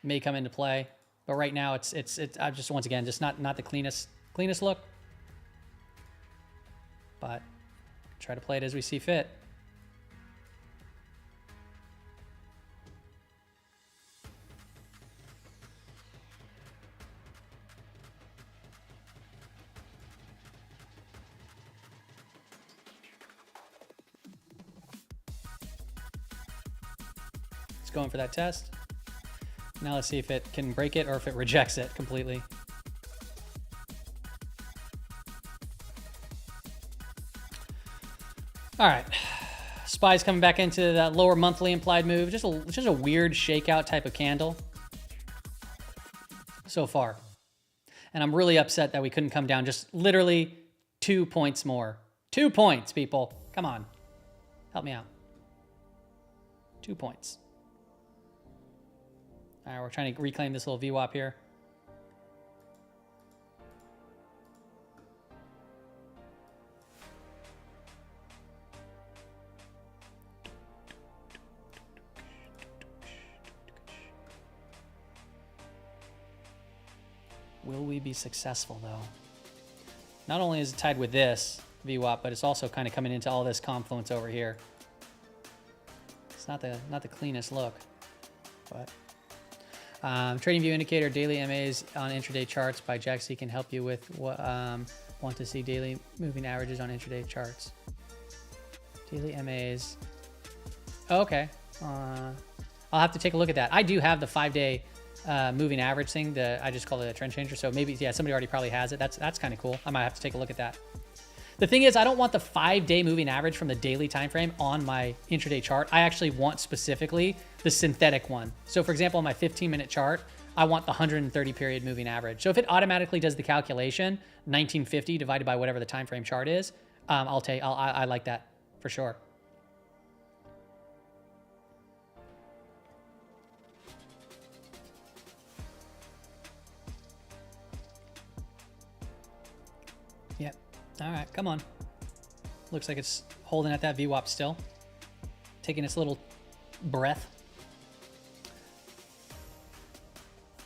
may come into play. But right now, it's I'm just, once again, just not the cleanest look. But try to play it as we see fit. Going for that test. Now let's see if it can break it or if it rejects it completely. All right, SPY's coming back into that lower monthly implied move. Just a weird shakeout type of candle so far, and I'm really upset that we couldn't come down just literally 2 points more. 2 points, people. Come on, help me out. 2 points. All right, we're trying to reclaim this little VWAP here. Will we be successful though? Not only is it tied with this VWAP, but it's also kind of coming into all this confluence over here. It's not the cleanest look, but trading view indicator daily MAs on intraday charts by Jaxi can help you with what want to see daily moving averages on intraday charts. Daily MAs. Oh, okay. I'll have to take a look at that. I do have the 5-day moving average thing. I just call it a trend changer. So maybe, yeah, somebody already probably has it. That's kind of cool. I might have to take a look at that. The thing is, I don't want the 5-day moving average from the daily time frame on my intraday chart. I actually want specifically the synthetic one. So for example, on my 15-minute chart, I want the 130 period moving average. So if it automatically does the calculation, 1950 divided by whatever the time frame chart is, I like that for sure. Yep. All right, come on. Looks like it's holding at that VWAP still. Taking its little breath.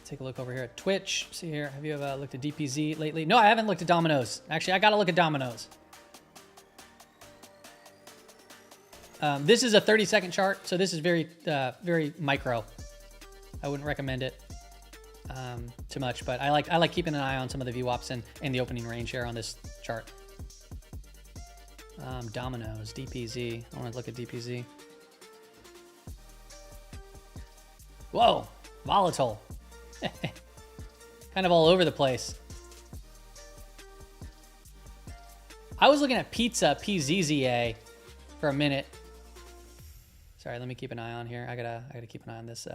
Take a look over here at Twitch. See here, have you ever looked at DPZ lately? No, I haven't looked at Domino's. Actually, I gotta look at Domino's. This is a 30-second chart, so this is very, very micro. I wouldn't recommend it too much, but I like keeping an eye on some of the VWAPs and the opening range here on this chart. Domino's, DPZ. I want to look at DPZ. Whoa, volatile. Kind of all over the place. I was looking at pizza, PZZA, for a minute. Sorry, let me keep an eye on here. I gotta keep an eye on this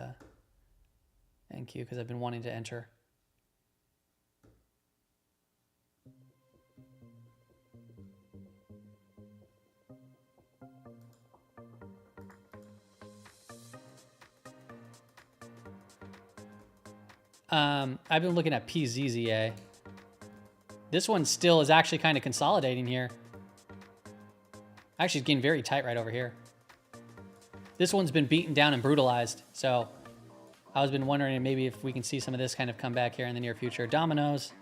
NQ because I've been wanting to enter. I've been looking at PZZA. This one still is actually kind of consolidating here. Actually, it's getting very tight right over here. This one's been beaten down and brutalized. So I was been wondering maybe if we can see some of this kind of come back here in the near future. Domino's.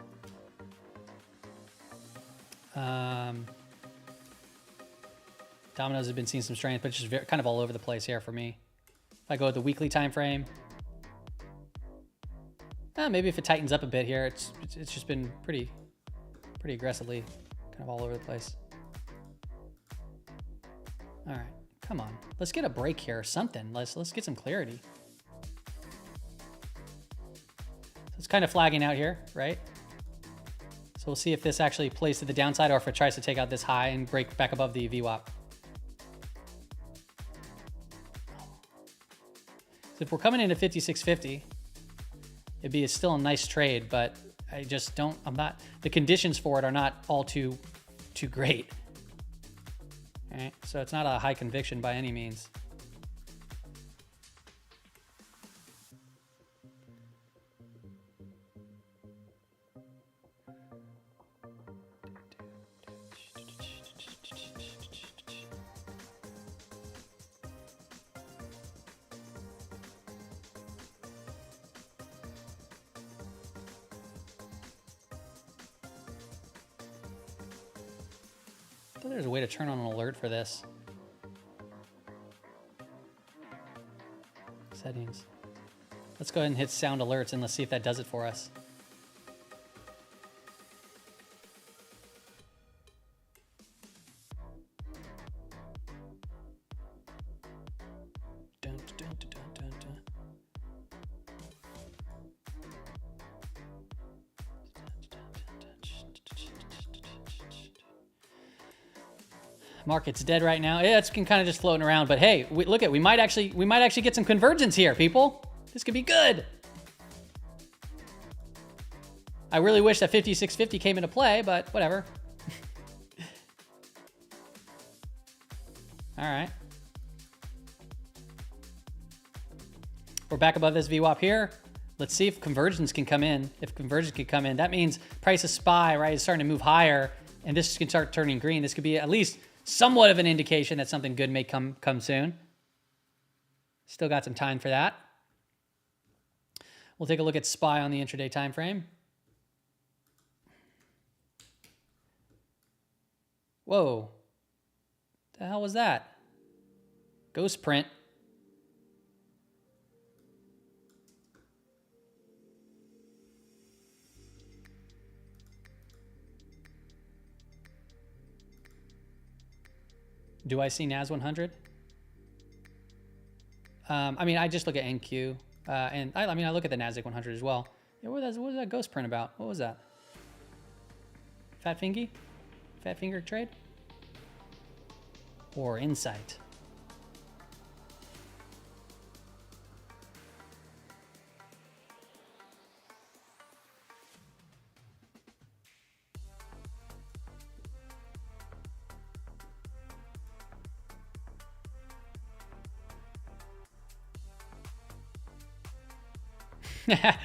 Domino's has been seeing some strength, but it's just kind of all over the place here for me. If I go with the weekly time frame, maybe if it tightens up a bit here, it's just been pretty aggressively kind of all over the place. All right, come on, let's get a break here or something. Let's get some clarity. So it's kind of flagging out here, right? So we'll see if this actually plays to the downside or if it tries to take out this high and break back above the VWAP. So if we're coming into 5650, it'd be still a nice trade, but I just don't, the conditions for it are not all too great. All right, so it's not a high conviction by any means. There's a way to turn on an alert for this. Settings. Let's go ahead and hit sound alerts and let's see if that does it for us. Dun, dun, dun, dun, dun, dun. Market's dead right now. Yeah, it's kind of just floating around, but hey, look at, we might actually get some convergence here, people. This could be good. I really wish that 5650 came into play, but whatever. All right. We're back above this VWAP here. Let's see if convergence can come in. If convergence can come in, that means price of SPY, right, is starting to move higher, and this can start turning green. This could be at least somewhat of an indication that something good may come soon. Still got some time for that. We'll take a look at SPY on the intraday time frame. Whoa. The hell was that? Ghost print. Do I see NAS 100? I mean, I just look at NQ, and I mean, I look at the NASDAQ 100 as well. Yeah, what was that ghost print about? What was that? Fat fingy? Fat finger trade? Or insight? Yeah,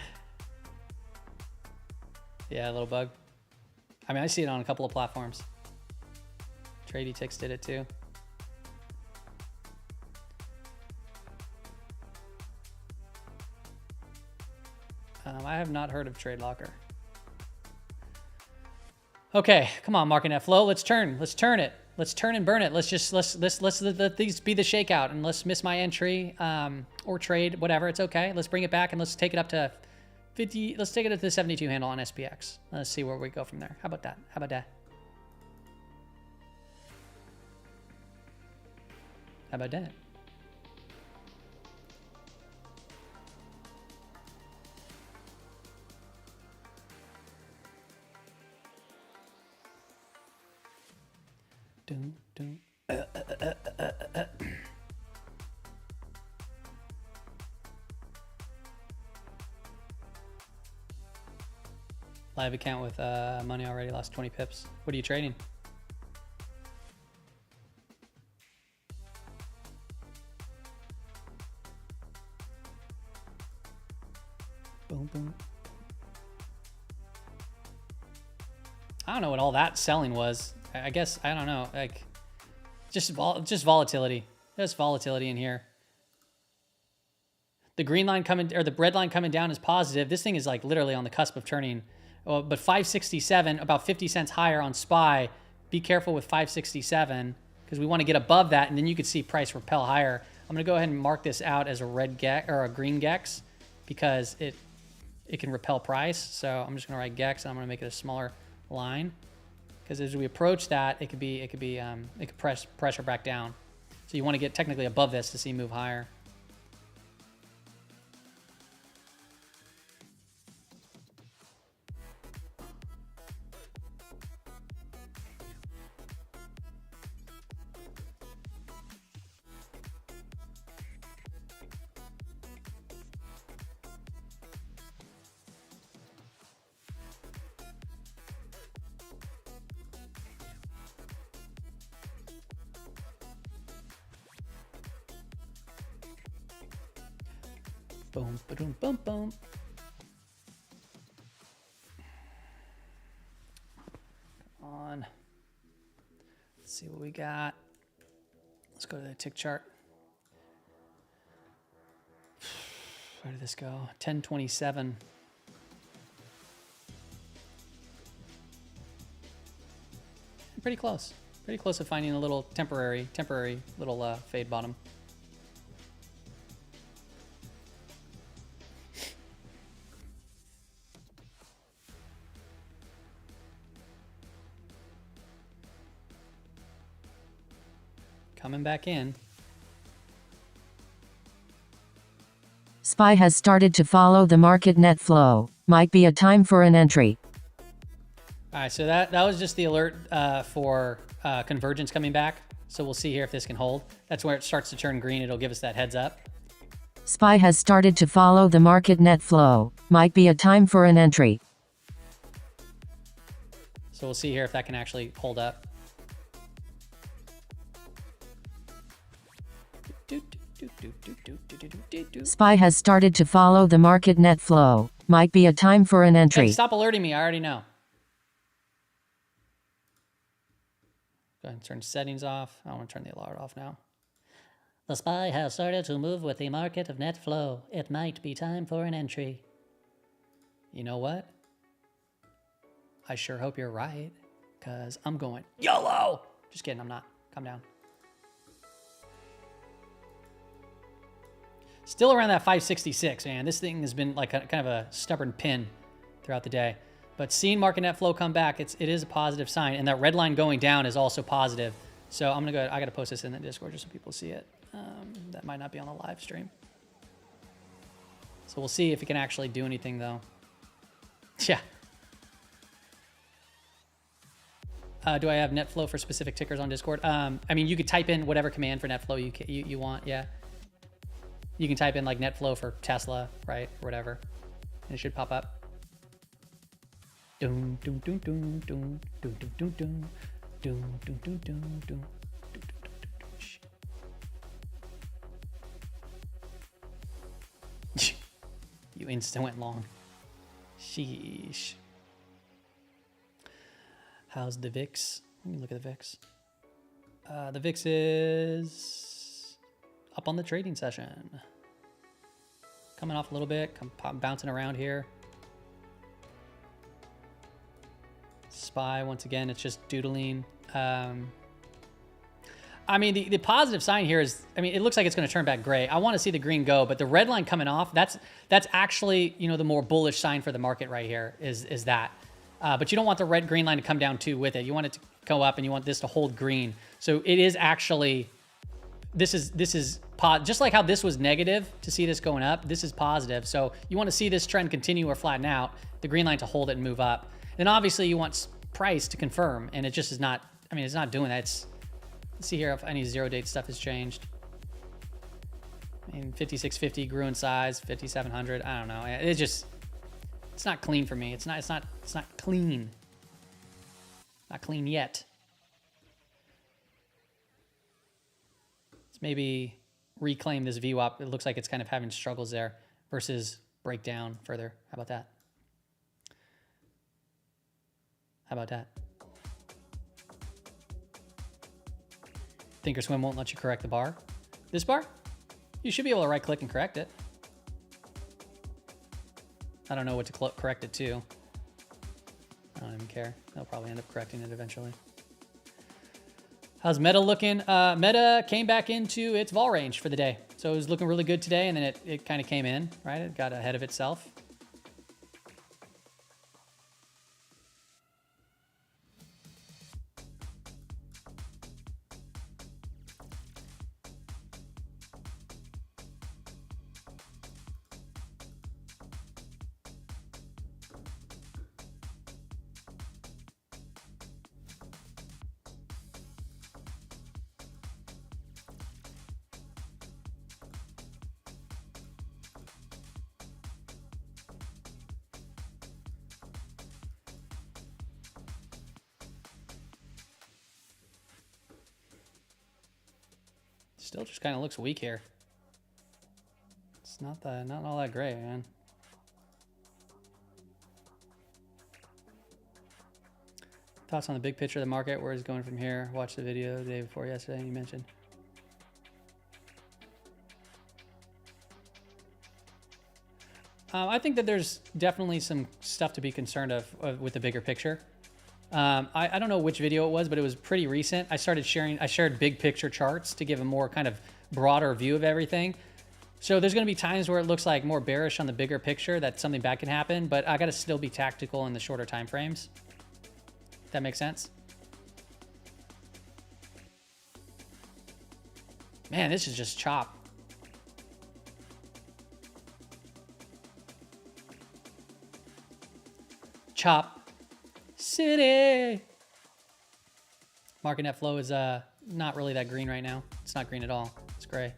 a little bug. I mean, I see it on a couple of platforms. TradeTix did it too. I have not heard of TradeLocker. Okay, come on, market net flow. Let's turn it. Let's turn and burn it. Let's let these be the shakeout, and let's miss my entry or trade, whatever. It's okay. Let's bring it back and let's take it up to 50. Let's take it to the 72 handle on SPX. Let's see where we go from there. How about that? How about that? How about that? Dun, dun. Live account with money already, lost 20 pips. What are you trading? Boom, boom. I don't know what all that selling was. I guess, I don't know, like just volatility. There's volatility in here. The green line coming, or the red line coming down is positive. This thing is like literally on the cusp of turning. Well, but 567, about 50 cents higher on SPY. Be careful with 567 because we want to get above that, and then you could see price repel higher. I'm gonna go ahead and mark this out as a red gex or a green gex because it can repel price. So I'm just gonna write gex and I'm gonna make it a smaller line. Because as we approach that, it could pressure back down. So you want to get technically above this to see move higher. Boom, boom, boom, boom. Come on. Let's see what we got. Let's go to the tick chart. Where did this go? 1027. Pretty close. Pretty close to finding a little temporary little fade bottom. Coming back in. SPY has started to follow the market net flow. Might be a time for an entry. All right, so that was just the alert for convergence coming back. So we'll see here if this can hold. That's where it starts to turn green. It'll give us that heads up. SPY has started to follow the market net flow. Might be a time for an entry. So we'll see here if that can actually hold up. SPY has started to follow the market net flow. Might be a time for an entry. Hey, stop alerting me. I already know. Go ahead and turn settings off. I don't want to turn the alert off now. The SPY has started to move with the market of net flow. It might be time for an entry. You know what? I sure hope you're right, because I'm going YOLO! Just kidding, I'm not. Calm down. Still around that 566, man. This thing has been like kind of a stubborn pin throughout the day. But seeing market net flow come back, it is a positive sign. And that red line going down is also positive. So I'm going to go, I got to post this in the Discord just so people see it. That might not be on the live stream. So we'll see if it can actually do anything, though. Yeah. Do I have net flow for specific tickers on Discord? I mean, you could type in whatever command for net flow you want, yeah. You can type in like net flow for Tesla, right, or whatever, and it should pop up. Doom, doom, doom, doom, doom, doom, doom, doom, doom, doom, doom, doom, doom, doom. You instant went long. Sheesh. How's the VIX? Let me look at the VIX. The VIX is up on the trading session. Coming off a little bit, bouncing around here. SPY, once again, it's just doodling. I mean, the positive sign here is, I mean, it looks like it's going to turn back gray. I want to see the green go, but the red line coming off, that's actually, you know, the more bullish sign for the market right here is that. But you don't want the green line to come down too with it. You want it to go up and you want this to hold green. So it is actually, this is just like how this was negative to see this going up, this is positive. So you want to see this trend continue or flatten out, the green line to hold it and move up. Then obviously you want price to confirm, and it just is not, I mean, it's not doing that. Let's see here if any zero date stuff has changed. I mean, 5650 grew in size, 5700, I don't know. It's not clean for me. It's not clean. Not clean yet. Let's maybe reclaim this VWAP. It looks like it's kind of having struggles there versus break down further. How about that? How about that? Thinkorswim won't let you correct the bar. This bar? You should be able to right click and correct it. I don't know what to correct it to. I don't even care. They'll probably end up correcting it eventually. How's Meta looking? Meta came back into its vol range for the day. So it was looking really good today, and then it kind of came in, right? It got ahead of itself. Still just kind of looks weak here. It's not all that great, man. Thoughts on the big picture of the market, where it's going from here? Watch the video the day before yesterday you mentioned. I think that there's definitely some stuff to be concerned of with the bigger picture. I don't know which video it was, but it was pretty recent. I shared big picture charts to give a more kind of broader view of everything. So there's going to be times where it looks like more bearish on the bigger picture, that something bad can happen, but I got to still be tactical in the shorter time frames. That makes sense? Man, this is just chop. Chop City. Market net flow is not really that green right now. It's not green at all. It's gray.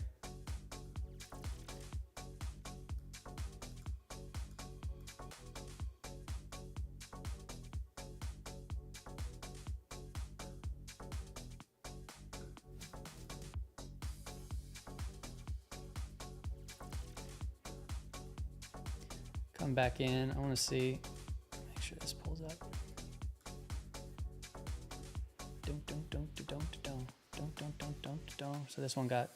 Come back in. I want to see. Make sure this pulls up. So this one got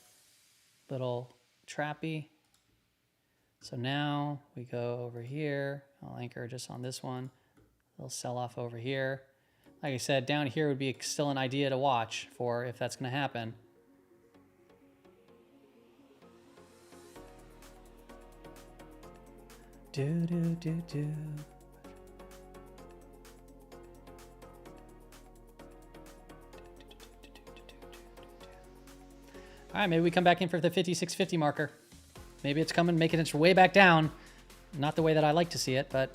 a little trappy. So now we go over here. I'll anchor just on this one. They'll sell off over here. Like I said, down here would be still an idea to watch for if that's going to happen. Do. All right, maybe we come back in for the 5650 marker. Maybe it's coming, making its way back down. Not the way that I like to see it, but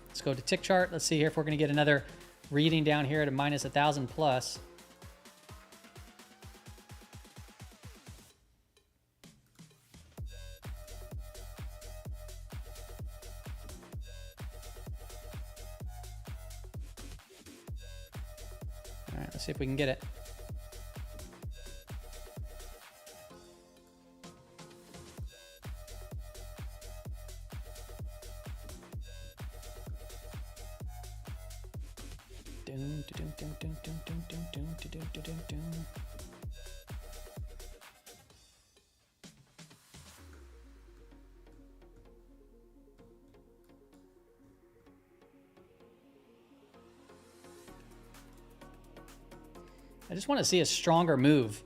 let's go to tick chart. Let's see here if we're going to get another reading down here at a minus 1,000 plus. All right, let's see if we can get it. I just want to see a stronger move,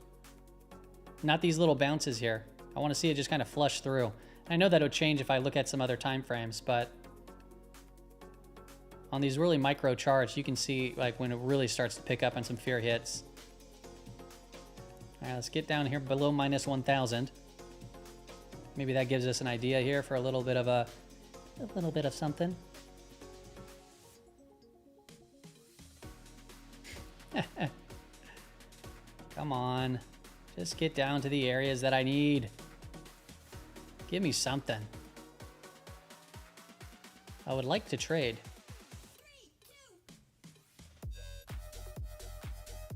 not these little bounces here. I want to see it just kind of flush through. I know that'll change if I look at some other time frames, but on these really micro charts, you can see like when it really starts to pick up and some fear hits. All right, let's get down here below minus 1,000. Maybe that gives us an idea here for a little bit of something. Come on, just get down to the areas that I need. Give me something. I would like to trade.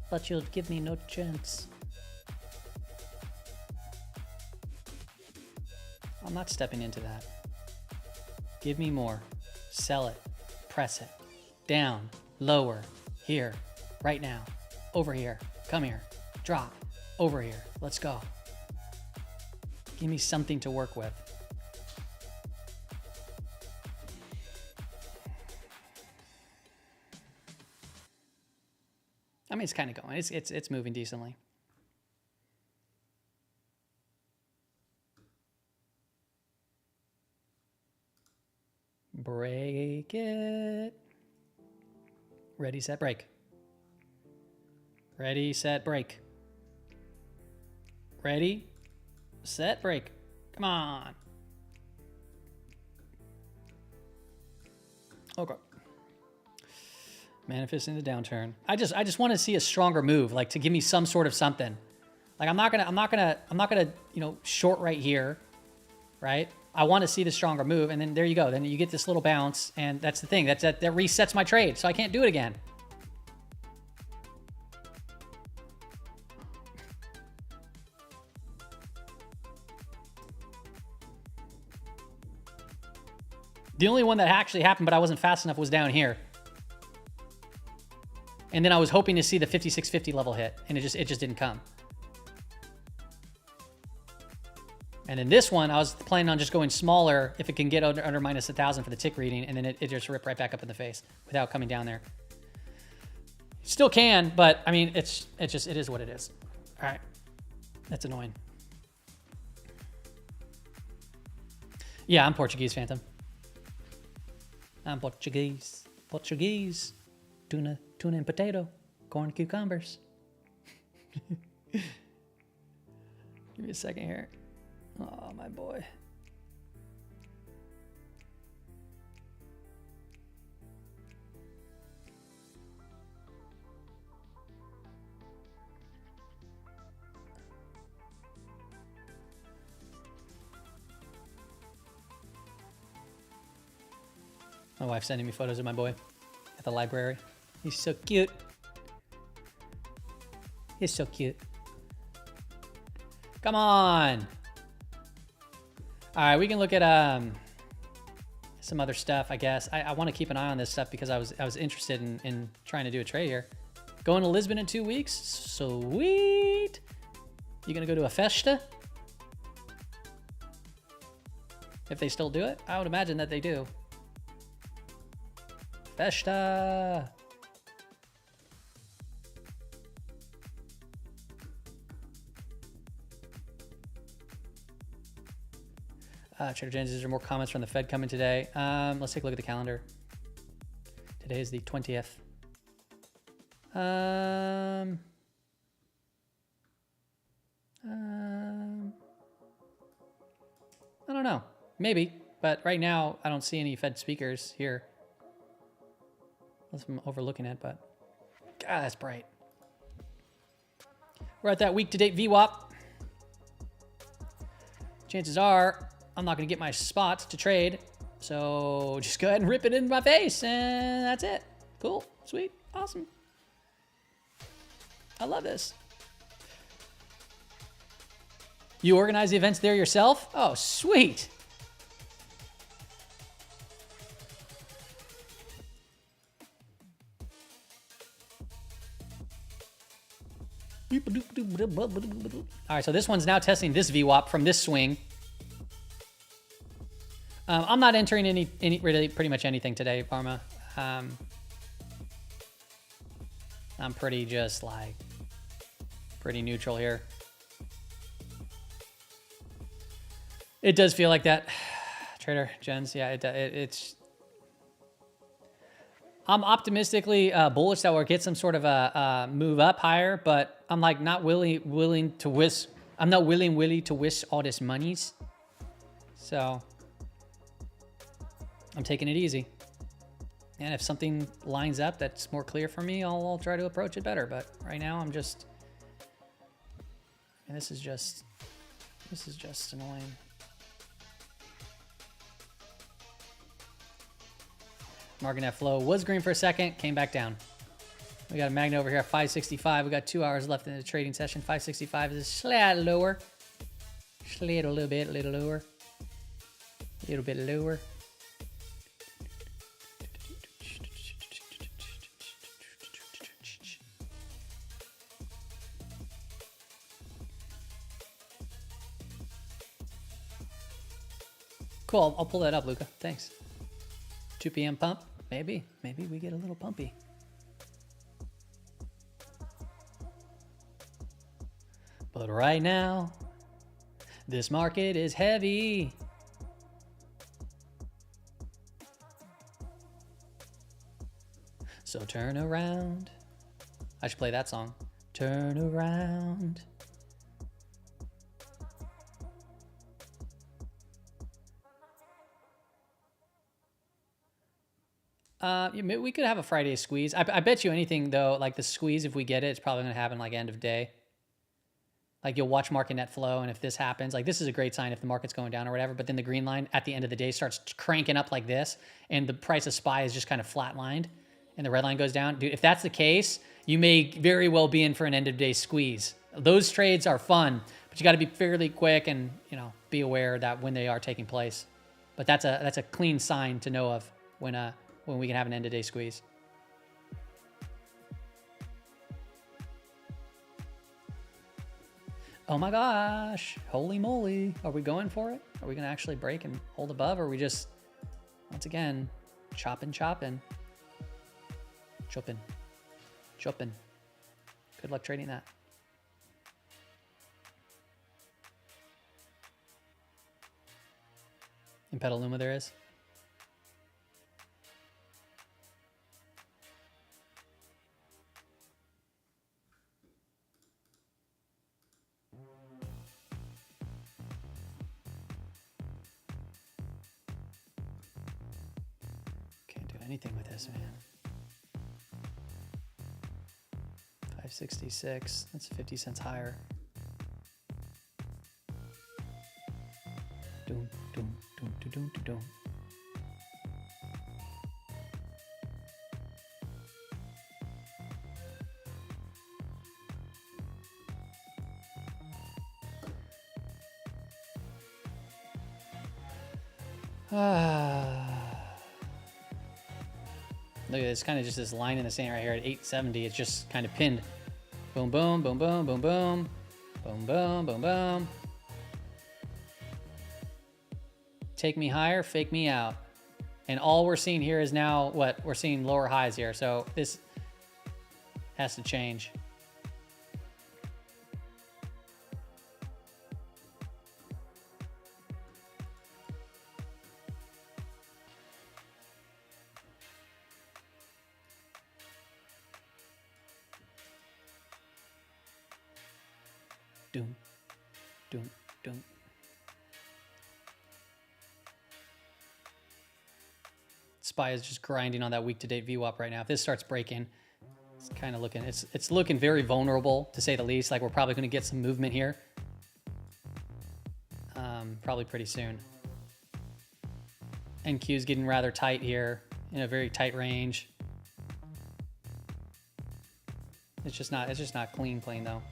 But you'll give me no chance. I'm not stepping into that. Give me more. Sell it. Press it. Down. Lower. Here. Right now. Over here. Come here. Drop. Over here. Let's go. Give me something to work with. I mean, it's kind of going. It's moving decently. Break it. Ready, set, break. Ready, set, break. Ready, set, break. Come on. Okay. Manifesting the downturn. I just want to see a stronger move, like to give me some sort of something. Like I'm not gonna, short right here, right? I want to see the stronger move, and then there you go. Then you get this little bounce, and that's the thing. That resets my trade, so I can't do it again. The only one that actually happened, but I wasn't fast enough, was down here. And then I was hoping to see the 5650 level hit, and it just didn't come. And then this one, I was planning on just going smaller if it can get under minus 1,000 for the tick reading, and then it just ripped right back up in the face without coming down there. Still can, but I mean, it is what it is. All right, that's annoying. Yeah, I'm Portuguese, Phantom. I'm Portuguese. Portuguese. Tuna and potato. Corn, cucumbers. Give me a second here. Oh, my boy. My wife's sending me photos of my boy at the library. He's so cute. He's so cute. Come on. All right, we can look at some other stuff, I guess. I want to keep an eye on this stuff because I was interested in trying to do a trade here. Going to Lisbon in 2 weeks. Sweet. You gonna go to a festa? If they still do it, I would imagine that they do. Festa. Trader James, is there more comments from the Fed coming today? Let's take a look at the calendar. Today is the 20th. I don't know. Maybe. But right now, I don't see any Fed speakers here. Unless I'm overlooking it, but... God, that's bright. We're at that week-to-date VWAP. Chances are, I'm not going to get my spot to trade. So just go ahead and rip it in my face. And that's it. Cool. Sweet. Awesome. I love this. You organize the events there yourself? Oh, sweet. All right, so this one's now testing this VWAP from this swing. I'm not entering any really pretty much anything today, Parma. I'm pretty just like pretty neutral here. It does feel like that, Trader Jens. Yeah, it's. I'm optimistically bullish that we'll get some sort of a move up higher, but I'm like not willing to whisk. I'm not willing to whisk all this monies. So I'm taking it easy. And if something lines up that's more clear for me, I'll try to approach it better. But right now I'm just, and this is just annoying. Market net flow was green for a second, came back down. We got a magnet over here at 565. We got 2 hours left in the trading session. 565 is a slide lower. Slid a little bit, lower. A little bit lower. Cool, I'll pull that up, Luca. Thanks. 2 p.m. pump? Maybe we get a little pumpy. But right now, this market is heavy. So turn around. I should play that song. Turn around. We could have a Friday squeeze. I bet you anything though, like the squeeze, if we get it, it's probably going to happen like end of day. Like you'll watch market net flow, and if this happens, like this is a great sign if the market's going down or whatever, but then the green line at the end of the day starts cranking up like this, and the price of SPY is just kind of flatlined, and the red line goes down. Dude, if that's the case, you may very well be in for an end of day squeeze. Those trades are fun, but you got to be fairly quick and, you know, be aware that when they are taking place. But that's a clean sign to know of when we can have an end of day squeeze. Oh my gosh, holy moly. Are we going for it? Are we gonna actually break and hold above? Or are we just, once again, chopping. Good luck trading that. In Petaluma there is. Anything with this, man. 566, that's 50 cents higher. Doom, doom, doom, doom, doom, doom. Look at this, kind of just this line in the sand right here at 870. It's just kind of pinned. Boom, boom, boom, boom, boom, boom. Boom, boom, boom, boom. Take me higher, fake me out. And all we're seeing here is now what? We're seeing lower highs here. So this has to change. Doom, doom, doom. SPY is just grinding on that week-to-date VWAP right now. If this starts breaking, it's kind of looking, it's looking very vulnerable, to say the least. Like, we're probably going to get some movement here. Probably pretty soon. NQ is getting rather tight here, in a very tight range. It's just not clean though.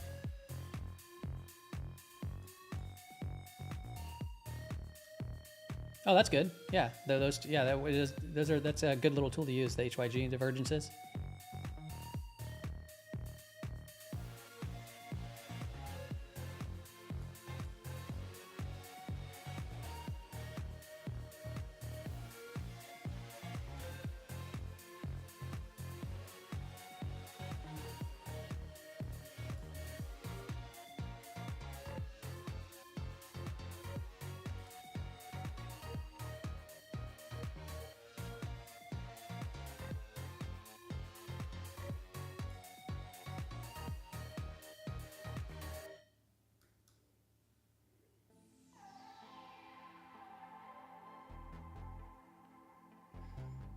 Oh, that's good. Yeah, that's a good little tool to use, the HYG divergences.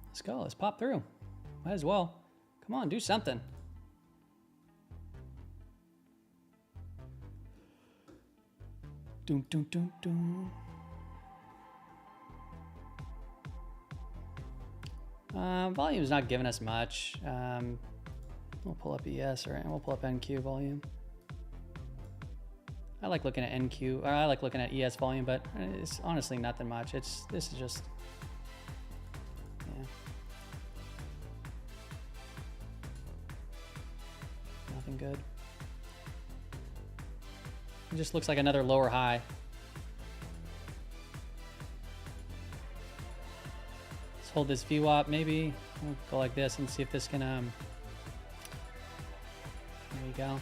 Let's go. Let's pop through. Might as well. Come on, do something. Doom, doom, doom, doom. Volume's not giving us much. We'll pull up ES, or we'll pull up NQ volume. I like looking at NQ, or I like looking at ES volume, but it's honestly nothing much. This is just, yeah. Nothing good. It just looks like another lower high. Let's hold this VWAP maybe. We'll go like this and see if this can, there you go.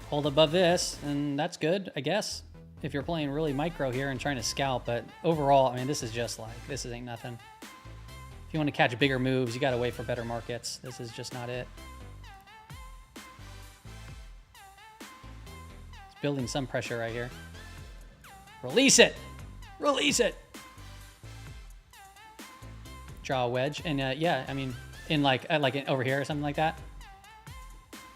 Hold above this, and that's good, I guess, if you're playing really micro here and trying to scalp. But overall, I mean, this is just like, this ain't nothing. If you want to catch bigger moves, you got to wait for better markets. This is just not it. It's building some pressure right here. Release it! Release it! Draw a wedge, and yeah, I mean, in like over here or something like that.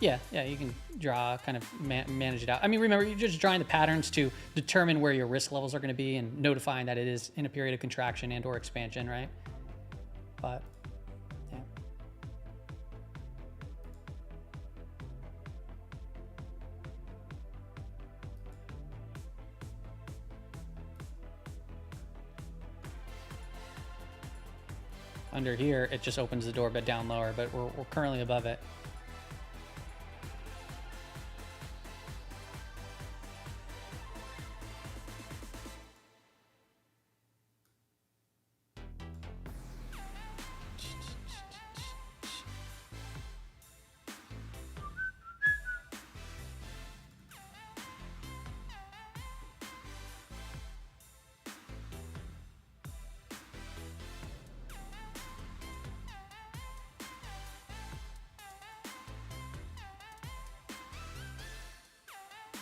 Yeah, you can draw, kind of manage it out. I mean, remember, you're just drawing the patterns to determine where your risk levels are going to be and notifying that it is in a period of contraction and or expansion, right? But, yeah. Under here, it just opens the door a bit down lower, but we're currently above it.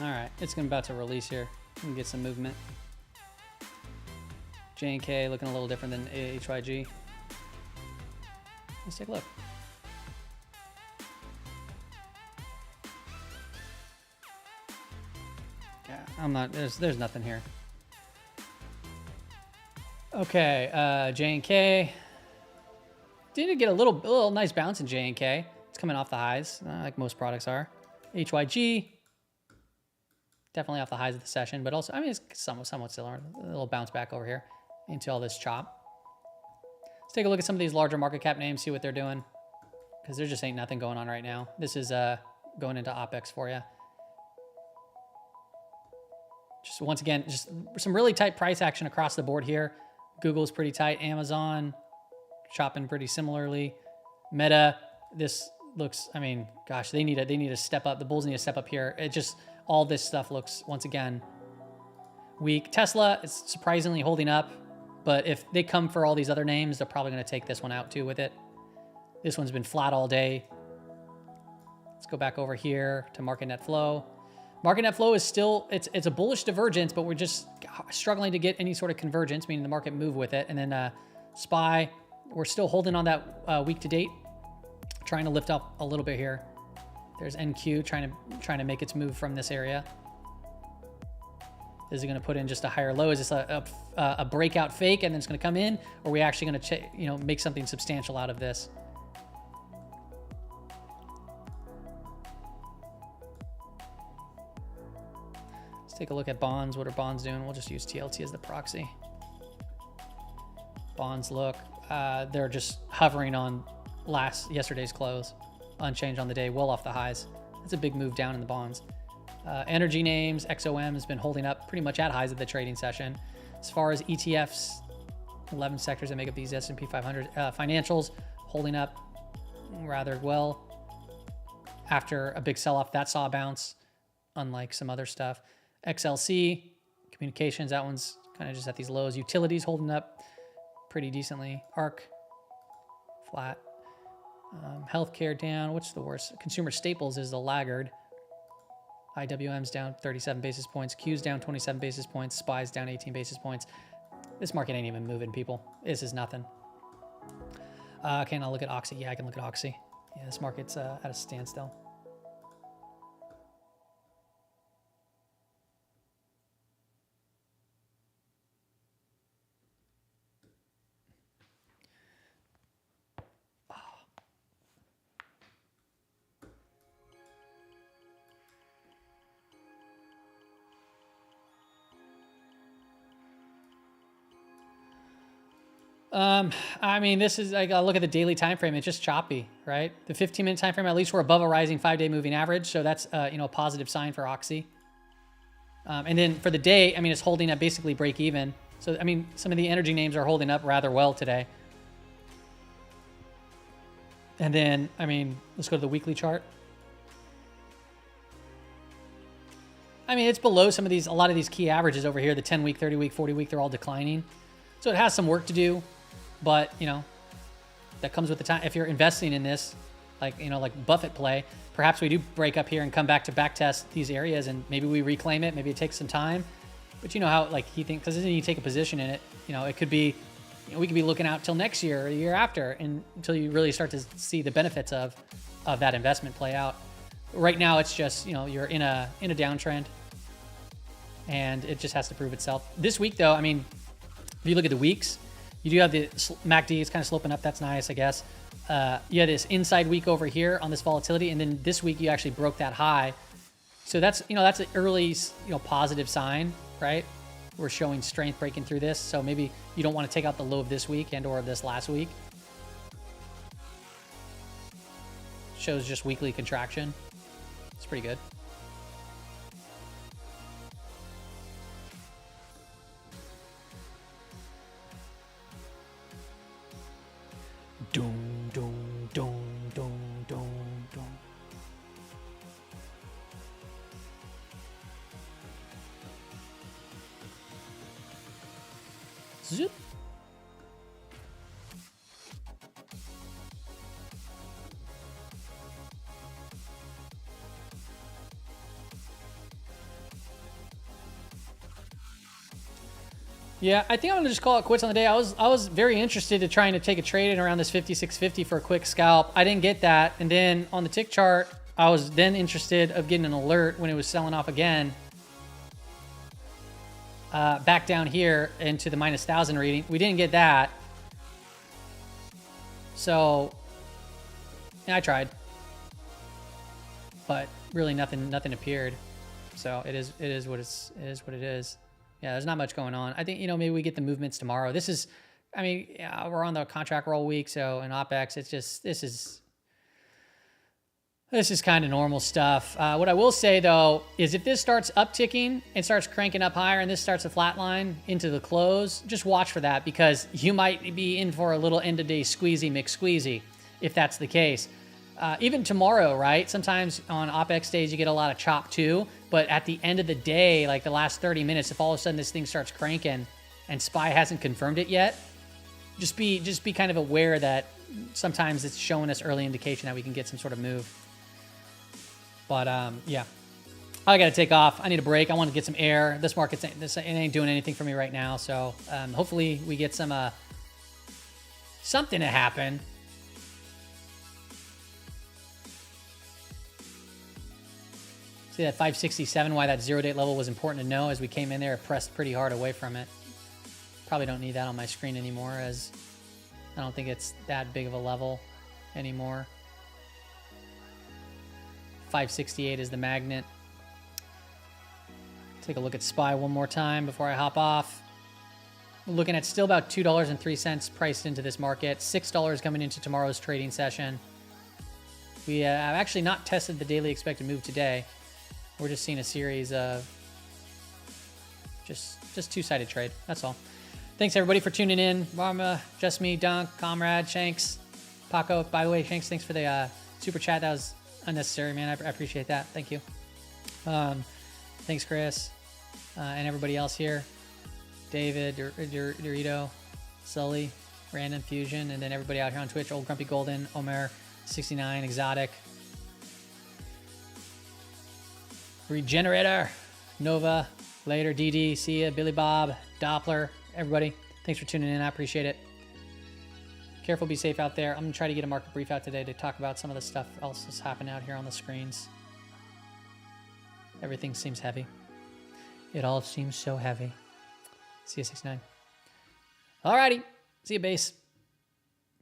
All right, it's about to release here. We can get some movement. J and K looking a little different than HYG. Let's take a look. Yeah, I'm not. There's nothing here. Okay, J and K. Did get a little nice bounce in J and K. It's coming off the highs, like most products are. HYG. Definitely off the highs of the session, but also, I mean, it's somewhat similar. A little bounce back over here into all this chop. Let's take a look at some of these larger market cap names, see what they're doing. Because there just ain't nothing going on right now. This is going into OPEX for you. Just once again, just some really tight price action across the board here. Google's pretty tight. Amazon chopping pretty similarly. Meta, this looks, I mean, gosh, they need to step up. The bulls need to step up here. It just, all this stuff looks, once again, weak. Tesla is surprisingly holding up, but if they come for all these other names, they're probably going to take this one out too with it. This one's been flat all day. Let's go back over here to market net flow. Market net flow is still, it's a bullish divergence, but we're just struggling to get any sort of convergence, meaning the market move with it. And then SPY, we're still holding on that week to date, trying to lift up a little bit here. There's NQ trying to make its move from this area. Is it going to put in just a higher low? Is this a breakout fake and then it's going to come in, or are we actually going to make something substantial out of this? Take a look at bonds. What are bonds doing? We'll just use TLT as the proxy. Bonds look, they're just hovering on yesterday's close, unchanged on the day, well off the highs. That's a big move down in the bonds. Energy names, XOM has been holding up pretty much at highs of the trading session. As far as ETFs, 11 sectors that make up these S&P 500. Financials holding up rather well after a big sell-off that saw a bounce, unlike some other stuff. XLC, communications, that one's kind of just at these lows. Utilities holding up pretty decently. ARC, flat. Healthcare down. What's the worst? Consumer staples is the laggard. IWM's down 37 basis points. Q's down 27 basis points. SPY's down 18 basis points. This market ain't even moving, people. This is nothing. Can I look at Oxy? Yeah, I can look at Oxy. Yeah, this market's at a standstill. I mean, this is, I gotta look at the daily time frame. It's just choppy, right? The 15-minute time frame, at least we're above a rising 5-day moving average. So that's, a positive sign for Oxy. And then for the day, I mean, it's holding at basically break even. So, I mean, some of the energy names are holding up rather well today. And then, I mean, let's go to the weekly chart. I mean, it's below some of these, a lot of these key averages over here, the 10-week, 30-week, 40-week, they're all declining. So it has some work to do, but, that comes with the time. If you're investing in this, like Buffett play, perhaps we do break up here and come back to back test these areas and maybe we reclaim it. Maybe it takes some time, but you know how, like, he thinks, because then you take a position in it, it could be, we could be looking out till next year or the year after, and until you really start to see the benefits of that investment play out. Right now, it's just, you're in a downtrend and it just has to prove itself. This week though, I mean, if you look at the weeks, you do have the MACD, it's kind of sloping up. That's nice, I guess. You had this inside week over here on this volatility, and then this week you actually broke that high. So that's, that's an early, positive sign, right? We're showing strength breaking through this. So maybe you don't want to take out the low of this week and or of this last week. Shows just weekly contraction. It's pretty good. Doom, doom, doom, doom, doom, doom. Zoop. Yeah, I think I'm gonna just call it quits on the day. I was very interested in trying to take a trade in around this 56.50 for a quick scalp. I didn't get that, and then on the tick chart, I was then interested of getting an alert when it was selling off again. Back down here into the minus 1,000 reading. We didn't get that, so yeah, I tried, but really nothing appeared. So it is what it is. Yeah, there's not much going on. I think, maybe we get the movements tomorrow. This is I mean, yeah, we're on the contract roll week, so in OPEX, it's just, this is kind of normal stuff. What I will say, though, is if this starts upticking and starts cranking up higher and this starts a flat line into the close, just watch for that, because you might be in for a little end-of-day squeezy McSqueezy if that's the case. Even tomorrow, right? Sometimes on OPEX days, you get a lot of chop too, but at the end of the day, like the last 30 minutes, if all of a sudden this thing starts cranking and SPY hasn't confirmed it yet, just be kind of aware that sometimes it's showing us early indication that we can get some sort of move. But yeah, I got to take off. I need a break. I want to get some air. This market, it ain't doing anything for me right now. So hopefully we get some something to happen. See that 567, why that 0-date level was important to know. As we came in there, it pressed pretty hard away from it. Probably don't need that on my screen anymore, as I don't think it's that big of a level anymore. 568 is the magnet. Take a look at SPY one more time before I hop off. We're looking at still about $2.03 priced into this market. $6 coming into tomorrow's trading session. We have actually not tested the daily expected move today. We're just seeing a series of just two-sided trade. That's all. Thanks everybody for tuning in. Marma, Just Me, Dunk, Comrade, Shanks, Paco. By the way, Shanks, thanks for the super chat. That was unnecessary, man. I appreciate that. Thank you. Thanks, Chris, and everybody else here. David, Dorito, Sully, Random Fusion, and then everybody out here on Twitch. Old Grumpy Golden, Omer, 69, Exotic, Regenerator, Nova, Later, DD, Sia, Billy Bob, Doppler, everybody. Thanks for tuning in. I appreciate it. Careful, be safe out there. I'm going to try to get a market brief out today to talk about some of the stuff else that's happening out here on the screens. Everything seems heavy. It all seems so heavy. See you 69. Alrighty. See you, base.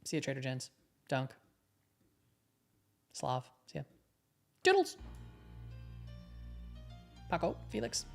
See you, Trader Gens. Dunk. Slav. See ya. Doodles. Paco. Felix.